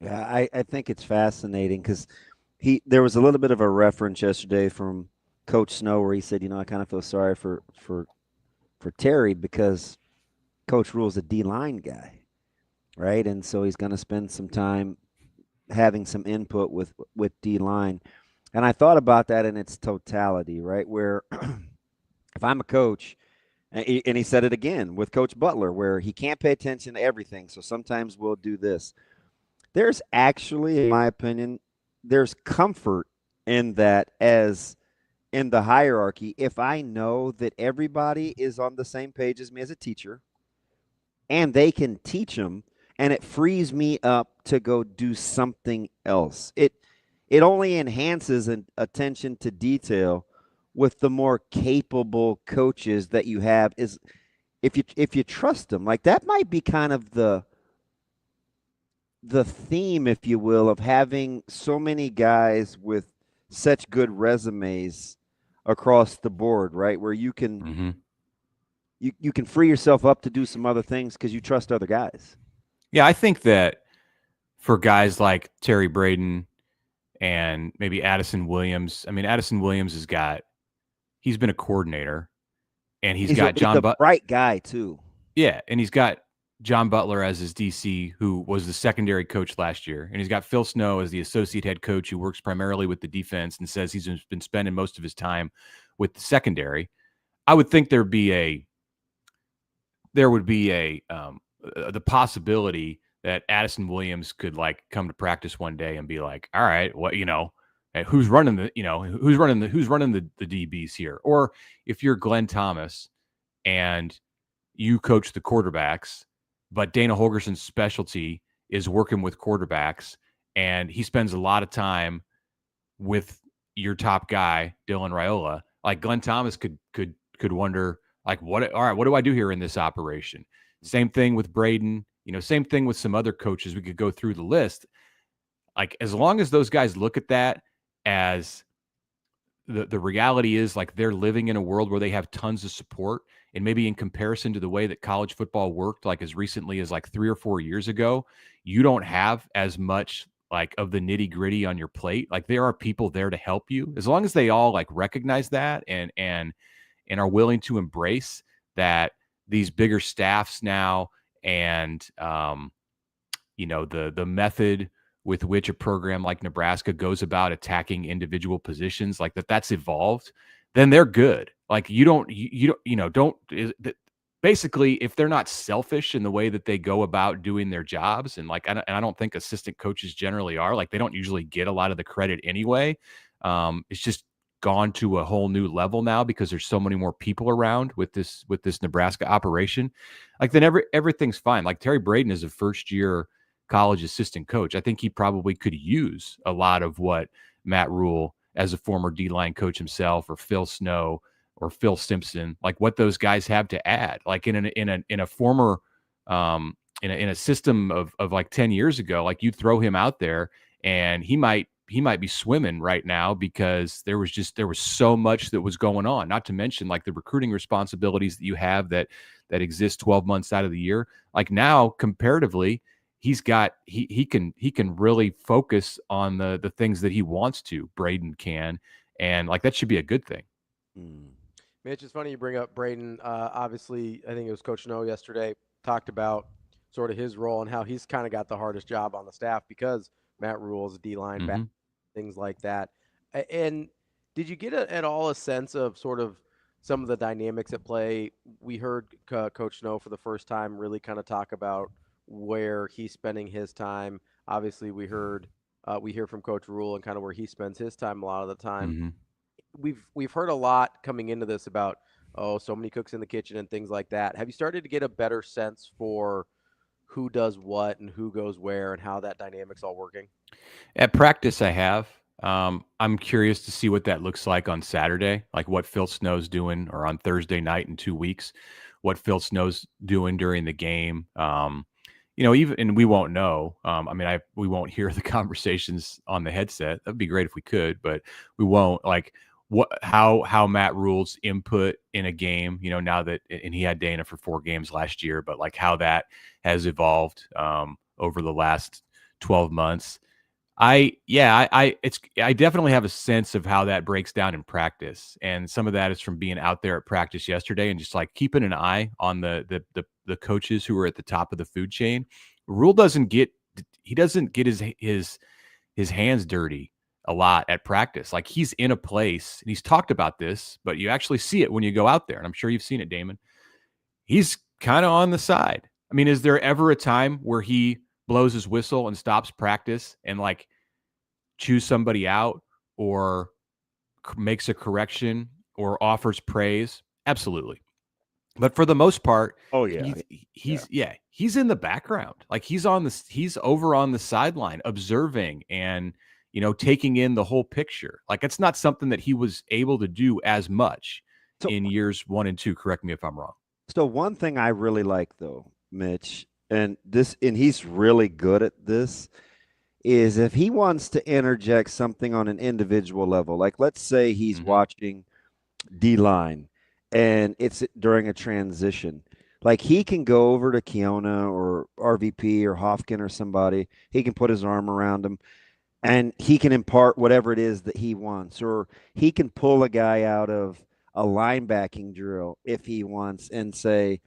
Yeah, I think it's fascinating because there was a little bit of a reference yesterday from Coach Snow where he said, I kind of feel sorry for Terry because Coach Rhule's a D-line guy, right? And so he's going to spend some time having some input with D-line. And I thought about that in its totality, right? Where if I'm a coach, and he said it again with Coach Butler, where he can't pay attention to everything. So sometimes we'll do this. There's actually, in my opinion, there's comfort in that as in the hierarchy. If I know that everybody is on the same page as me as a teacher and they can teach them, and it frees me up to go do something else. It only enhances an attention to detail with the more capable coaches that you have, is if you trust them. Like that might be kind of the theme, if you will, of having so many guys with such good resumes across the board, right? Where you can you can free yourself up to do some other things because you trust other guys. Yeah, I think that for guys like Terry Braden and maybe Addison Williams, I mean, Addison Williams he's been a coordinator, and he's got John Butler, bright guy too. Yeah, and he's got John Butler as his DC, who was the secondary coach last year, and he's got Phil Snow as the associate head coach, who works primarily with the defense and says he's been spending most of his time with the secondary. I would think there would be the possibility that Addison Williams could like come to practice one day and be like, all right, what, who's running the DBs here? Or if you're Glenn Thomas and you coach the quarterbacks, but Dana Holgerson's specialty is working with quarterbacks, and he spends a lot of time with your top guy, Dylan Raiola, like Glenn Thomas could wonder, like, what do I do here in this operation? Same thing with Braden, same thing with some other coaches. We could go through the list. Like, as long as those guys look at that as the reality is, like, they're living in a world where they have tons of support, and maybe in comparison to the way that college football worked, like as recently as like 3 or 4 years ago, you don't have as much like of the nitty gritty on your plate. Like, there are people there to help you. As long as they all like recognize that and are willing to embrace that these bigger staffs now, and the method with which a program like Nebraska goes about attacking individual positions, like that's evolved, then they're good. Like basically, if they're not selfish in the way that they go about doing their jobs, and like, I don't think assistant coaches generally are, like, they don't usually get a lot of the credit anyway. It's just gone to a whole new level now because there's so many more people around with this Nebraska operation. Like, then everything's fine. Like, Terry Braden is a first-year college assistant coach. I think he probably could use a lot of what Matt Rhule, as a former D-line coach himself, or Phil Snow or Phil Simpson, like what those guys have to add. Like in a former in a system of like 10 years ago, like you throw him out there and he might be swimming right now because there was so much that was going on, not to mention like the recruiting responsibilities that you have that exist 12 months out of the year. Like now comparatively, he can really focus on the things that he wants to. Braden can, and like that should be a good thing. Mitch, it's funny you bring up Braden. Obviously, I think it was Coach No yesterday talked about sort of his role and how he's kind of got the hardest job on the staff because Matt Rhule is a D-line back, things like that. And did you get at all a sense of sort of some of the dynamics at play? We heard Coach No for the first time really kind of talk about where he's spending his time. Obviously, we hear from Coach Rhule and kind of where he spends his time a lot of the time. We've heard a lot coming into this about so many cooks in the kitchen and things like that. Have you started to get a better sense for who does what and who goes where and how that dynamic's all working? At practice, I have. I'm curious to see what that looks like on Saturday, like what Phil Snow's doing, or on Thursday night in 2 weeks, what Phil Snow's doing during the game. And we won't know. We won't hear the conversations on the headset. That'd be great if we could, but we won't. Like how Matt Rhule's input in a game, now that, and he had Dana for 4 games last year, but like how that has evolved over the last 12 months. I definitely have a sense of how that breaks down in practice. And some of that is from being out there at practice yesterday and just like keeping an eye on the coaches who are at the top of the food chain. Rhule doesn't get his hands dirty a lot at practice. Like he's in a place, and he's talked about this, but you actually see it when you go out there. And I'm sure you've seen it, Damon. He's kind of on the side. I mean, is there ever a time where he blows his whistle and stops practice and like chews somebody out or makes a correction or offers praise? Absolutely. But for the most part, he's in the background. Like he's over on the sideline observing and, taking in the whole picture. Like it's not something that he was able to do as much in years 1 and 2. Correct me if I'm wrong. So one thing I really like though, Mitch, and he's really good at this, is if he wants to interject something on an individual level, like let's say he's watching D-line and it's during a transition, like he can go over to Keona or RVP or Hofkin or somebody, he can put his arm around him and he can impart whatever it is that he wants, or he can pull a guy out of a linebacking drill if he wants and say,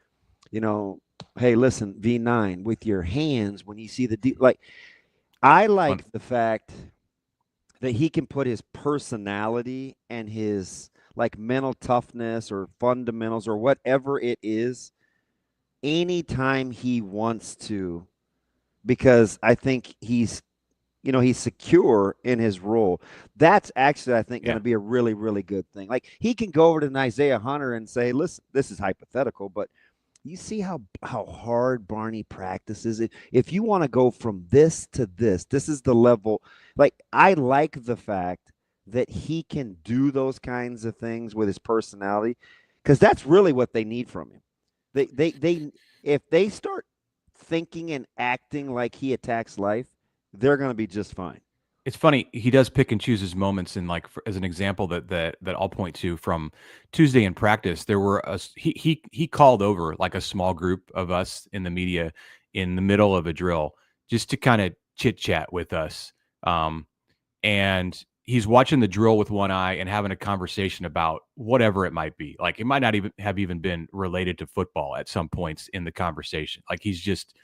hey, listen, V9 with your hands when you see the like. I like the fact that he can put his personality and his like mental toughness or fundamentals or whatever it is anytime he wants to, because I think he's secure in his role. That's actually, I think, going to be a really, really good thing. Like he can go over to Isaiah Hunter and say, listen, this is hypothetical, but you see how hard Barney practices. If you want to go from this to this is the level. Like I like the fact that he can do those kinds of things with his personality, because that's really what they need from him. They if they start thinking and acting like he attacks life, they're going to be just fine. It's funny, he does pick and choose his moments. And like as an example that I'll point to from Tuesday in practice, there were he called over like a small group of us in the media in the middle of a drill just to kind of chit chat with us. And he's watching the drill with one eye and having a conversation about whatever it might be. Like it might not even have been related to football at some points in the conversation. Like he's just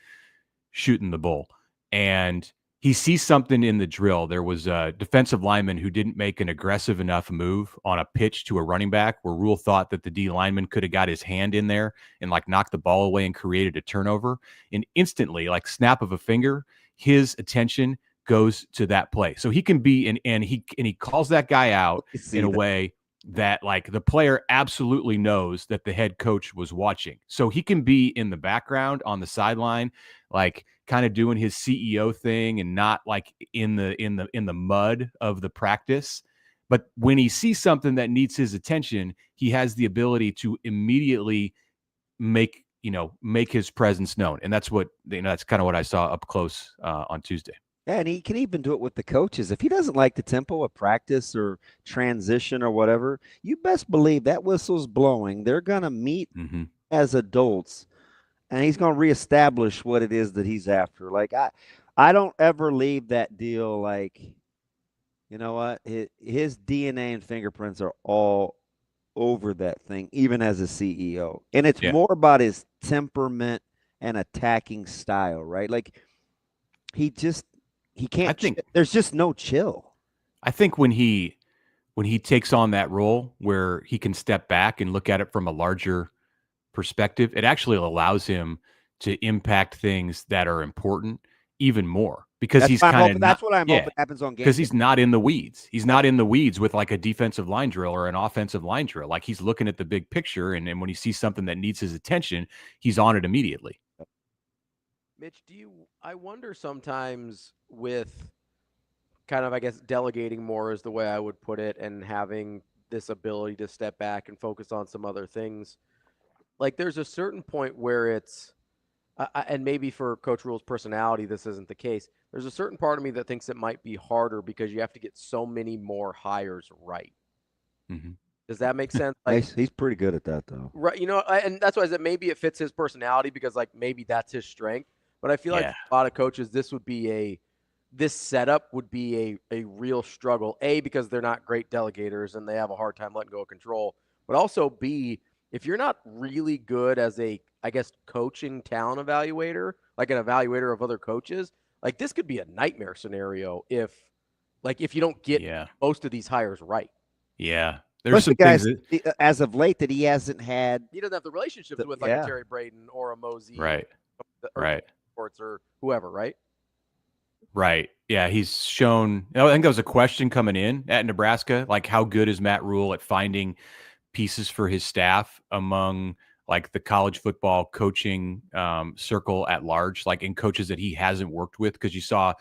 shooting the bull. And he sees something in the drill. There was a defensive lineman who didn't make an aggressive enough move on a pitch to a running back where Rhule thought that the D lineman could have got his hand in there and like knocked the ball away and created a turnover. And instantly, like snap of a finger, his attention goes to that play. So he can be and he calls that guy out in a way that like the player absolutely knows that the head coach was watching. So he can be in the background on the sideline, like kind of doing his CEO thing and not like in the mud of the practice. But when he sees something that needs his attention, he has the ability to immediately make, make his presence known. And that's what, that's kind of what I saw up close on Tuesday. Yeah, and he can even do it with the coaches. If he doesn't like the tempo of practice or transition or whatever, you best believe that whistle's blowing. They're going to meet as adults, and he's going to reestablish what it is that he's after. Like, I don't ever leave that deal like, you know what, his DNA and fingerprints are all over that thing, even as a CEO. And it's more about his temperament and attacking style, right? Like, he can't. There's just no chill. I think when he takes on that role where he can step back and look at it from a larger perspective, it actually allows him to impact things that are important even more, because That's he's what kind of that's what I'm hoping happens on game. Because he's not in the weeds. He's not in the weeds with like a defensive line drill or an offensive line drill. Like, he's looking at the big picture, and when he sees something that needs his attention, he's on it immediately. Mitch, I wonder sometimes with kind of, I guess, delegating more is the way I would put it, and having this ability to step back and focus on some other things. Like, there's a certain point where it's, and maybe for Coach Rhule's personality, this isn't the case. There's a certain part of me that thinks it might be harder because you have to get so many more hires right. Does that make sense? Like, He's pretty good at that, though. Right. And that's why I said maybe it fits his personality, because like maybe that's his strength. But I feel like a lot of coaches, this setup would be a real struggle. A, because they're not great delegators and they have a hard time letting go of control. But also B, if you're not really good as a, I guess, coaching talent evaluator, like an evaluator of other coaches, like this could be a nightmare scenario if you don't get most of these hires right. Yeah. There's some guys as of late that he hasn't had. He doesn't have the relationships with like a Terry Braden or a Mosey. Right. Or whoever, right? Right. Yeah, he's shown. I think that was a question coming in at Nebraska, like how good is Matt Rhule at finding pieces for his staff among like the college football coaching circle at large, like in coaches that he hasn't worked with, because you saw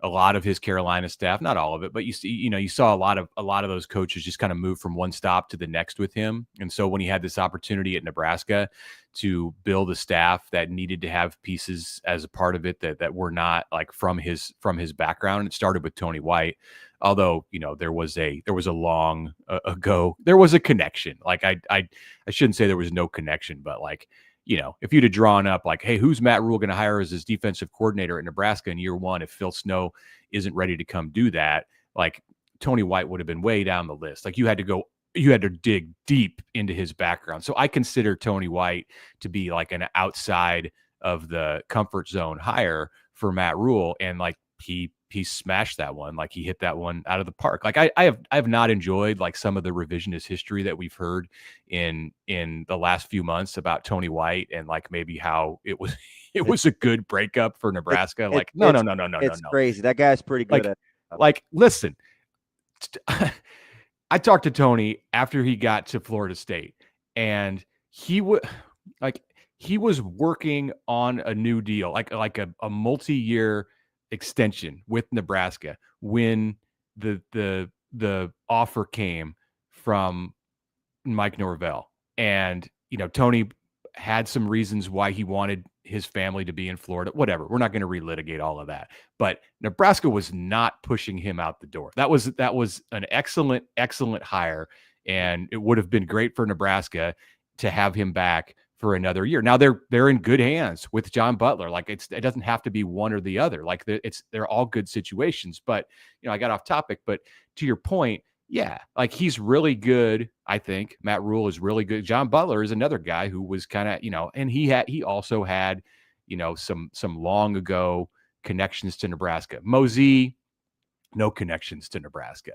a lot of his Carolina staff, not all of it, but you saw a lot of those coaches just kind of move from one stop to the next with him. And so when he had this opportunity at Nebraska to build a staff that needed to have pieces as a part of it that were not like from his background, it started with Tony White. Although, there was a long ago, there was a connection. Like I shouldn't say there was no connection, but like, if you'd have drawn up like, hey, who's Matt Rhule going to hire as his defensive coordinator at Nebraska in year one if Phil Snow isn't ready to come do that, like Tony White would have been way down the list. Like you had to dig deep into his background. So I consider Tony White to be like an outside of the comfort zone hire for Matt Rhule. And like he smashed that one. Like he hit that one out of the park. Like I have not enjoyed like some of the revisionist history that we've heard in the last few months about Tony White and like maybe how it was a good breakup for Nebraska. No. It's crazy. That guy's pretty good listen, I talked to Tony after he got to Florida State, and he was working on a new deal, like a multi-year extension with Nebraska when the offer came from Mike Norvell. And Tony had some reasons why he wanted his family to be in Florida. Whatever, we're not going to relitigate all of that, but Nebraska was not pushing him out the door. That was an excellent hire, and it would have been great for Nebraska to have him back for another year. Now they're in good hands with John Butler. Like it doesn't have to be one or the other. Like they're all good situations. But I got off topic. But to your point, yeah, like he's really good. I think Matt Rhule is really good. John Butler is another guy who was kind of and he also had some long ago connections to Nebraska. Mosey, no connections to Nebraska.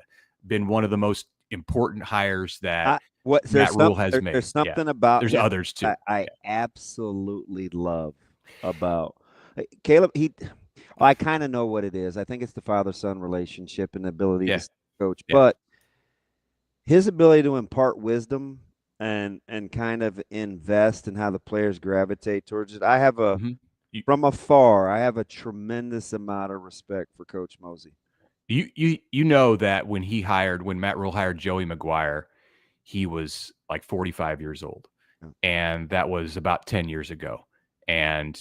Been one of the most important hires that Matt Rhule has made. There's something about there's others too. I absolutely love about Caleb. I kind of know what it is. I think it's the father-son relationship and the ability to coach, but his ability to impart wisdom and kind of invest in how the players gravitate towards it. I have from afar, I have a tremendous amount of respect for Coach Mosey. You know that when Matt Rhule hired Joey McGuire, he was like 45 years old. and that was about 10 years ago. And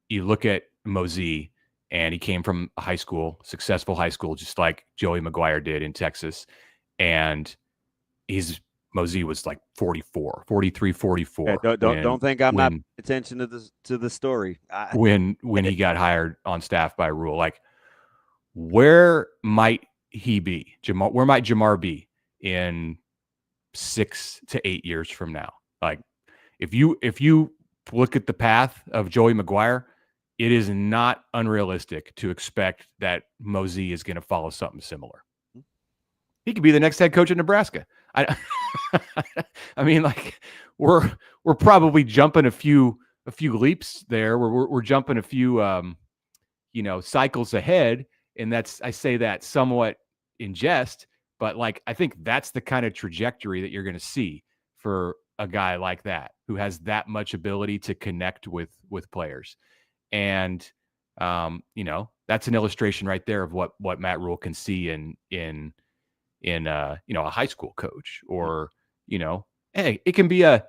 you look at Mosey, and he came from a high school, successful high school, just like Joey McGuire did in Texas. And Mosey was like 43, 44. Yeah, don't think I'm not paying attention to the story. When he got hired on staff by Rhule, like, where might he be? Where might Jamar be in 6 to 8 years from now? Like, if you look at the path of Joey McGuire, it is not unrealistic to expect that Mosey is going to follow something similar. He could be the next head coach in Nebraska. I mean, like, we're probably jumping a few leaps there. We're jumping a few cycles ahead, and I say that somewhat in jest, but like, I think that's the kind of trajectory that you're going to see for a guy like that, who has that much ability to connect with players. And that's an illustration right there of what Matt Rhule can see in a high school coach, or hey, it can be the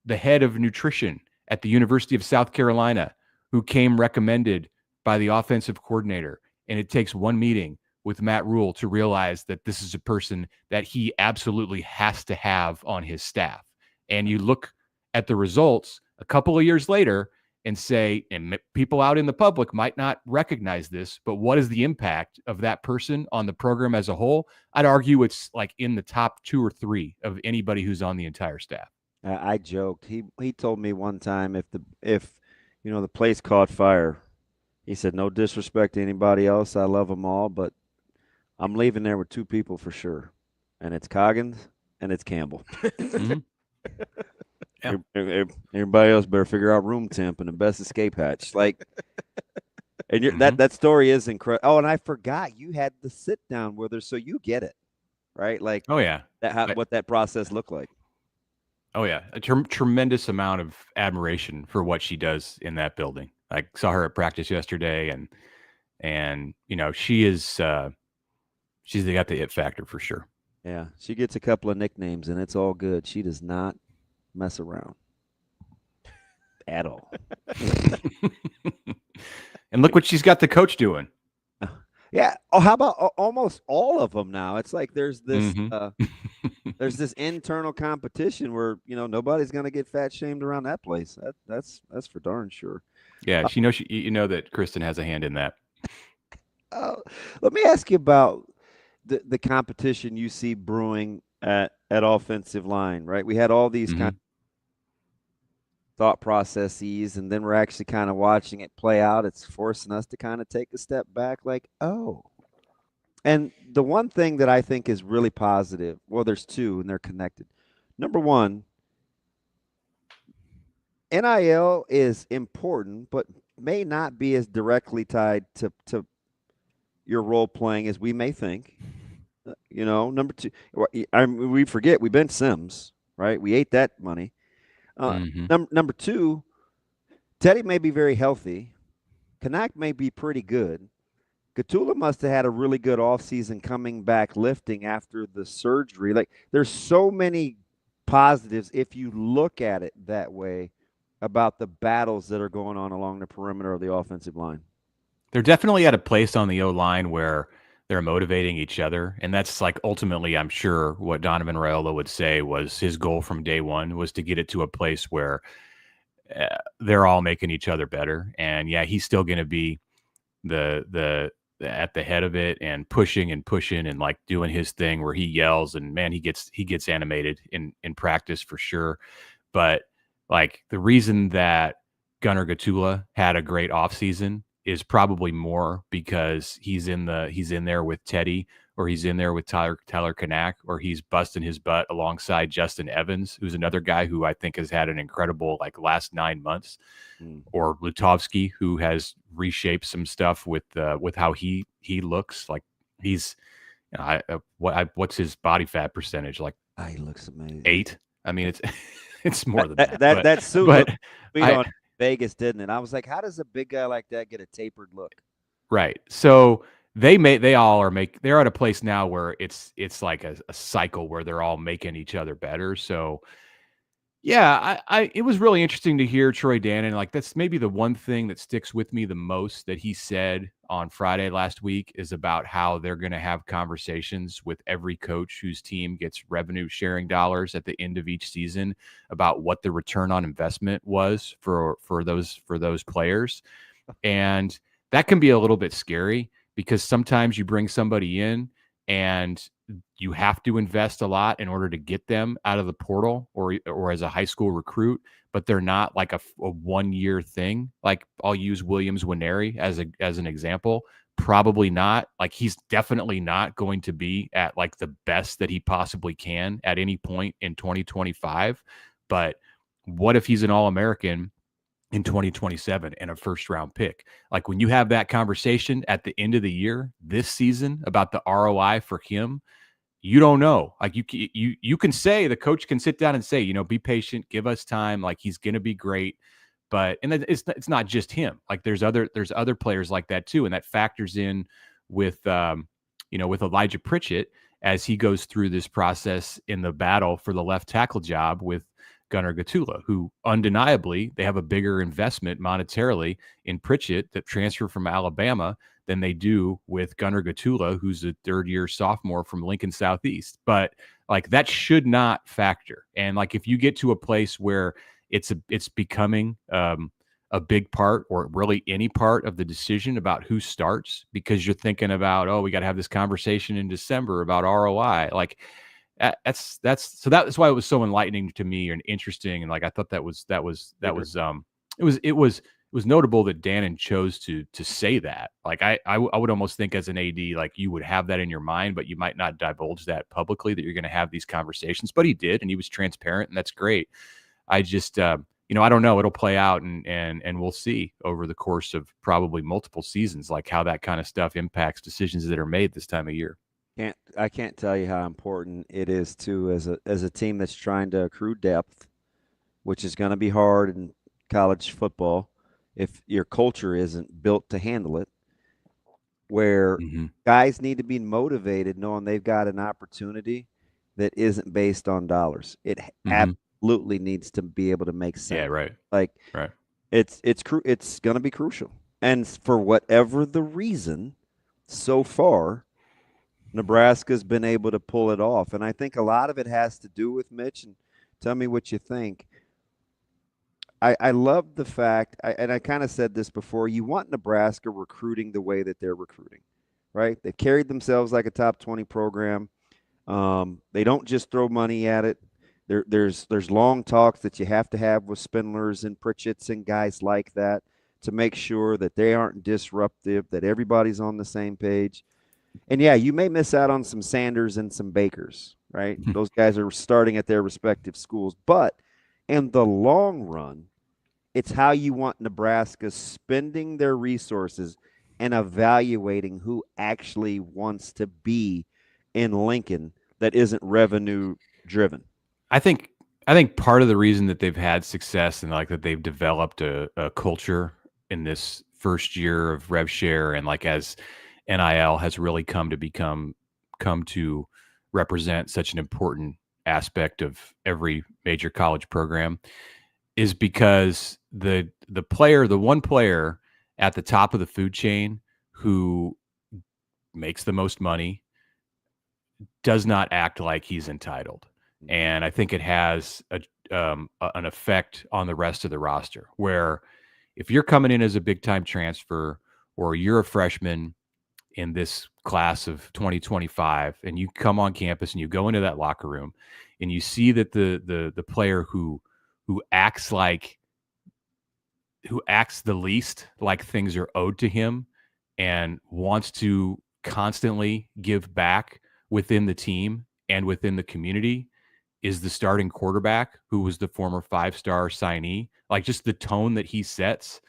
head of nutrition at the University of South Carolina, who came recommended by the offensive coordinator, and it takes one meeting with Matt Rhule to realize that this is a person that he absolutely has to have on his staff. And you look at the results a couple of years later and say, and people out in the public might not recognize this, but what is the impact of that person on the program as a whole? I'd argue it's like in the top 2 or 3 of anybody who's on the entire staff. I joked. He told me one time, if the place caught fire, he said, no disrespect to anybody else, I love them all, but I'm leaving there with 2 people for sure, and it's Coggins and it's Campbell. Mm-hmm. Yeah. Everybody else better figure out room temp and the best escape hatch. Like, and that story is incredible. Oh, and I forgot you had the sit down with her, so you get it, right? Like, oh yeah, what that process looked like. Oh yeah, a tremendous amount of admiration for what she does in that building. I saw her at practice yesterday, and she is she's got the it factor for sure. Yeah, she gets a couple of nicknames, and it's all good. She does not mess around at all. And look what she's got the coach doing. Yeah. Oh, how about almost all of them now? It's like there's this there's this internal competition where nobody's going to get fat shamed around that place. That's for darn sure. Yeah, she knows. That Kristen has a hand in that. Let me ask you about the competition you see brewing at offensive line, right? We had all these kind of thought processes, and then we're actually kind of watching it play out. It's forcing us to kind of take a step back, like, oh. And the one thing that I think is really positive, well, there's 2, and they're connected. Number 1, NIL is important, but may not be as directly tied to your role playing as we may think. Number 2, we forget we benched Sims, right? We ate that money. Number 2, Teddy may be very healthy. Kanak may be pretty good. Gatula must have had a really good offseason coming back lifting after the surgery. Like, there's so many positives if you look at it that way about the battles that are going on along the perimeter of the offensive line. They're definitely at a place on the O-line where they're motivating each other. And that's like ultimately, I'm sure, what Donovan Raiola would say was his goal from day one, was to get it to a place where they're all making each other better. And yeah, he's still going to be the at the head of it and pushing and like doing his thing where he yells, and man, he gets animated in practice for sure. But like, the reason that Gunnar Gatula had a great offseason is probably more because he's in there with Teddy, or he's in there with Tyler Kanak, or he's busting his butt alongside Justin Evans, who's another guy who I think has had an incredible last 9 months, or Lutovsky, who has reshaped some stuff with how he looks. Like, he's what's his body fat percentage? Like, he looks amazing. 8. I mean, it's more than that. That suit looked on Vegas, didn't it? I was like, how does a big guy like that get a tapered look? Right. So they're at a place now where it's like a cycle where they're all making each other better. So yeah, it was really interesting to hear Troy Dannon. Like, that's maybe the one thing that sticks with me the most that he said on Friday last week is about how they're going to have conversations with every coach whose team gets revenue sharing dollars at the end of each season about what the return on investment was for those players. And that can be a little bit scary because sometimes you bring somebody in and you have to invest a lot in order to get them out of the portal or as a high school recruit, but they're not like a 1 year thing. Like, I'll use Williams Winery as an example. Probably not. Like, he's definitely not going to be at like the best that he possibly can at any point in 2025. But what if he's an All-American in 2027 and a first round pick? Like, when you have that conversation at the end of the year, this season, about the ROI for him, you don't know. Like, you can say, the coach can sit down and say, you know, be patient, give us time. Like, he's going to be great. But, and it's not just him. Like, there's other players like that too. And that factors in with, with Elijah Pritchett as he goes through this process in the battle for the left tackle job with Gunnar Gatula, who undeniably they have a bigger investment monetarily in Pritchett that transfer from Alabama than they do with Gunnar Gatula, who's a third-year sophomore from Lincoln Southeast. But like, that should not factor. And like, if you get to a place where it's becoming a big part, or really any part of the decision about who starts, because you're thinking about, oh, we got to have this conversation in December about ROI, like, that's why it was so enlightening to me and interesting. And like, I thought it was notable that Dannon chose to say that. Like, I would almost think as an AD, like, you would have that in your mind, but you might not divulge that publicly, that you're going to have these conversations. But he did, and he was transparent, and that's great. I just, I don't know. It'll play out, and we'll see over the course of probably multiple seasons, like, how that kind of stuff impacts decisions that are made this time of year. I can't tell you how important it is too, as a team that's trying to accrue depth, which is going to be hard in college football if your culture isn't built to handle it, where guys need to be motivated knowing they've got an opportunity that isn't based on dollars. It absolutely needs to be able to make sense. Yeah, right. Like, right. It's going to be crucial. And for whatever the reason, so far, Nebraska's been able to pull it off. And I think a lot of it has to do with Mitch, and tell me what you think. I love the fact, and I kind of said this before, you want Nebraska recruiting the way that they're recruiting, right? They've carried themselves like a top 20 program. They don't just throw money at it. There's long talks that you have to have with Spindlers and Pritchetts and guys like that to make sure that they aren't disruptive, that everybody's on the same page. And yeah, you may miss out on some Sanders and some Bakers, right? Those guys are starting at their respective schools. But in the long run, it's how you want Nebraska spending their resources and evaluating who actually wants to be in Lincoln that isn't revenue driven. I think part of the reason that they've had success and like that they've developed a culture in this first year of rev share, and like as NIL has really come to represent such an important aspect of every major college program, is because the one player at the top of the food chain who makes the most money does not act like he's entitled. And I think it has an effect on the rest of the roster, where if you're coming in as a big time transfer, or you're a freshman in this class of 2025, and you come on campus and you go into that locker room and you see that the player who acts the least like things are owed to him and wants to constantly give back within the team and within the community is the starting quarterback, who was the former 5-star signee. Like, just the tone that he sets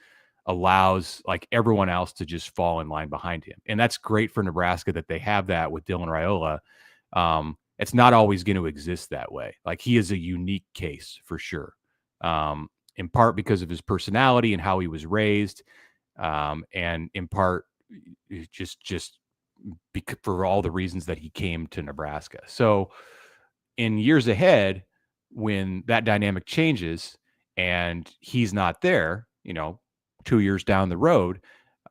allows like everyone else to just fall in line behind him. And that's great for Nebraska that they have that with Dylan Raiola. It's not always going to exist that way. Like, he is a unique case for sure. In part because of his personality and how he was raised. And in part just for all the reasons that he came to Nebraska. So in years ahead, when that dynamic changes and he's not there, 2 years down the road,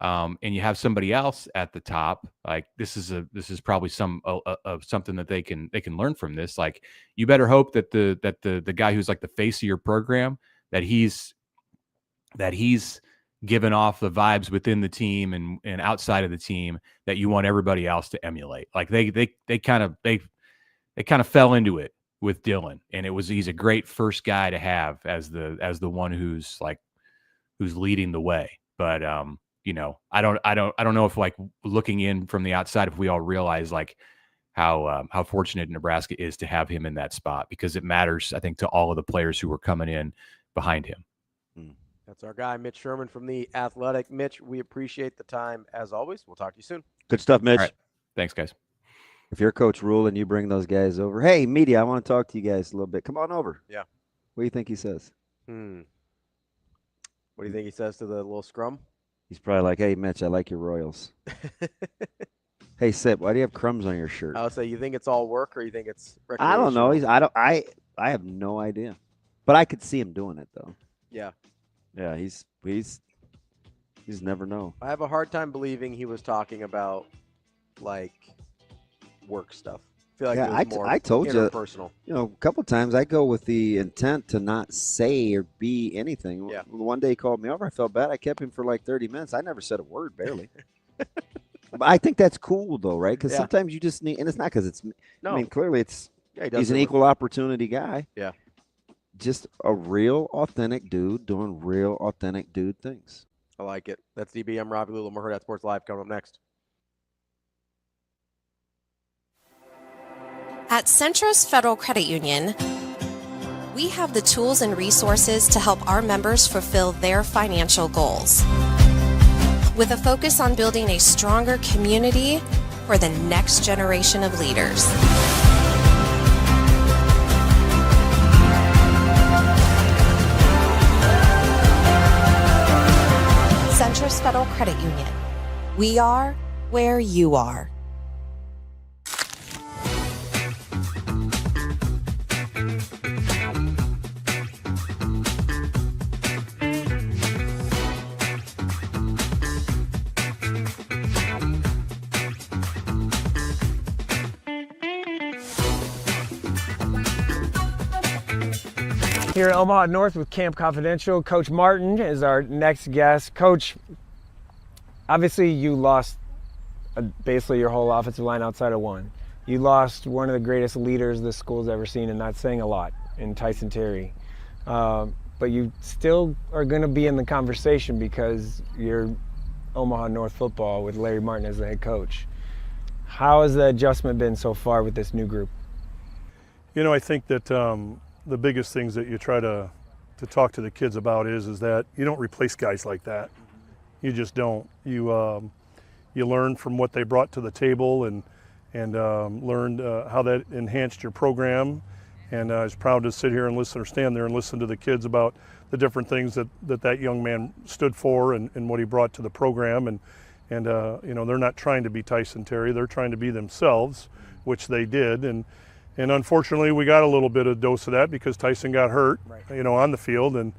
and you have somebody else at the top, like this is probably something that they can learn from this. Like, you better hope that the guy who's like the face of your program, that he's given off the vibes within the team and outside of the team that you want everybody else to emulate. Like they kind of fell into it with Dylan, and he's a great first guy to have as the one who's leading the way. But I don't know if, like, looking in from the outside, if we all realize like how fortunate Nebraska is to have him in that spot, because it matters, I think, to all of the players who are coming in behind him. That's our guy, Mitch Sherman from The Athletic. Mitch, we appreciate the time as always. We'll talk to you soon. Good stuff, Mitch. All right. Thanks, guys. If you're Coach Rhule and you bring those guys over, hey, media, I want to talk to you guys a little bit. Come on over. Yeah. What do you think he says? What do you think he says to the little scrum? He's probably like, hey, Mitch, I like your Royals. Hey, Sip, why do you have crumbs on your shirt? I would say, you think it's all work, or you think it's I don't know. I have no idea. But I could see him doing it, though. Yeah. Yeah, he's never know. I have a hard time believing he was talking about, like, work stuff. I feel like it was more I told interpersonal. You, a couple times I go with the intent to not say or be anything. Yeah. One day he called me over. I felt bad. I kept him for like 30 minutes. I never said a word, barely. But I think that's cool, though, right? Because sometimes you just need, and it's not because it's, No. I mean, clearly he's an it equal opportunity guy. Yeah. Just a real, authentic dude doing real, authentic dude things. I like it. That's DB. I'm Ravi, Lulla, Hurrdat Sports Live, coming up next. At Centros Federal Credit Union, we have the tools and resources to help our members fulfill their financial goals, with a focus on building a stronger community for the next generation of leaders. Centros Federal Credit Union. We are where you are. Here at Omaha North with Camp Confidential, Coach Martin is our next guest. Coach, obviously you lost basically your whole offensive line outside of one. You lost one of the greatest leaders the school's ever seen, and that's saying a lot, in Tyson Terry. But you still are going to be in the conversation because you're Omaha North football with Larry Martin as the head coach. How has the adjustment been so far with this new group? I think that the biggest things that you try to talk to the kids about is that you don't replace guys like that. You just don't. You learn from what they brought to the table and learned how that enhanced your program. And I was proud to sit here and listen, or stand there and listen to the kids about the different things that young man stood for and what he brought to the program. And they're not trying to be Tyson Terry. They're trying to be themselves, which they did. And unfortunately, we got a little bit of dose of that because Tyson got hurt, on the field. And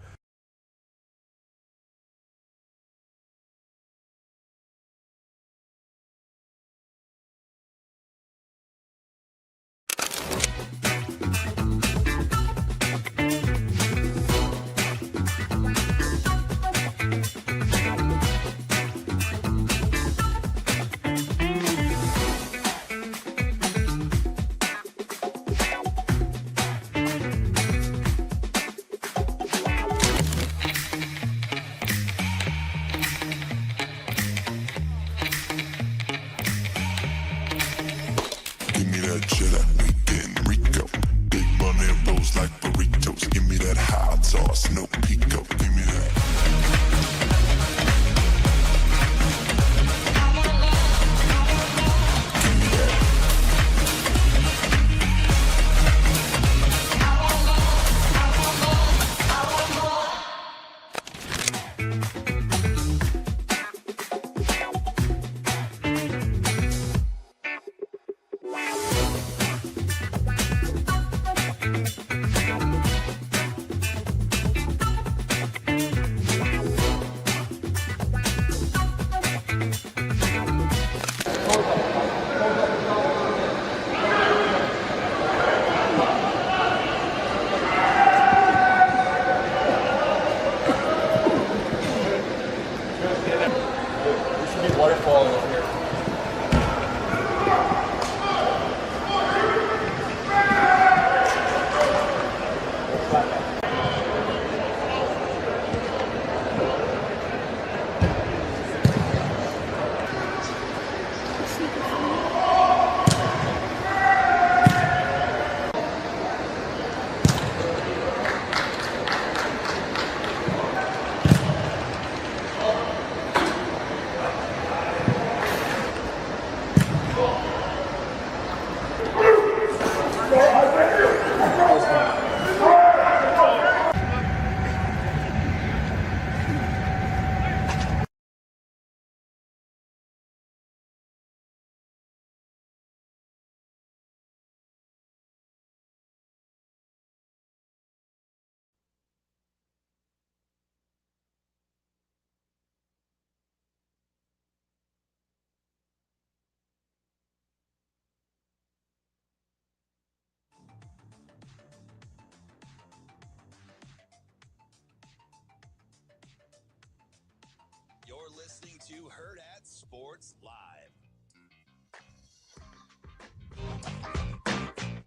You're listening to Hurrdat Sports Live.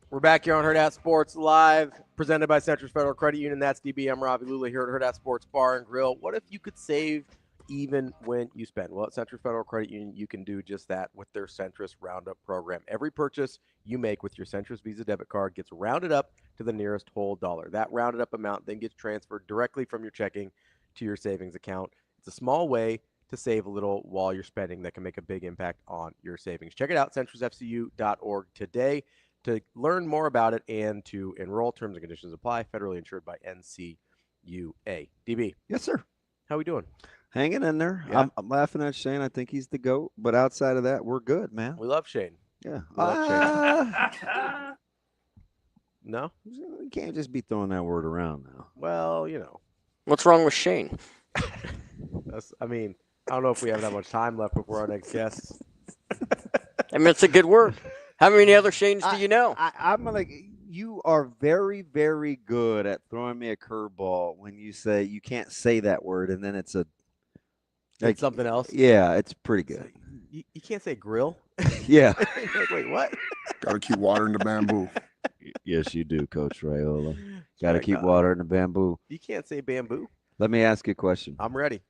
We're back here on Hurrdat Sports Live, presented by Central Federal Credit Union. That's DBM Ravi, Lulla here at Hurrdat Sports Bar and Grill. What if you could save even when you spend? Well, at Central Federal Credit Union, you can do just that with their Centris Roundup program. Every purchase you make with your Centris Visa debit card gets rounded up to the nearest whole dollar. That rounded up amount then gets transferred directly from your checking to your savings account. It's a small way to save a little while you're spending that can make a big impact on your savings. Check it out, centrisfcu.org today to learn more about it and to enroll. Terms and conditions apply. Federally insured by NCUA. DB. Yes, sir. How we doing? Hanging in there. Yeah. I'm laughing at Shane. I think he's the GOAT. But outside of that, we're good, man. We love Shane. Yeah. We love Shane. No? You can't just be throwing that word around now. Well, you know. What's wrong with Shane? I don't know if we have that much time left before our next guest. I mean, it's a good word. How many other Shanes do you know? I'm like, you are very, very good at throwing me a curveball when you say you can't say that word, and then it's It's something else? Yeah, it's pretty good. You can't say grill? Yeah. Like, wait, what? Got to keep watering the bamboo. Yes, you do, Coach Raiola. Got to keep watering the bamboo. You can't say bamboo. Let me ask you a question. I'm ready.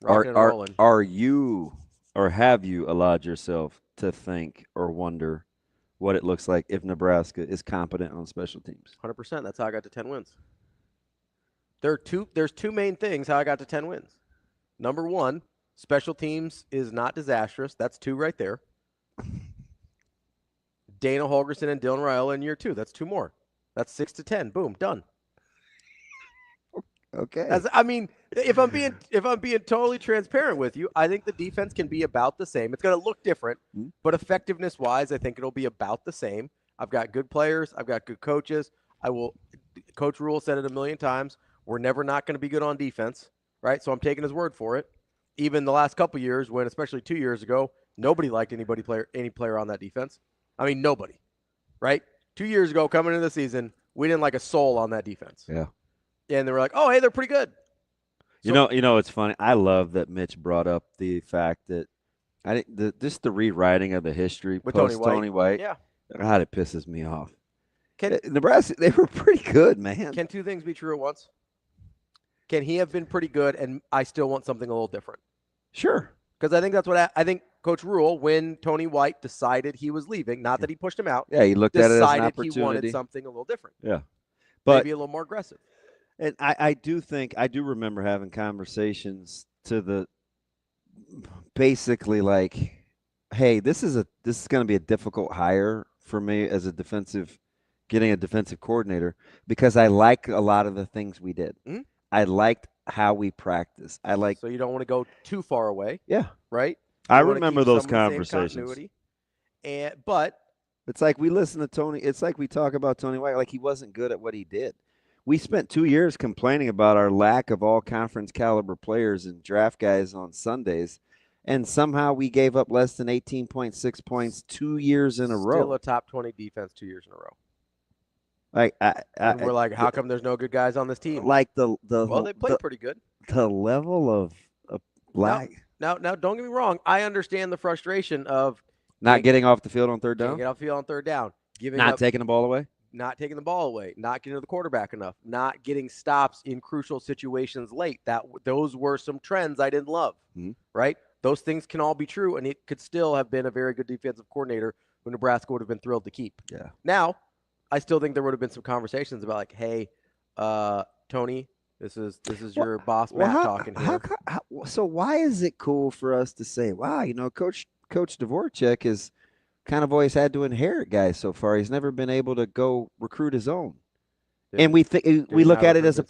Rocking and rolling. Are you or have you allowed yourself to think or wonder what it looks like if Nebraska is competent on special teams? 100%. That's how I got to 10 wins. There's two main things how I got to 10 wins. Number one, special teams is not disastrous. That's 2 right there. Dana Holgerson and Dylan Raiola in year 2. That's 2 more. That's 6 to 10. Boom, done. Okay. If I'm being totally transparent with you, I think the defense can be about the same. It's going to look different, but effectiveness wise, I think it'll be about the same. I've got good players. I've got good coaches. Coach Rhule said it a million times. We're never not going to be good on defense, right? So I'm taking his word for it. Even the last couple years, when especially 2 years ago, nobody liked any player on that defense. I mean, nobody, right? 2 years ago, coming into the season, we didn't like a soul on that defense. Yeah. And they were like, "Oh, hey, they're pretty good." So, you know, it's funny. I love that Mitch brought up the fact that I think just the rewriting of the history with post Tony White. Yeah. God, it pisses me off. Nebraska, they were pretty good, man. Can 2 things be true at once? Can he have been pretty good, and I still want something a little different? Sure. Because I think that's what I think Coach Rhule, when Tony White decided he was leaving, not that he pushed him out. Yeah, he looked at it as an decided opportunity. He wanted something a little different. Yeah. But maybe a little more aggressive. And I do remember having conversations to the basically like, hey, this is going to be a difficult hire for me as getting a defensive coordinator, because I like a lot of the things we did. Mm-hmm. I liked how we practiced. So you don't want to go too far away. Yeah. Right? I remember those conversations. But it's like we listen to Tony. It's like we talk about Tony White like he wasn't good at what he did. We spent 2 years complaining about our lack of all-conference caliber players and draft guys on Sundays, and somehow we gave up less than 18.6 points 2 years in a row. Still a top 20 defense 2 years in a row. Like and we're like, how come there's no good guys on this team? Like they played pretty good. The level of lack. Now, don't get me wrong. I understand the frustration of not getting off the field on third down. Get off the field on third down. Taking the ball away. not taking the ball away, not getting to the quarterback enough, not getting stops in crucial situations late. Those were some trends I didn't love, right? Those things can all be true, and it could still have been a very good defensive coordinator who Nebraska would have been thrilled to keep. Yeah. Now, I still think there would have been some conversations about like, hey, Tony, this is your boss Matt talking here. So why is it cool for us to say, wow, Coach Dvorak has kind of always had to inherit guys so far. He's never been able to go recruit his own. And we look at it as a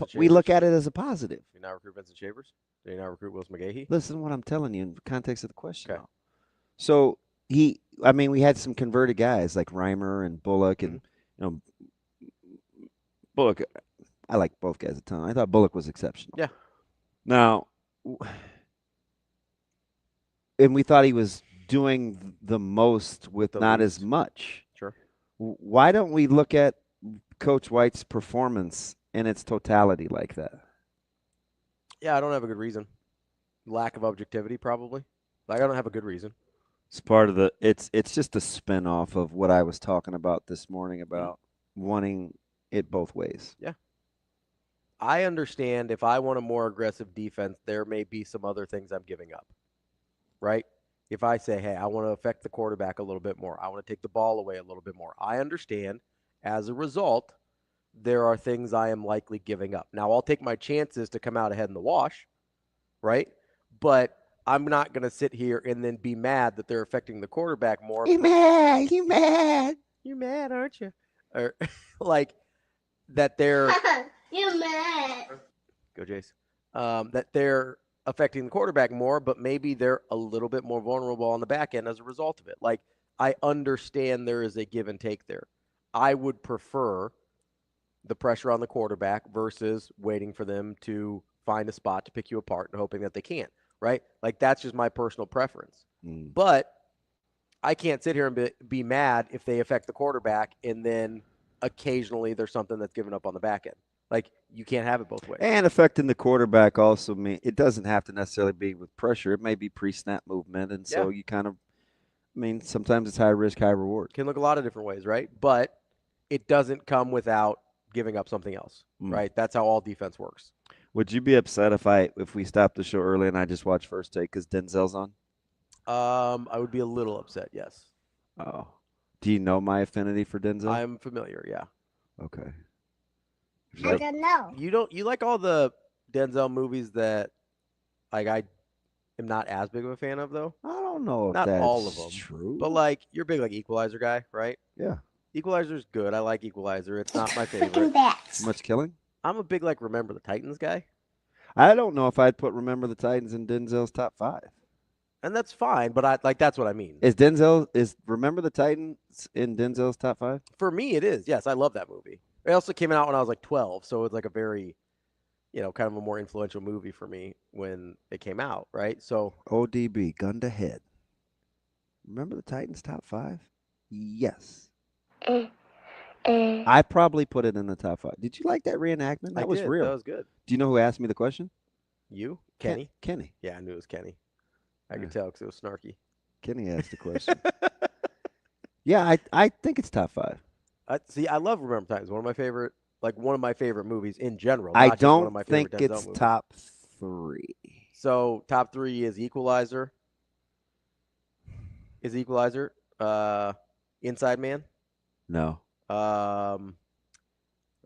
positive. Do you not recruit Vincent Shavers? Do you not recruit Willis McGahee? Listen to what I'm telling you in the context of the question. Okay. So we had some converted guys like Reimer and Bullock, and Bullock. I like both guys a ton. I thought Bullock was exceptional. Yeah. Now, and we thought he was doing the most with not as much. Sure. Why don't we look at Coach White's performance in its totality like that? Yeah, I don't have a good reason. Lack of objectivity, probably. Like, I don't have a good reason. It's part of it's just a spin-off of what I was talking about this morning about wanting it both ways. Yeah. I understand if I want a more aggressive defense, there may be some other things I'm giving up, right? If I say, hey, I want to affect the quarterback a little bit more, I want to take the ball away a little bit more, I understand as a result, there are things I am likely giving up. Now, I'll take my chances to come out ahead in the wash, right? But I'm not going to sit here and then be mad that they're affecting the quarterback more. You mad? You mad? You mad, aren't you? Or like that they're You mad? Go Jace. That they're affecting the quarterback more, but maybe they're a little bit more vulnerable on the back end as a result of it. Like, I understand there is a give and take there. I would prefer the pressure on the quarterback versus waiting for them to find a spot to pick you apart and hoping that they can't, right? Like, that's just my personal preference. But I can't sit here and be mad if they affect the quarterback and then occasionally there's something that's given up on the back end. Like, you can't have it both ways. And affecting the quarterback also mean it doesn't have to necessarily be with pressure. It may be pre-snap movement, and so you kind of, sometimes it's high risk, high reward. Can look a lot of different ways, right? But it doesn't come without giving up something else, right? That's how all defense works. Would you be upset if we stopped the show early and I just watched First Take because Denzel's on? I would be a little upset, yes. Oh. Do you know my affinity for Denzel? I'm familiar, yeah. Okay. I don't know. You like all the Denzel movies that like I am not as big of a fan of though? I don't know if not that's all of them. true. But like you're a big like Equalizer guy, right? Yeah. Equalizer's good. I like Equalizer. It's not my favorite. Much killing? I'm a big like Remember the Titans guy. I don't know if I'd put Remember the Titans in Denzel's top 5. And that's fine, but that's what I mean. Is Remember the Titans in Denzel's top 5? For me, it is. Yes, I love that movie. It also came out when I was like 12, so it's like a very, kind of a more influential movie for me when it came out, right? So ODB, gun to head. Remember the Titans top 5? Yes. I probably put it in the top 5. Did you like that reenactment? That was real. That was good. Do you know who asked me the question? You? Kenny? Kenny. Yeah, I knew it was Kenny. I could tell because it was snarky. Kenny asked the question. Yeah, I think it's top 5. I love Remember Titans. One of my favorite movies in general. I not just don't one of my think favorite Denzel it's movies. top 3. So top 3 is Equalizer. Is Equalizer Inside Man? No. I'm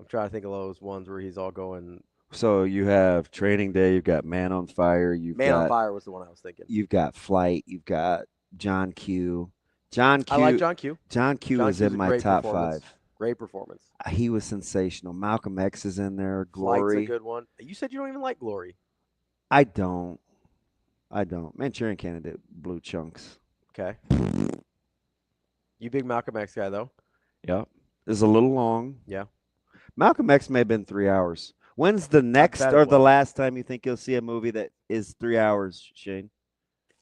trying to think of those ones where he's all going. So you have Training Day. You've got Man on Fire. Man on Fire was the one I was thinking. You've got Flight. You've got John Q. I like John Q. John Q was in my top 5. Great performance. He was sensational. Malcolm X is in there. Glory. Flight's a good one. You said you don't even like Glory. I don't. Manchurian Candidate blew chunks. Okay. You big Malcolm X guy though? Yep. It's a little long. Yeah. Malcolm X may have been 3 hours. When's the next or the last time you think you'll see a movie that is 3 hours, Shane?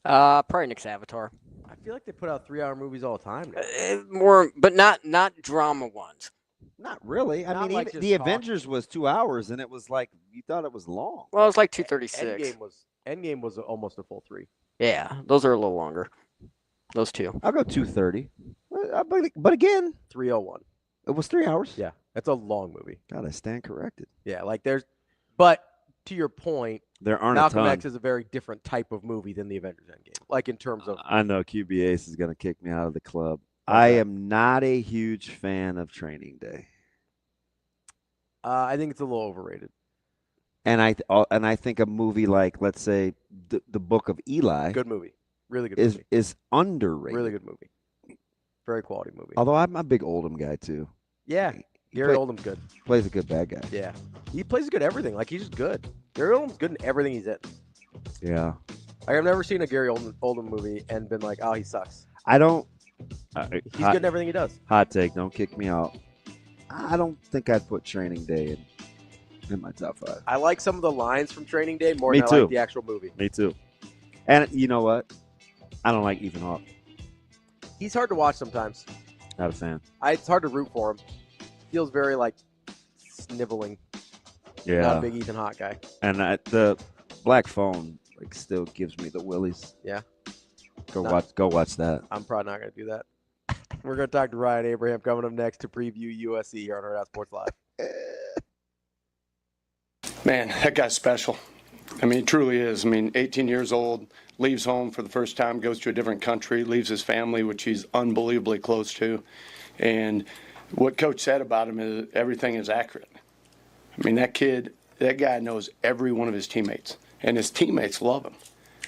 Probably next Avatar. I feel like they put out 3-hour movies all the time now. More, but not drama ones. Not really. I mean, like even the Avengers was 2 hours, and it was like you thought it was long. Well, it was like 2:36. Endgame was almost a full 3. Yeah, those are a little longer. Those two. I'll go 2:30. But again, 3:01. It was 3 hours? Yeah, that's a long movie. God, I stand corrected. Yeah, like but to your point, There aren't Malcolm a ton. X is a very different type of movie than the Avengers Endgame. Like in terms of, I know QB Ace is going to kick me out of the club. Okay. I am not a huge fan of Training Day. I think it's a little overrated. And I think a movie like, let's say, the Book of Eli, Good movie, really good movie, is underrated. really good movie, very quality movie. Although I'm a big Oldham guy too. Yeah, Gary Oldham's good. Plays a good bad guy. Yeah, he plays good at everything. Like he's just good. Gary Oldham's good in everything he's in. Yeah. Like I've never seen a Gary Oldham movie and been like, oh, he sucks. I don't. He's good in everything he does. Hot take. Don't kick me out. I don't think I'd put Training Day in my top 5. I like some of the lines from Training Day more Me than I too. like the actual movie. Me too. And you know what? I don't like Ethan Hawke. He's hard to watch sometimes. Not a fan. It's hard to root for him. Feels very like sniveling. Yeah. Not a big Ethan Hawke guy. And the Black Phone still gives me the willies. Yeah. Go watch that. I'm probably not going to do that. We're going to talk to Ryan Abraham coming up next to preview USC here on Hurrdat Sports Live. Man, that guy's special. I mean, he truly is. I mean, 18 years old, leaves home for the first time, goes to a different country, leaves his family, which he's unbelievably close to. And what Coach said about him is everything is accurate. I mean, that guy knows every one of his teammates, and his teammates love him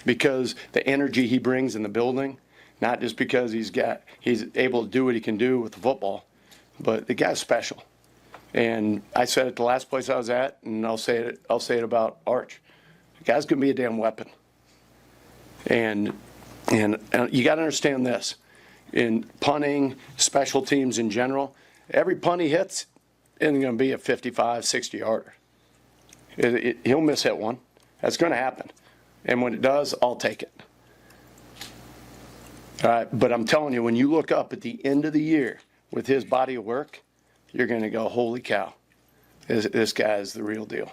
because the energy he brings in the building, not just because he's able to do what he can do with the football, but the guy's special. And I said it the last place I was at, and I'll say it about Arch. The guy's gonna be a damn weapon. And you got to understand this: in punting, special teams in general, every punt he hits isn't going to be a 55, 60-yarder. He'll miss hit one. That's going to happen. And when it does, I'll take it. All right, but I'm telling you, when you look up at the end of the year with his body of work, you're going to go, holy cow, this guy is the real deal.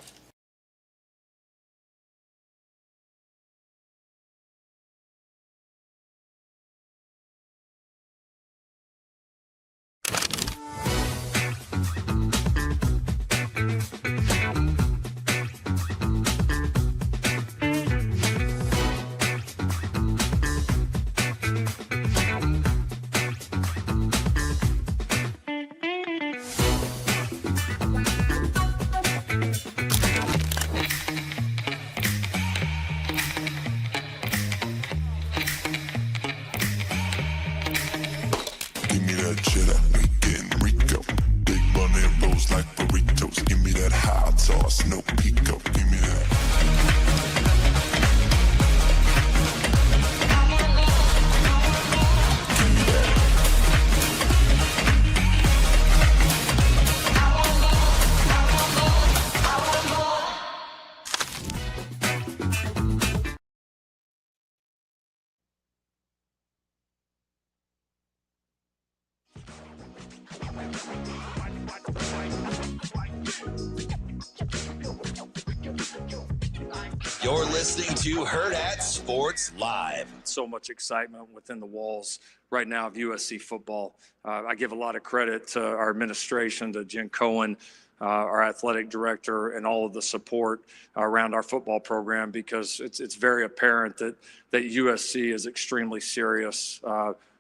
You're listening to Hurrdat Sports Live. So much excitement within the walls right now of USC football. I give a lot of credit to our administration, to Jen Cohen, our athletic director, and all of the support around our football program, because it's very apparent that USC is extremely serious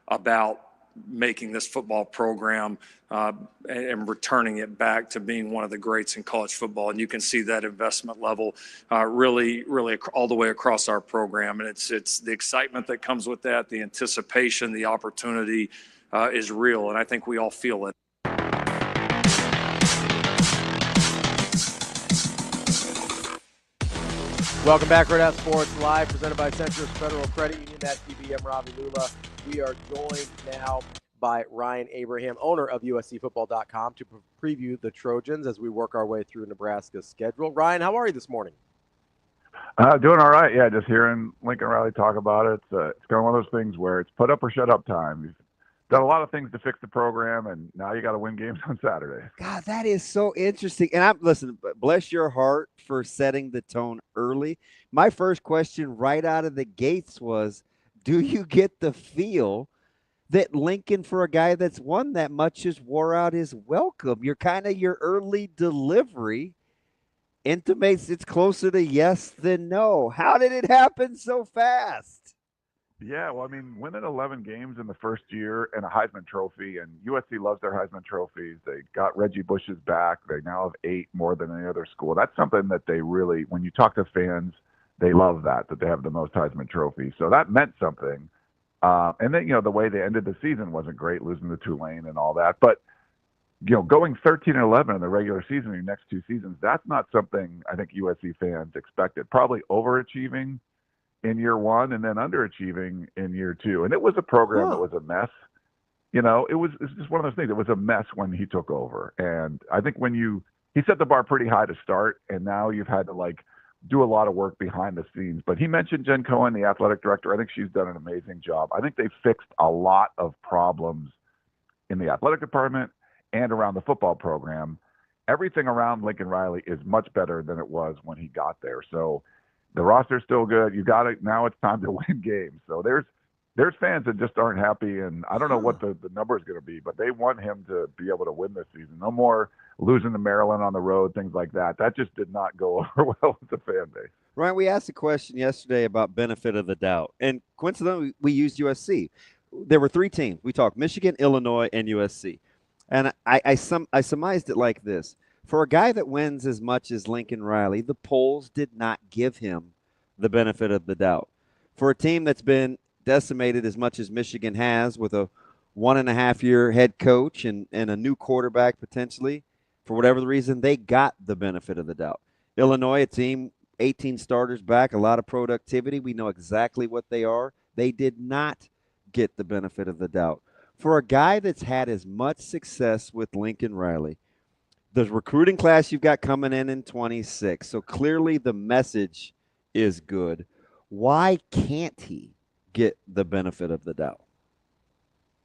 about making this football program and returning it back to being one of the greats in college football. And you can see that investment level really all the way across our program. And it's the excitement that comes with that, the anticipation, the opportunity is real. And I think we all feel it. Welcome back, Hurrdat Sports Live, presented by Centris Federal Credit Union. That's DBM Ravi, Lulla. We are joined now by Ryan Abraham, owner of USCFootball.com, to preview the Trojans as we work our way through Nebraska's schedule. Ryan, how are you this morning? Doing all right. Yeah, just hearing Lincoln Riley talk about it. It's kind of one of those things where it's put up or shut up time. You've done a lot of things to fix the program, and now you got to win games on Saturday. God, that is so interesting. And listen, bless your heart for setting the tone early. My first question right out of the gates was, do you get the feel that Lincoln, for a guy that's won that much, just wore out his welcome. You're kind of your early delivery intimates it's closer to yes than no. How did it happen so fast? Yeah, well, I mean, winning 11 games in the first year and a Heisman Trophy, and USC loves their Heisman trophies. They got Reggie Bush's back. They now have 8 more than any other school. That's something that they really, when you talk to fans, they love that they have the most Heisman trophies. So that meant something. And then, the way they ended the season wasn't great, losing to Tulane and all that. But, going 13-11 in the regular season, your next 2 seasons, that's not something I think USC fans expected. Probably overachieving in year 1 and then underachieving in year 2. And it was a program that was a mess. It's just one of those things. It was a mess when he took over. And I think he set the bar pretty high to start, and now you've had to do a lot of work behind the scenes. But he mentioned Jen Cohen, the athletic director. I think she's done an amazing job. I think they fixed a lot of problems in the athletic department and around the football program. Everything around Lincoln Riley is much better than it was when he got there. So the roster's still good. You got it. Now it's time to win games. So there's fans that just aren't happy, and I don't know what the number is going to be, but they want him to be able to win this season. No more losing to Maryland on the road, things like that. That just did not go over well with the fan base. Ryan, we asked a question yesterday about benefit of the doubt, and coincidentally, we used USC. There were 3 teams. We talked Michigan, Illinois, and USC. And I surmised it like this. For a guy that wins as much as Lincoln Riley, the polls did not give him the benefit of the doubt. For a team that's been decimated as much as Michigan has, with a 1.5-year head coach and a new quarterback potentially, for whatever the reason, they got the benefit of the doubt. Illinois, a team, 18 starters back, a lot of productivity. We know exactly what they are. They did not get the benefit of the doubt. For a guy that's had as much success with Lincoln Riley, the recruiting class you've got coming in 26, so clearly the message is good. Why can't he get the benefit of the doubt?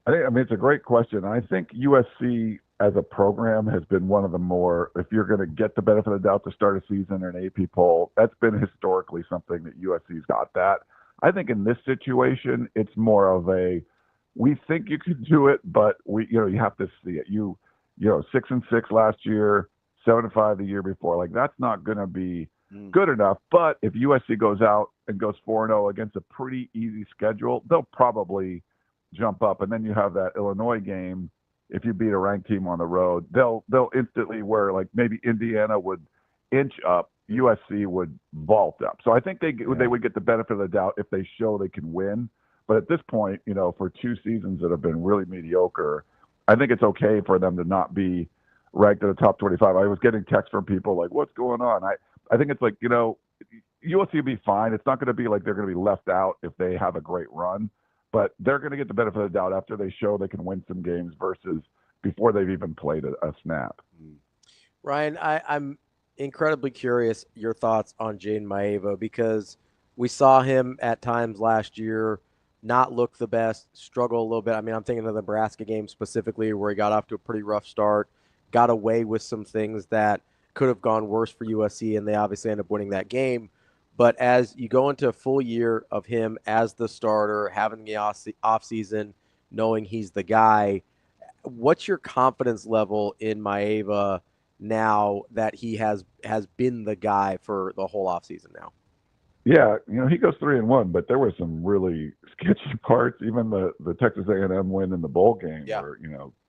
I mean, it's a great question. I think USC as a program has been one of the more, if you're going to get the benefit of the doubt to start a season or an AP poll, that's been historically something that USC's got that. I think in this situation, it's more of we think you can do it, but you have to see it. 6-6 last year, 7-5 the year before. That's not going to be good enough. But if USC goes out and goes 4-0 against a pretty easy schedule, they'll probably jump up. And then you have that Illinois game. If you beat a ranked team on the road, they'll instantly, where maybe Indiana would inch up, USC would vault up. So I think they would get the benefit of the doubt if they show they can win. But at this point, for 2 seasons that have been really mediocre, I think it's okay for them to not be ranked in the top 25. I was getting texts from people what's going on? I think it's USC will be fine. It's not going to be they're going to be left out if they have a great run, but they're going to get the benefit of the doubt after they show they can win some games versus before they've even played a snap. Ryan, I'm incredibly curious your thoughts on Jaden Maeva, because we saw him at times last year not look the best, struggle a little bit. I mean, I'm thinking of the Nebraska game specifically, where he got off to a pretty rough start, got away with some things that could have gone worse for USC, and they obviously ended up winning that game. But as you go into a full year of him as the starter, having the offseason, knowing he's the guy, what's your confidence level in Maeva now that he has been the guy for the whole offseason now? Yeah, he goes 3-1, but there were some really sketchy parts. Even the Texas A&M win in the bowl game, where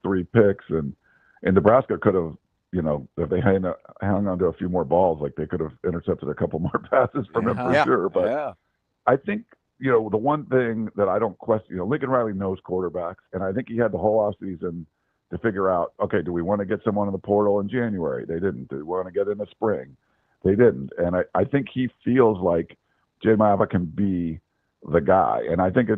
3 picks, and Nebraska could have, if they hung on to a few more balls, they could have intercepted a couple more passes from him for sure. But I think the one thing that I don't question, Lincoln Riley knows quarterbacks, and I think he had the whole offseason to figure out, okay, do we want to get someone in the portal in January? They didn't. Do we want to get in the spring? They didn't. And I think he feels like Jaden Maeva can be the guy. And I think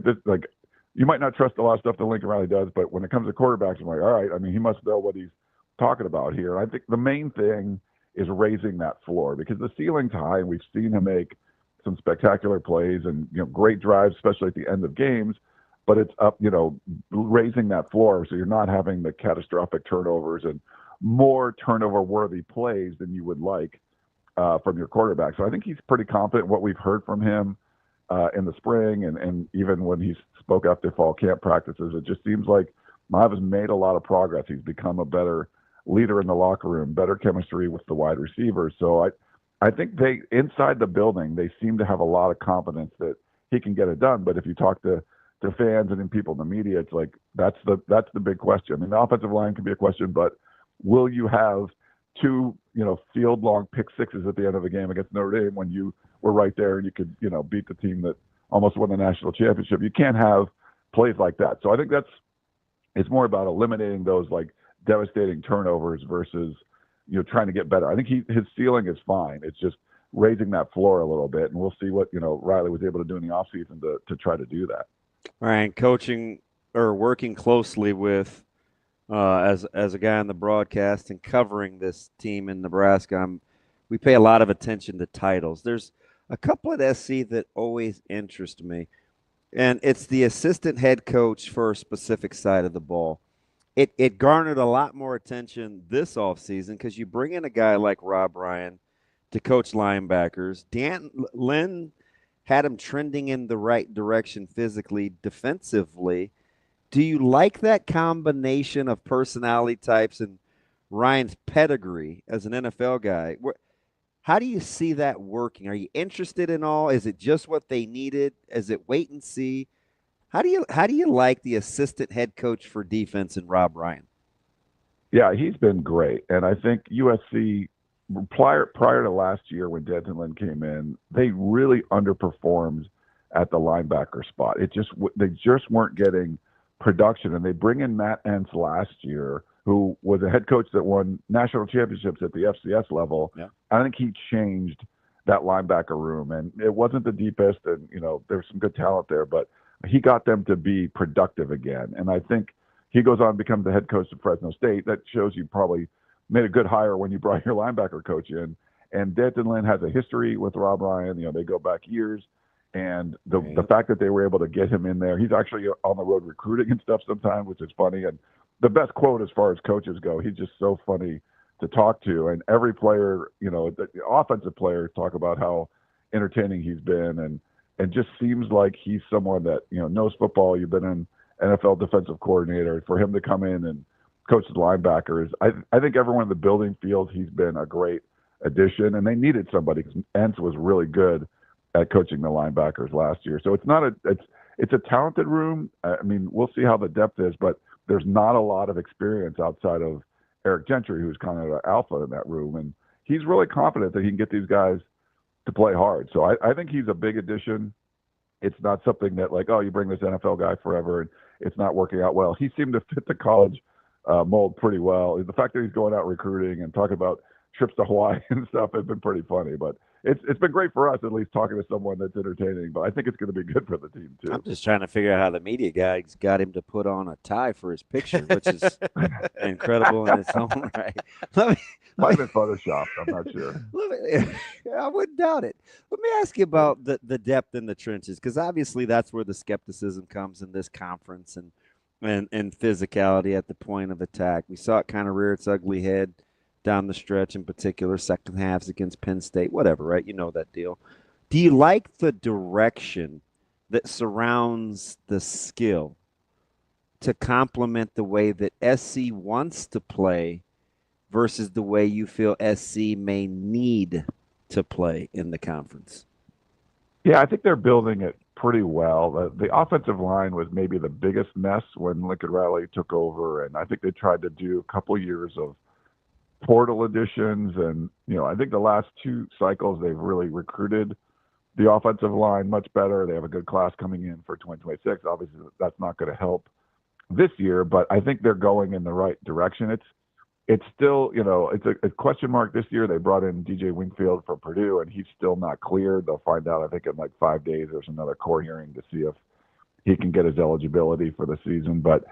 you might not trust a lot of stuff that Lincoln Riley does, but when it comes to quarterbacks, I'm all right, I mean, he must know what he's talking about here. And I think the main thing is raising that floor, because the ceiling's high, and we've seen him make some spectacular plays and, great drives, especially at the end of games, but it's up, raising that floor so you're not having the catastrophic turnovers and more turnover-worthy plays than you would like from your quarterback. So I think he's pretty confident. What we've heard from him in the spring, and even when he spoke after fall camp practices, it just seems like Mav has made a lot of progress. He's become a better leader in the locker room, better chemistry with the wide receivers. So I think they, inside the building, they seem to have a lot of confidence that he can get it done. But if you talk to fans and then people in the media, it's like that's the big question. I mean, the offensive line can be a question, but will you have two, field long pick sixes at the end of the game against Notre Dame when you were right there and you could, beat the team that almost won the national championship? You can't have plays like that. So I think it's more about eliminating those like devastating turnovers versus, trying to get better. I think his ceiling is fine. It's just raising that floor a little bit, and we'll see what, Riley was able to do in the offseason to try to do that. Ryan, coaching or working closely with as a guy on the broadcast and covering this team in Nebraska, we pay a lot of attention to titles. There's a couple at SC that always interest me, and it's the assistant head coach for a specific side of the ball. It garnered a lot more attention this offseason because you bring in a guy like Rob Ryan to coach linebackers. Lynn had him trending in the right direction physically, defensively. Do you like that combination of personality types and Ryan's pedigree as an NFL guy? How do you see that working? Are you interested in all? Is it just what they needed? Is it wait and see? How do you like the assistant head coach for defense in Rob Ryan? Yeah, he's been great. And I think USC, prior to last year when Denzel Washington came in, they really underperformed at the linebacker spot. They just weren't getting production. And they bring in Matt Entz last year, who was a head coach that won national championships at the FCS level. Yeah. I think he changed that linebacker room. And it wasn't the deepest, and there's some good talent there, but he got them to be productive again. And I think he goes on to become the head coach of Fresno State. That shows you probably made a good hire when you brought your linebacker coach in. And Denton Lynn has a history with Rob Ryan. They go back years. And the fact that they were able to get him in there, he's actually on the road recruiting and stuff sometimes, which is funny. And the best quote as far as coaches go, he's just so funny to talk to. And every player, the offensive players talk about how entertaining he's been, and just seems like he's someone that, knows football. You've been an NFL defensive coordinator. For him to come in and coach the linebackers, I think everyone in the building feels he's been a great addition, and they needed somebody because Entz was really good at coaching the linebackers last year. So it's a talented room. I mean, we'll see how the depth is, but there's not a lot of experience outside of Eric Gentry, who's kind of the alpha in that room. And he's really confident that he can get these guys to play hard. So I think he's a big addition. It's not something that like, oh, you bring this NFL guy forever and it's not working out well. He seemed to fit the college mold pretty well. The fact that he's going out recruiting and talking about trips to Hawaii and stuff has been pretty funny, but it's been great for us, at least talking to someone that's entertaining, but I think it's going to be good for the team too. I'm just trying to figure out how the media guys got him to put on a tie for his picture, which is incredible in its own right. Might have been photoshopped. I'm not sure. I wouldn't doubt it. Let me ask you about the depth in the trenches, because obviously that's where the skepticism comes in this conference and physicality at the point of attack. We saw it kind of rear its ugly head down the stretch, in particular, second halves against Penn State, whatever, right? You know that deal. Do you like the direction that surrounds the skill to complement the way that SC wants to play versus the way you feel SC may need to play in the conference? Yeah, I think they're building it pretty well. The offensive line was maybe the biggest mess when Lincoln Riley took over, and I think they tried to do a couple years of portal additions, and I think the last two cycles they've really recruited the offensive line much better. They have a good class coming in for 2026. Obviously, that's not going to help this year, but I think they're going in the right direction. It's still, it's a question mark this year. They brought in DJ Wingfield from Purdue, and he's still not cleared. They'll find out, I think, in like 5 days. There's another court hearing to see if he can get his eligibility for the season. But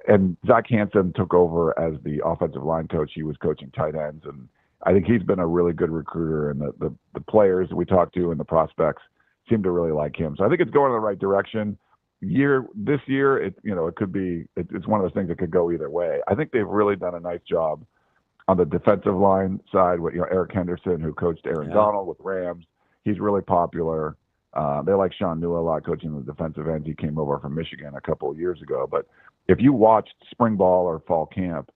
and Zach Hansen took over as the offensive line coach. He was coaching tight ends, and I think he's been a really good recruiter. And the players that we talked to and the prospects seem to really like him. So I think it's going in the right direction. This year, it could be. It's one of those things that could go either way. I think they've really done a nice job on the defensive line side with Eric Henderson, who coached Aaron Donald with Rams. He's really popular. They like Sean Newell a lot, coaching the defensive ends. He came over from Michigan a couple of years ago. But if you watched spring ball or fall camp,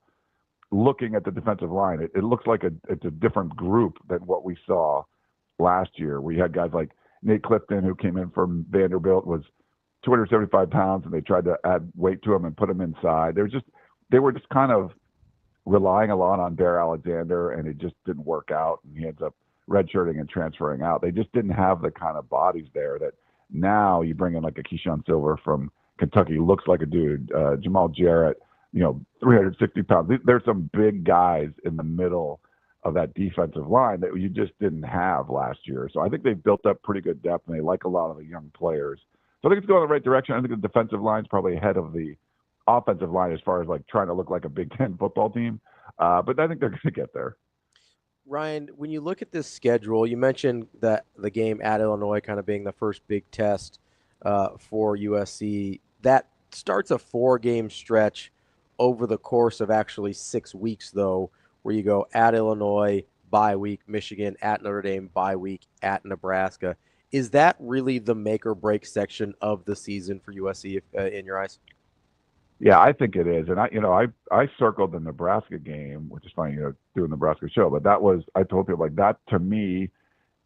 looking at the defensive line, it looks like it's a different group than what we saw last year. We had guys like Nate Clifton, who came in from Vanderbilt, was 275 pounds, and they tried to add weight to him and put him inside. They were just kind of relying a lot on Bear Alexander, and it just didn't work out, and he ends up redshirting and transferring out. They just didn't have the kind of bodies there that now you bring in like a Keyshawn Silver from Kentucky, looks like a dude, Jamal Jarrett, 360 pounds. There's some big guys in the middle of that defensive line that you just didn't have last year. So I think they've built up pretty good depth, and they like a lot of the young players. So I think it's going in the right direction. I think the defensive line's probably ahead of the offensive line as far as like trying to look like a Big Ten football team. But I think they're going to get there. Ryan, when you look at this schedule, you mentioned that the game at Illinois kind of being the first big test for USC. That starts a 4-game stretch over the course of actually 6 weeks, though, where you go at Illinois, bye week, Michigan, at Notre Dame, bye week, at Nebraska. Is that really the make or break section of the season for USC in your eyes? Yeah, I think it is. And I circled the Nebraska game, which is funny, doing the Nebraska show, but I told people like that to me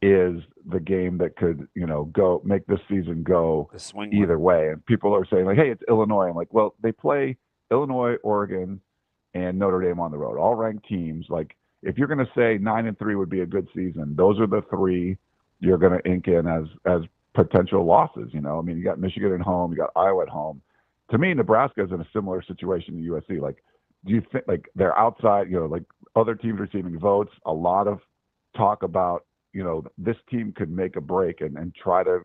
is the game that could, go make this season go either way. And people are saying like, hey, it's Illinois. I'm like, well, they play Illinois, Oregon, and Notre Dame on the road, all ranked teams. Like if you're going to say 9-3 would be a good season, those are the 3 you're going to ink in as potential losses. You got Michigan at home, you got Iowa at home. To me, Nebraska is in a similar situation to USC. Like, do you think like they're outside, like other teams receiving votes, a lot of talk about, this team could make a break and try to,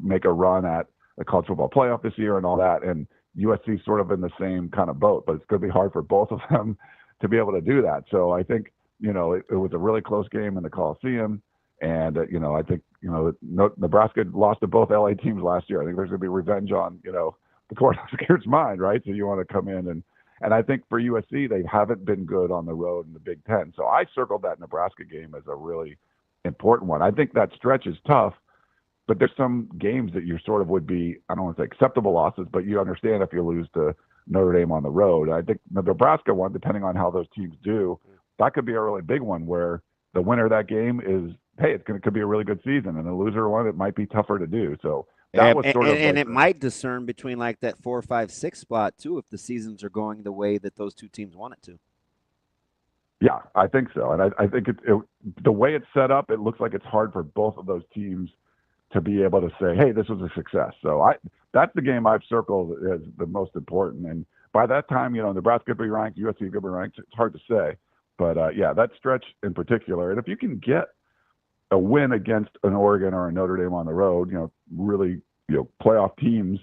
make a run at the college football playoff this year and all that. And USC sort of in the same kind of boat, but it's going to be hard for both of them to be able to do that. So I think, it was a really close game in the Coliseum. And, I think, Nebraska lost to both LA teams last year. I think there's going to be revenge on, the Cornhuskers' mind, right? So you want to come in and I think for USC, they haven't been good on the road in the Big Ten. So I circled that Nebraska game as a really important one. I think that stretch is tough, but there's some games that you sort of would be, I don't want to say acceptable losses, but you understand if you lose to Notre Dame on the road. I think the Nebraska one, depending on how those teams do, that could be a really big one where the winner of that game is, hey, could be a really good season, and the loser one, it might be tougher to do. So that was sort of and it might discern between like that 4, 5, 6 spot too if the seasons are going the way that those two teams want it to. Yeah, I think so. And I think the way it's set up, it looks like it's hard for both of those teams to be able to say, hey, this was a success. So that's the game I've circled as the most important. And by that time, Nebraska could be ranked, USC could be ranked. It's hard to say. But, that stretch in particular. And if you can get a win against an Oregon or a Notre Dame on the road, really, playoff teams,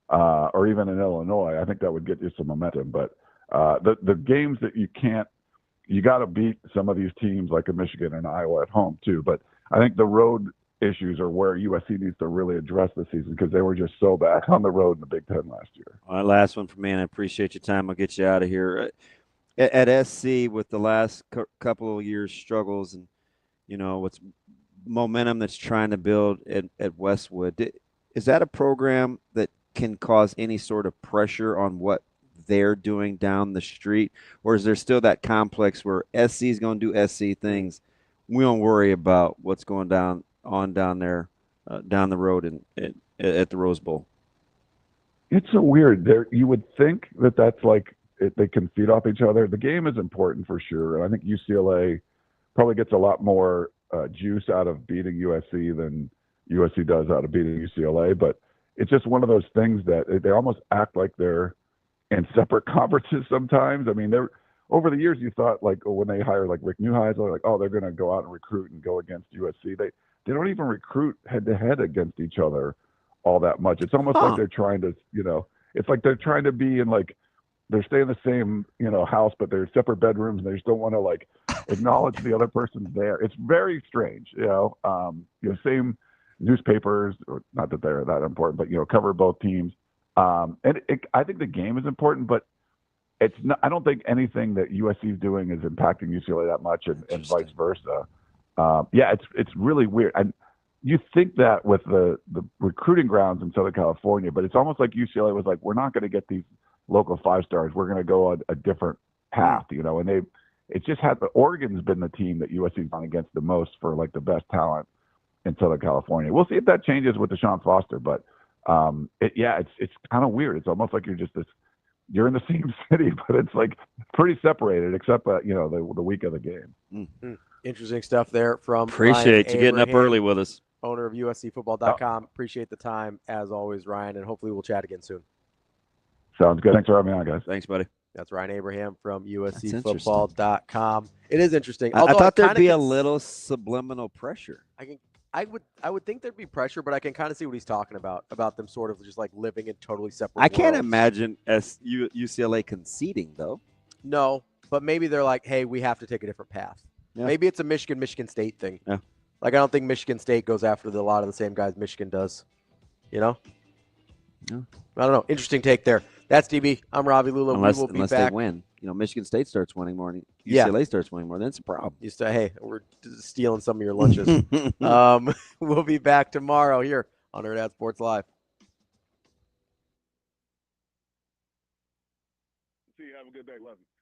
or even in Illinois, I think that would get you some momentum. But the games that you got to beat some of these teams like a Michigan and Iowa at home too. But I think the road issues are where USC needs to really address this season because they were just so bad on the road in the Big Ten last year. All right, last one for me, and I appreciate your time. I'll get you out of here. At SC, with the last couple of years' struggles and, what's momentum that's trying to build at Westwood, is that a program that can cause any sort of pressure on what they're doing down the street? Or is there still that complex where SC is going to do SC things? We don't worry about what's going down there, down the road at the Rose Bowl. It's so weird. You would think that's like they can feed off each other. The game is important for sure. And I think UCLA probably gets a lot more juice out of beating USC than USC does out of beating UCLA. But it's just one of those things that they almost act like they're in separate conferences sometimes. I mean, over the years, you thought like when they hire like Rick Neuheisel, like, oh, they're going to go out and recruit and go against USC. They don't even recruit head to head against each other all that much. It's almost like they're trying to, it's like they're trying to be in like, they're staying in the same, house, but they're separate bedrooms and they just don't want to like acknowledge the other person's there. It's very strange, same newspapers, or not that they're that important, but, cover both teams. And I think the game is important, but it's not, I don't think anything that USC is doing is impacting UCLA that much and vice versa. It's really weird. And you think that with the recruiting grounds in Southern California, but it's almost like UCLA was like, we're not going to get these local 5-stars. We're going to go on a different path, you know, and it's just had Oregon's been the team that USC's gone against the most for like the best talent in Southern California. We'll see if that changes with Deshaun Foster, but it's kind of weird. It's almost like you're in the same city, but it's like pretty separated, except the week of the game. Mm-hmm. Interesting stuff there from Appreciate Ryan you getting up Abraham, early with us. owner of USCFootball.com. Appreciate the time as always, Ryan, and hopefully we'll chat again soon. Sounds good. Thanks for having me on, guys. Thanks, buddy. That's Ryan Abraham from USCFootball.com. It is interesting. I thought there'd be a little subliminal pressure. I would think there'd be pressure, but I can kind of see what he's talking about them sort of just like living in totally separate I can't worlds. imagine UCLA conceding, though. No, but maybe they're like, hey, we have to take a different path. Yeah. Maybe it's a Michigan State thing. Yeah. Like, I don't think Michigan State goes after a lot of the same guys Michigan does. You know? Yeah. I don't know. Interesting take there. That's DB. I'm Ravi Lulla. Unless we will be they back. win. You know, Michigan State starts winning more. UCLA starts winning more. That's a problem. Hey, we're stealing some of your lunches. We'll be back tomorrow here on Hurrdat Sports Live. See you. Have a good day. Love you.